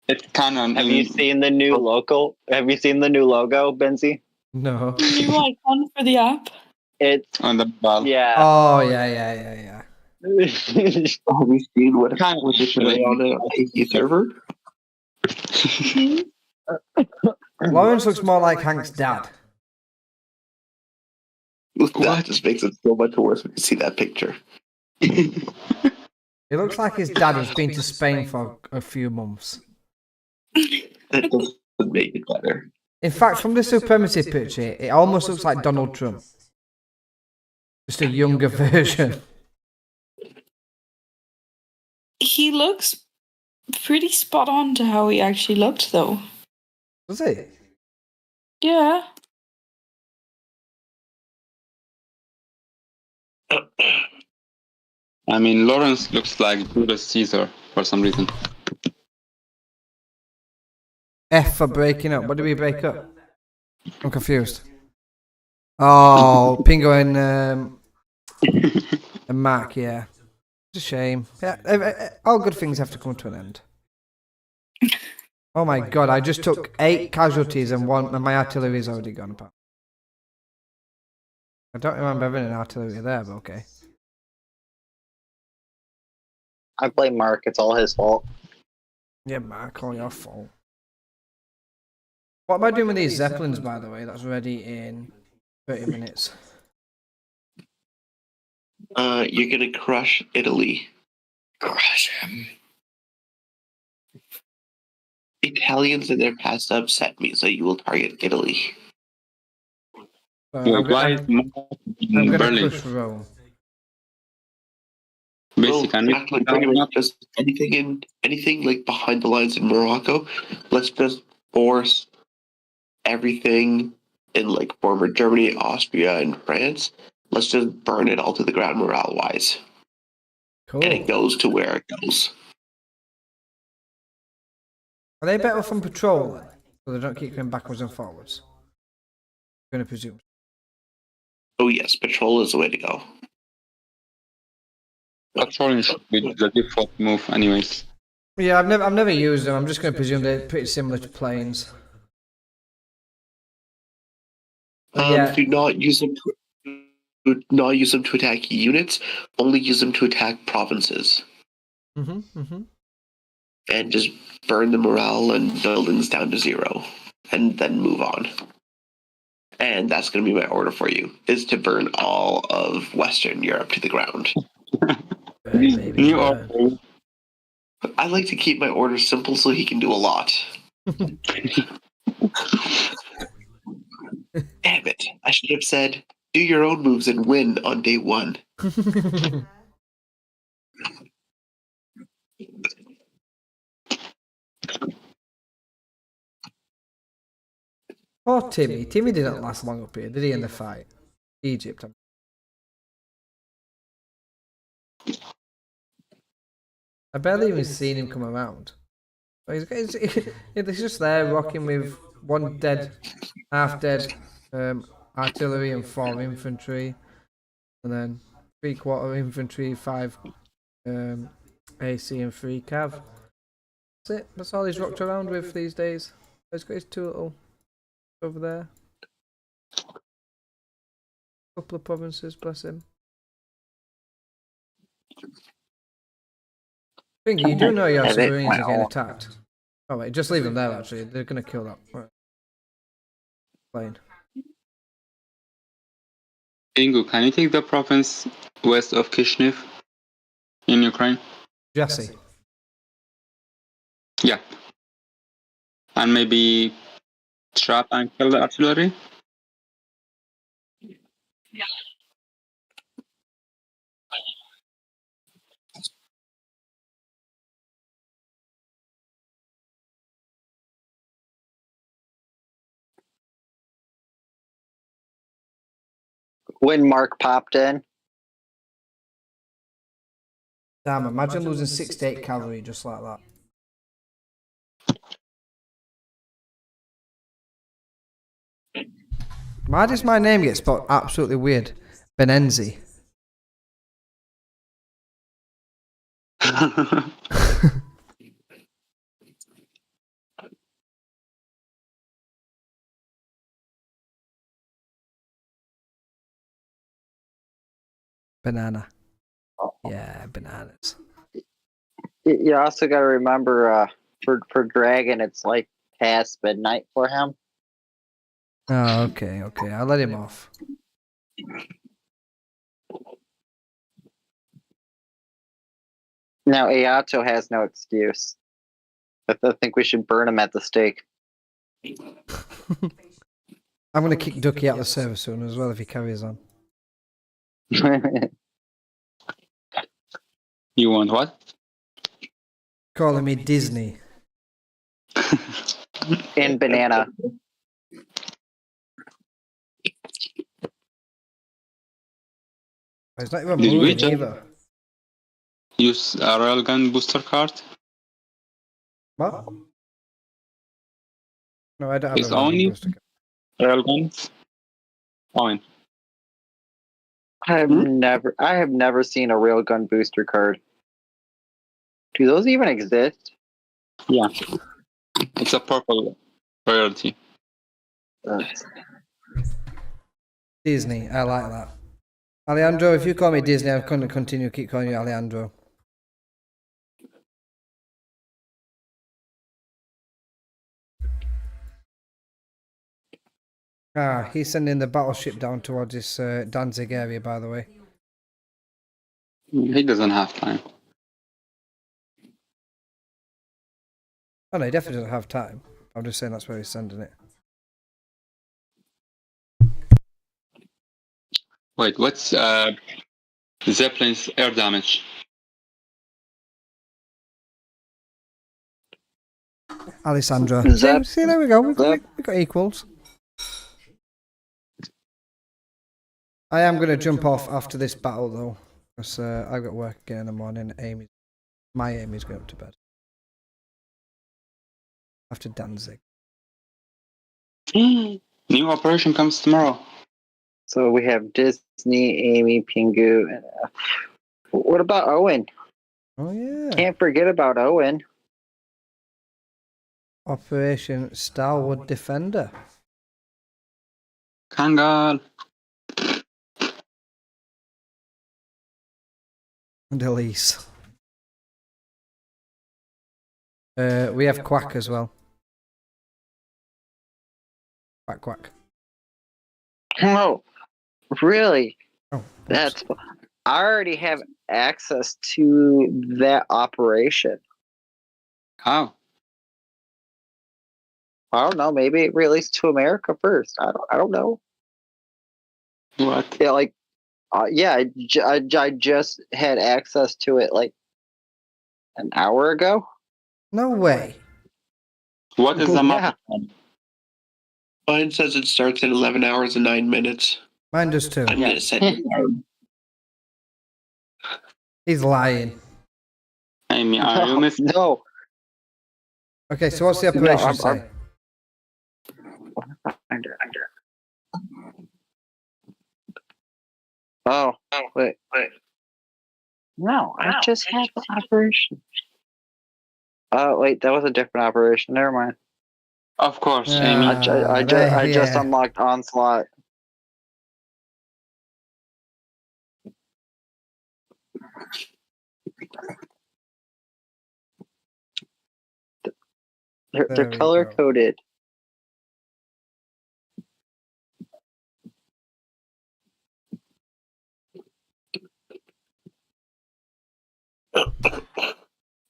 It's canon. Have you seen the new logo? Have you seen the new logo, Benzie? No. New icon for the app. It's on the mobile? yeah. Oh, yeah. Have you seen what Kind of was displayed on the PC server? Lawrence looks more like Hank's dad. That just makes it so much worse when you see that picture. It looks like his dad has been to Spain for a few months. That doesn't make it better. In fact, from the Supremacy picture, it almost looks like Donald Trump. Just a younger version. He looks pretty spot on to how he actually looked, though. Was he? Yeah. I mean, Lawrence looks like Julius Caesar for some reason. F for breaking up. What did we break up? I'm confused. Oh, Pingo and Mark, yeah. It's a shame. Yeah, all good things have to come to an end. Oh my god, I just took 8 casualties and my artillery's already gone apart. I don't remember having an artillery there, but okay. I blame Mark. It's all his fault. Yeah, Mark, all your fault. What am I doing with these Zeppelins, by the way? That's ready in 30 minutes. You're gonna crush Italy. Crush him. Italians and their past upset me, so you will target Italy. I'm Why is going to Berlin? push Rome. Basically, Well, actually, pretty much just anything like behind the lines in Morocco. Let's just force everything in like former Germany, Austria, and France. Let's just burn it all to the ground morale-wise, and it Cool. goes to where it goes. Are they better from patrol then? So they don't keep going backwards and forwards? I'm going to presume. Oh yes, patrol is the way to go. patrolling should be the default move, anyways. Yeah, I've never used them. I'm just going to presume they're pretty similar to planes. Yeah. Do not use them. Do not use them to attack units. Only use them to attack provinces, and just burn the morale and buildings down to 0, and then move on. And that's going to be my order for you: is to burn all of Western Europe to the ground. New order. I like to keep my orders simple so he can do a lot. Damn it! I should have said, do your own moves and win on day 1. Poor Timmy. Timmy didn't last long up here, did he, in the fight? Egypt. I barely even seen him come around. He's just there rocking with 1 dead, half dead artillery and 4 infantry, and then 3/4 infantry, 5 AC and 3 cav. That's it. That's all he's rocked around with these days. He's got his 2 little over there. Couple of provinces, bless him. Thingy, you do know your submarines are getting attacked. Oh wait, just leave them there actually. They're gonna kill that plane. Ingu, can you take the province west of Kishinev in Ukraine? Jesse. Yeah. And maybe trap and kill the artillery? When Mark popped in, Damn, imagine losing 6 to 8 cavalry just like that. Why does my name get spelled absolutely weird? Benenzi. Banana. Yeah, bananas. you also got to remember for Dragon, it's like past midnight for him. Oh, okay. I'll let him off. Now, Ayato has no excuse. I think we should burn him at the stake. I'm gonna kick Ducky out of the server soon as well if he carries on. You want what? Calling me Disney. In banana. It's not even Did we moving just either. use a railgun booster card? What? No, I don't have Is a Owen booster card. railguns? Owen. I have never seen a railgun booster card. Do those even exist? Yeah. It's a purple rarity. Disney, I like that. Alejandro, if you call me Disney, I'm going to keep calling you Alejandro. Ah, he's sending the battleship down towards this Danzig area, by the way. He doesn't have time. Oh no, he definitely doesn't have time. I'm just saying that's where he's sending it. Wait, what's Zeppelin's air damage? Alessandro. Zep- See, there we go. We Zep- got equals. I am going to jump off after this battle, though. Because I've got work again in the morning. My Amy's going up to bed. After Danzig. New operation comes tomorrow. So we have Disney, Amy, Pingu, and what about Owen? Oh, yeah. Can't forget about Owen. Operation Starwood Defender. Kangal. And Elise. We have Quack as well. Quack, quack. Oh, really? Oh, That's. I already have access to that operation. How? I don't know. Maybe it released to America first. I don't know. What? Yeah, like, yeah. I just had access to it like an hour ago. no way. What is the Yeah. map? Mine says it starts at 11 hours and 9 minutes. Mine does too. I'm going to send it. He's lying. Amy, are you missing? No. Okay, so what's the operation I'm- say? Oh, wait. No, I just had the operation. Oh, wait, that was a different operation. Never mind. Of course, Yeah. Amy. I just yeah. unlocked Onslaught. They're There we color go. coded.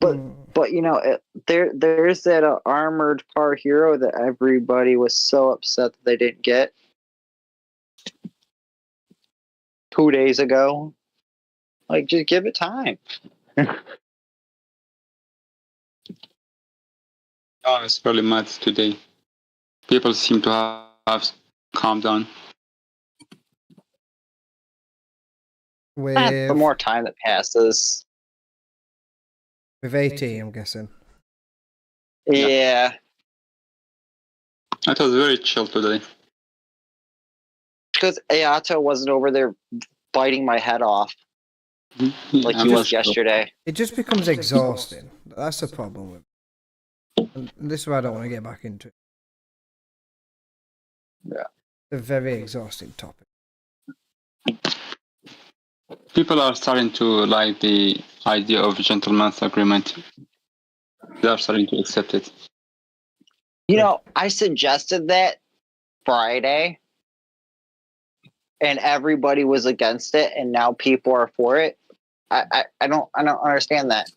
But you know, there's that armored car hero that everybody was so upset that they didn't get 2 days ago. Like, just give it time. Oh, it's really mad today. People seem to have calmed down. The With more time that passes, 80, I'm guessing. yeah. It was very chill today. Because Ayato wasn't over there biting my head off like he I'm was sure. yesterday. It just becomes exhausting. That's the problem with it. And this is why I don't want to get back into it. Yeah. It's a very exhausting topic. People are starting to like the idea of gentleman's agreement. They are starting to accept it. You know, I suggested that Friday, and everybody was against it, and now people are for it. I don't understand that.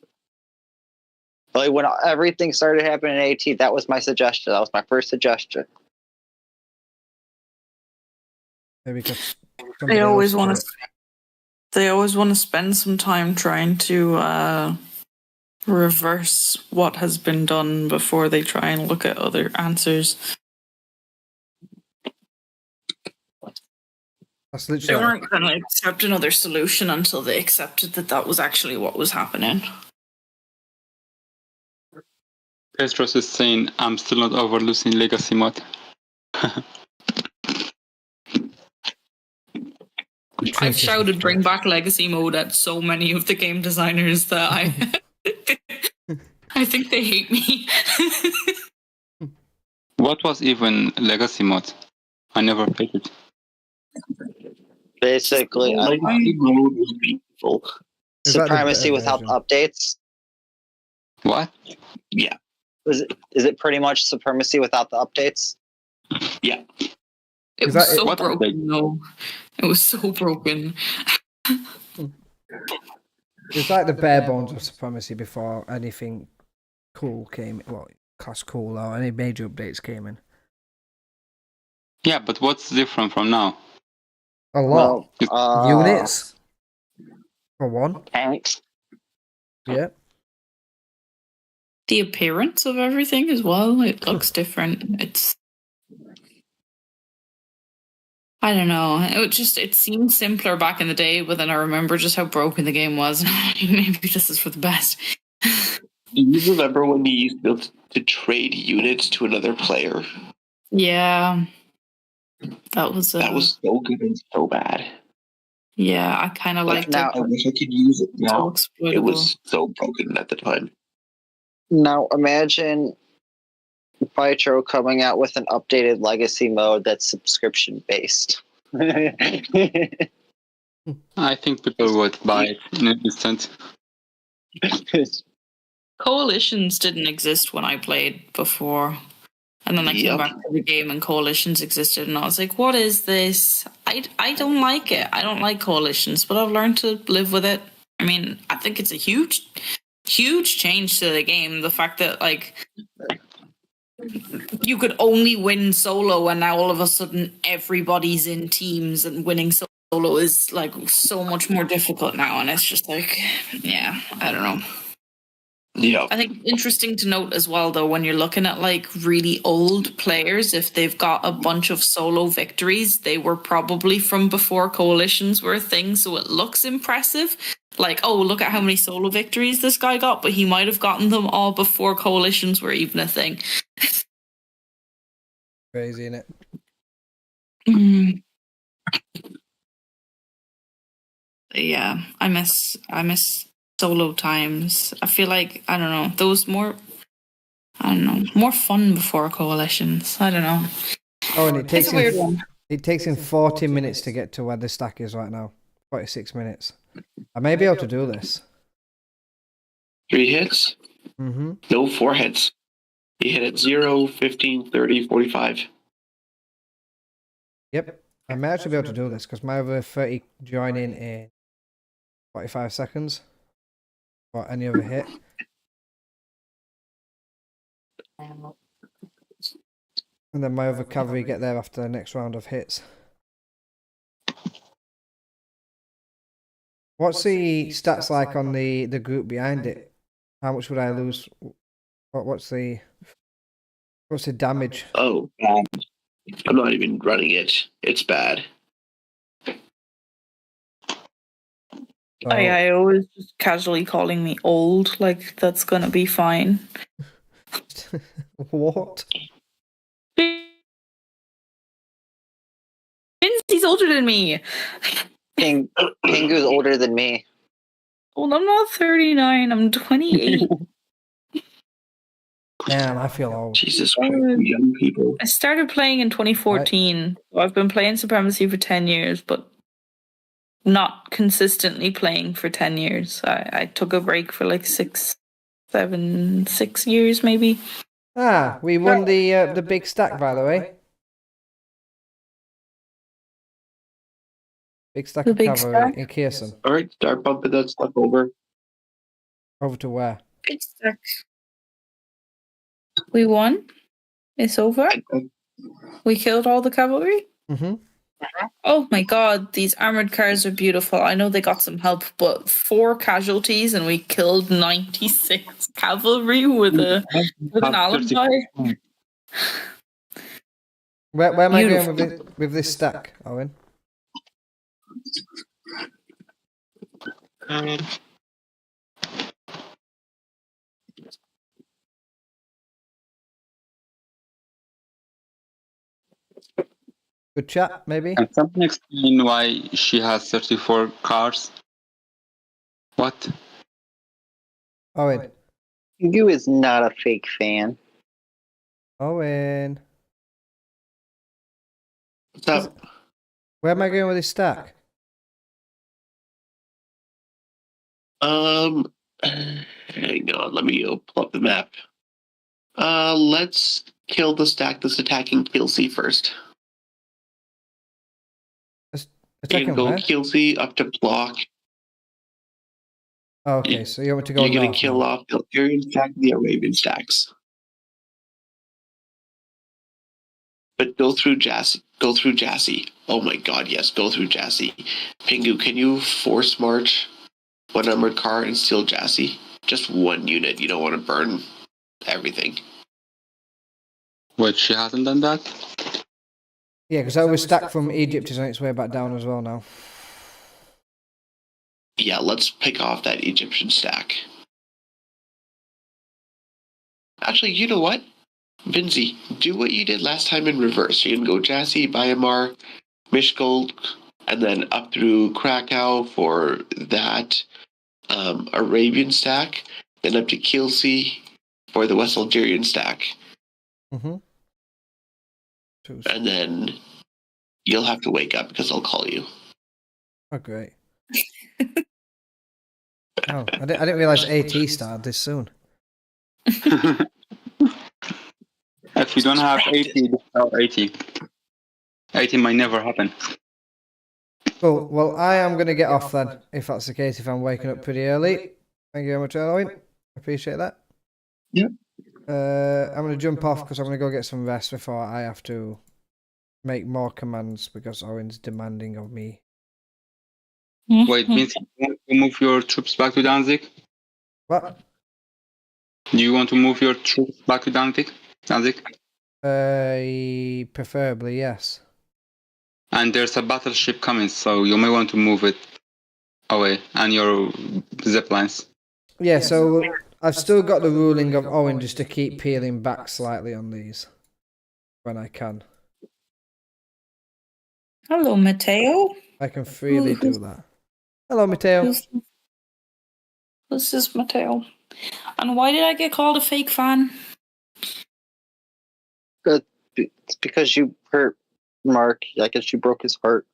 Like, when everything started happening in AT, that was my suggestion. That was my first suggestion. Maybe because They always want to. They always want to spend some time trying to reverse what has been done before they try and look at other answers. That's They literally. weren't going to accept another solution until they accepted that that was actually what was happening. Petros is saying, I'm still not over losing Legacy mod. I've shouted bring back legacy mode at so many of the game designers that I think they hate me. What was even Legacy mod? I never played it. Basically, Legacy mode was beautiful. Is that the Supremacy better without version? updates. What? Yeah. Is it pretty much Supremacy without the updates? Yeah. It Is was that so What broken, update? though. It was so broken. It's like the bare bones of Supremacy before anything cool came. Well, class cool or any major updates came in. Yeah, but what's different from now? A lot. Well, Units. For one. tanks. Yeah. The appearance of everything as well, it looks different. I don't know. It seemed simpler back in the day, but then I remember just how broken the game was. Maybe this is for the best. Do you remember when you used to be able to trade units to another player? Yeah. That was That was so good and so bad. yeah, I kind of liked now, it. I wish I could use it now. So exploitable. It was so broken at the time. Now imagine Vitro coming out with an updated legacy mode that's subscription based. I think people would buy it in an instant. Coalitions didn't exist when I played before. And then I came Yep. back to the game and coalitions existed, and I was like, what is this? I don't like it. I don't like coalitions, but I've learned to live with it. I mean, I think it's a huge change to the game. The fact that, like, you could only win solo, and now all of a sudden everybody's in teams, and winning solo is, like, so much more difficult now. And it's just like, yeah, I don't know. Yeah. I think interesting to note as well, though, when you're looking at like really old players, if they've got a bunch of solo victories, they were probably from before coalitions were a thing, so it looks impressive. Like, oh, look at how many solo victories this guy got, but he might have gotten them all before coalitions were even a thing. Crazy, innit? Yeah, I miss solo times. I feel like, I don't know, those more fun before coalitions. I don't know. Oh, and it takes It's a weird one. It takes him 40 minutes to get to where the stack is right now. 46 minutes. I may be able to do this. 3 hits? Mm-hmm. No, 4 hits. You hit at 0, 15, 30, 45. Yep. I may actually be able to do this because my other 30 join in 45 seconds. Or any other hit. And then my other cavalry get there after the next round of hits. What's the stats like on the group behind it? How much would I lose? What's the damage? Oh, bad. I'm not even running it. It's bad. So, I always just casually calling me old, like that's gonna be fine. what? He's older than me. Pingu's older than me. Well, I'm not 39. I'm 28. Damn, I feel old. Jesus Christ, you young people. I started playing in 2014. So I've been playing Supremacy for 10 years, but not consistently playing for 10 years. I took a break for like 6 years maybe. Ah, we won the big stack, by the way. Big stack The of big cavalry stack? in Kherson. Alright, start bumping that stuff over. Over to where? Big stack. We won. It's over. We killed all the cavalry. Mm-hmm. Oh my god, these armored cars are beautiful. I know they got some help, but 4 casualties and we killed 96 cavalry with an alibi. Where am I going Beautiful. with this stack, Owen? Good chat, maybe? Can someone explain why she has 34 cars? What? Owen. You is not a fake fan. Owen. What's up? Where am I going with this stack? Hang on, let me pull up the map. Let's kill the stack that's attacking Kilsey first. You Attacking can go where? Kilsey up to block. Oh, okay, so you want me to go You're gonna north kill now? off the Illyrian stack and the Arabian stacks. But go through Jassy. Go through Jassy. Oh my god, yes, go through Jassy. Pingu, can you force march one armored car and steal Jassy? Just one unit. You don't want to burn everything. Wait, she hasn't done that? Yeah, because our stack from Egypt is on its way back down as well now. Yeah, let's pick off that Egyptian stack. Actually, you know what? Vinzi, do what you did last time in reverse. You can go Jassy, Bayamar, Mishkolk, and then up through Krakow for that Arabian stack, then up to Kilsey for the West Algerian stack. Mm-hmm. And then you'll have to wake up because I'll call you. Oh, great. Oh, I didn't realise AT started this soon. If you don't have 80, dispel 80. 80 might never happen. Cool. Well, I am going to get off then, if that's the case, if I'm waking up pretty early. Thank you very much, Owen. Appreciate that. Yep. I'm going to jump off because I'm going to go get some rest before I have to make more commands because Owen's demanding of me. Wait, Vince, you want to move your troops back to Danzig? What? Do you want to move your troops back to Danzig? Preferably, yes. And there's a battleship coming, so you may want to move it away, and your zip lines. Yeah, so I've still got the ruling of Owen just to keep peeling back slightly on these when I can. Hello, Matteo. I can freely do that. Hello, Matteo. This is Matteo. And why did I get called a fake fan? It's because you hurt Mark. I guess you broke his heart.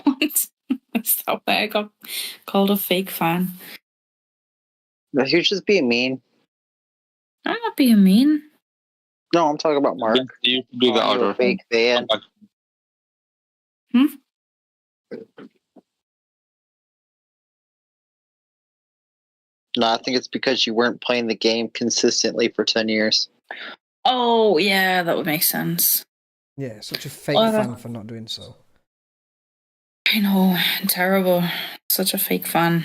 What? Is that why I got called a fake fan? You're just being mean. I'm not being mean. No, I'm talking about Mark. You do the Calling you a order. fake fan. No, I think it's because you weren't playing the game consistently for 10 years. Oh, yeah, that would make sense. Yeah, such a fake fan for not doing so. I know, terrible. Such a fake fan.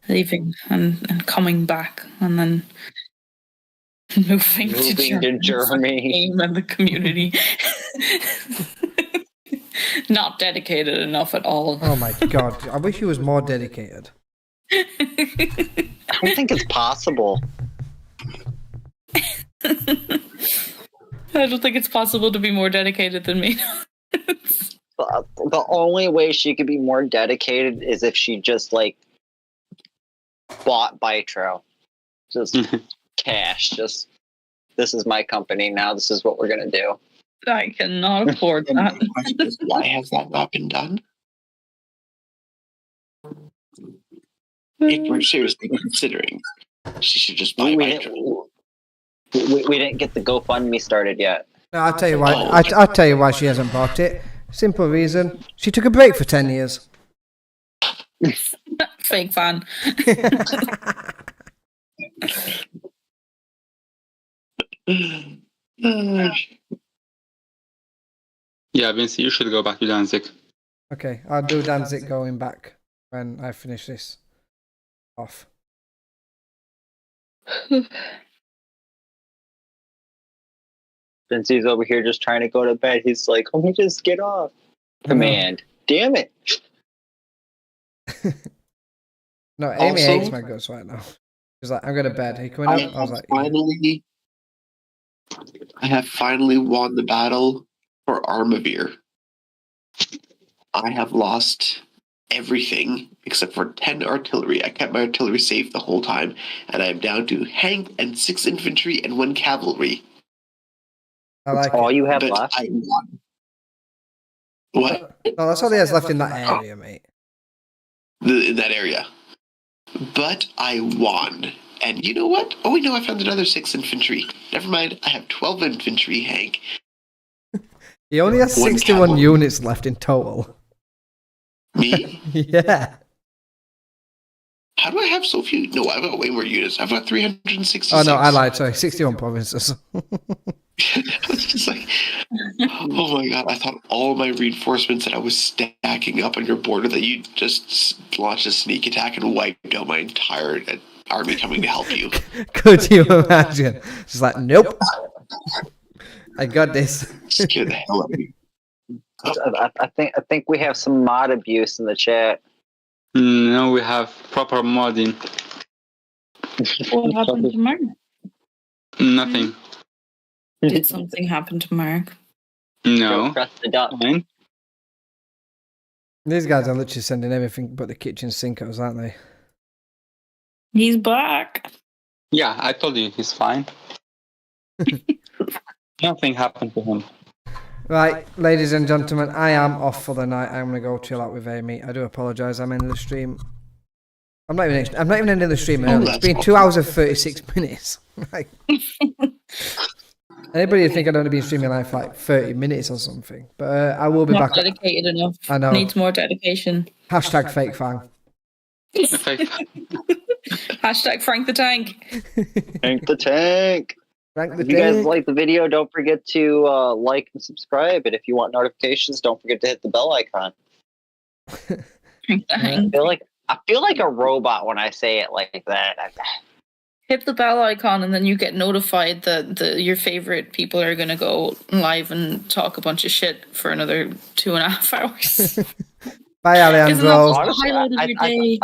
Leaving and coming back and then moving to Germany and the community. Not dedicated enough at all. Oh my god, I wish he was more dedicated. I don't think it's possible. I don't think it's possible to be more dedicated than me. The only way she could be more dedicated is if she just bought Bitro. Just cash. Just, this is my company now. This is what we're going to do. I cannot afford that. Why has that not been done? If we're seriously considering, she should just buy Bitro. We didn't get the GoFundMe started yet. No, I'll tell you why. I'll tell you why she hasn't bought it. Simple reason. She took a break for 10 years. Fake fan. Yeah, Vince, you should go back to Danzig. Okay, I'll do Danzig going back when I finish this off. Vincey's over here just trying to go to bed. He's like, let me just get off. Command. Damn it. No, Amy Also- hates my guts right now. She's like, I'm going to bed. Are you coming up? I was like, yeah. I have finally won the battle for Armavir. I have lost everything except for 10 artillery. I kept my artillery safe the whole time, and I am down to Hank and 6 infantry and 1 cavalry. I like All it. you have But left? I won. What? No, that's all he has left in that area, mate. In that area. But I won. And you know what? Oh, wait, no, I found another 6 infantry. Never mind, I have 12 infantry, Hank. He only has 1 61 cavalry. units left in total. Me? Yeah. How do I have so few? No, I've got way more units. I've got 366. Oh, no, I lied. Sorry, 61 provinces. It's just like, oh my god, I thought all my reinforcements that I was stacking up on your border that you just launched a sneak attack and wiped out my entire army coming to help you. Could you imagine? She's like, nope. I got this. Scared the hell out of me. I think we have some mod abuse in the chat. No, we have proper modding. What happened to Mark? Nothing. Did something happen to Mark? No. Press the dot. Fine. These guys are literally sending everything but the kitchen sink us, aren't they? He's back. Yeah, I told you he's fine. Nothing happened to him. Right, ladies and gentlemen, I am off for the night. I'm gonna go chill out with Amy. I do apologise. I'm ending the stream. I'm not even ending the stream early. It's been 2 hours and 36 minutes. Like, anybody would think I'd only been streaming like for like 30 minutes or something. But I will be Not back. dedicated enough. I know. Needs more dedication. Hashtag fake fan. Hashtag Frank the Tank. Tank the tank. Rank the If you guys tank. like the video, don't forget to like and subscribe. And if you want notifications, don't forget to hit the bell icon. Frank the Tank. I feel like a robot when I say it like that. Hit the bell icon and then you get notified that your favorite people are going to go live and talk a bunch of shit for another 2.5 hours. Bye, Isn't that Alejandro. the highlight of your day?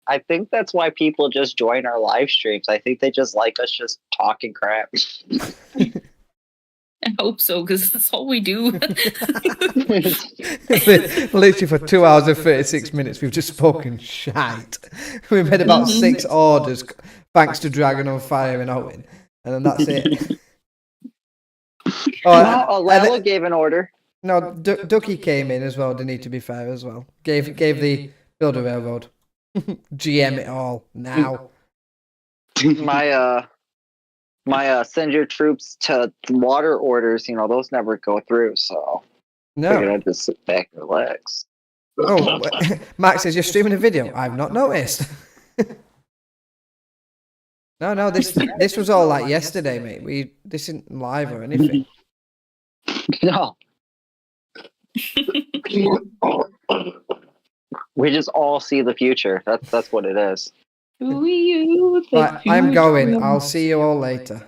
I think that's why people just join our live streams. I think they just like us just talking crap. I hope so, because that's all we do. Literally for 2 hours and 36 minutes, we've just spoken shite. We've made about 6 orders, thanks to Dragon on Fire and Owen, and then that's it. Lalo gave an order. No, Ducky came in as well. Didn't need to be fair as well. Gave the Builder Railroad. GM it all now. My send your troops to water orders, those never go through, so figured No. I'd just sit back and relax. Oh, Max says you're streaming a video. I've not noticed. No, this was all like yesterday, mate. This isn't live or anything. No. We just all see the future. That's what it is. Do you think Right, I'm you going. will? I'll see you all later.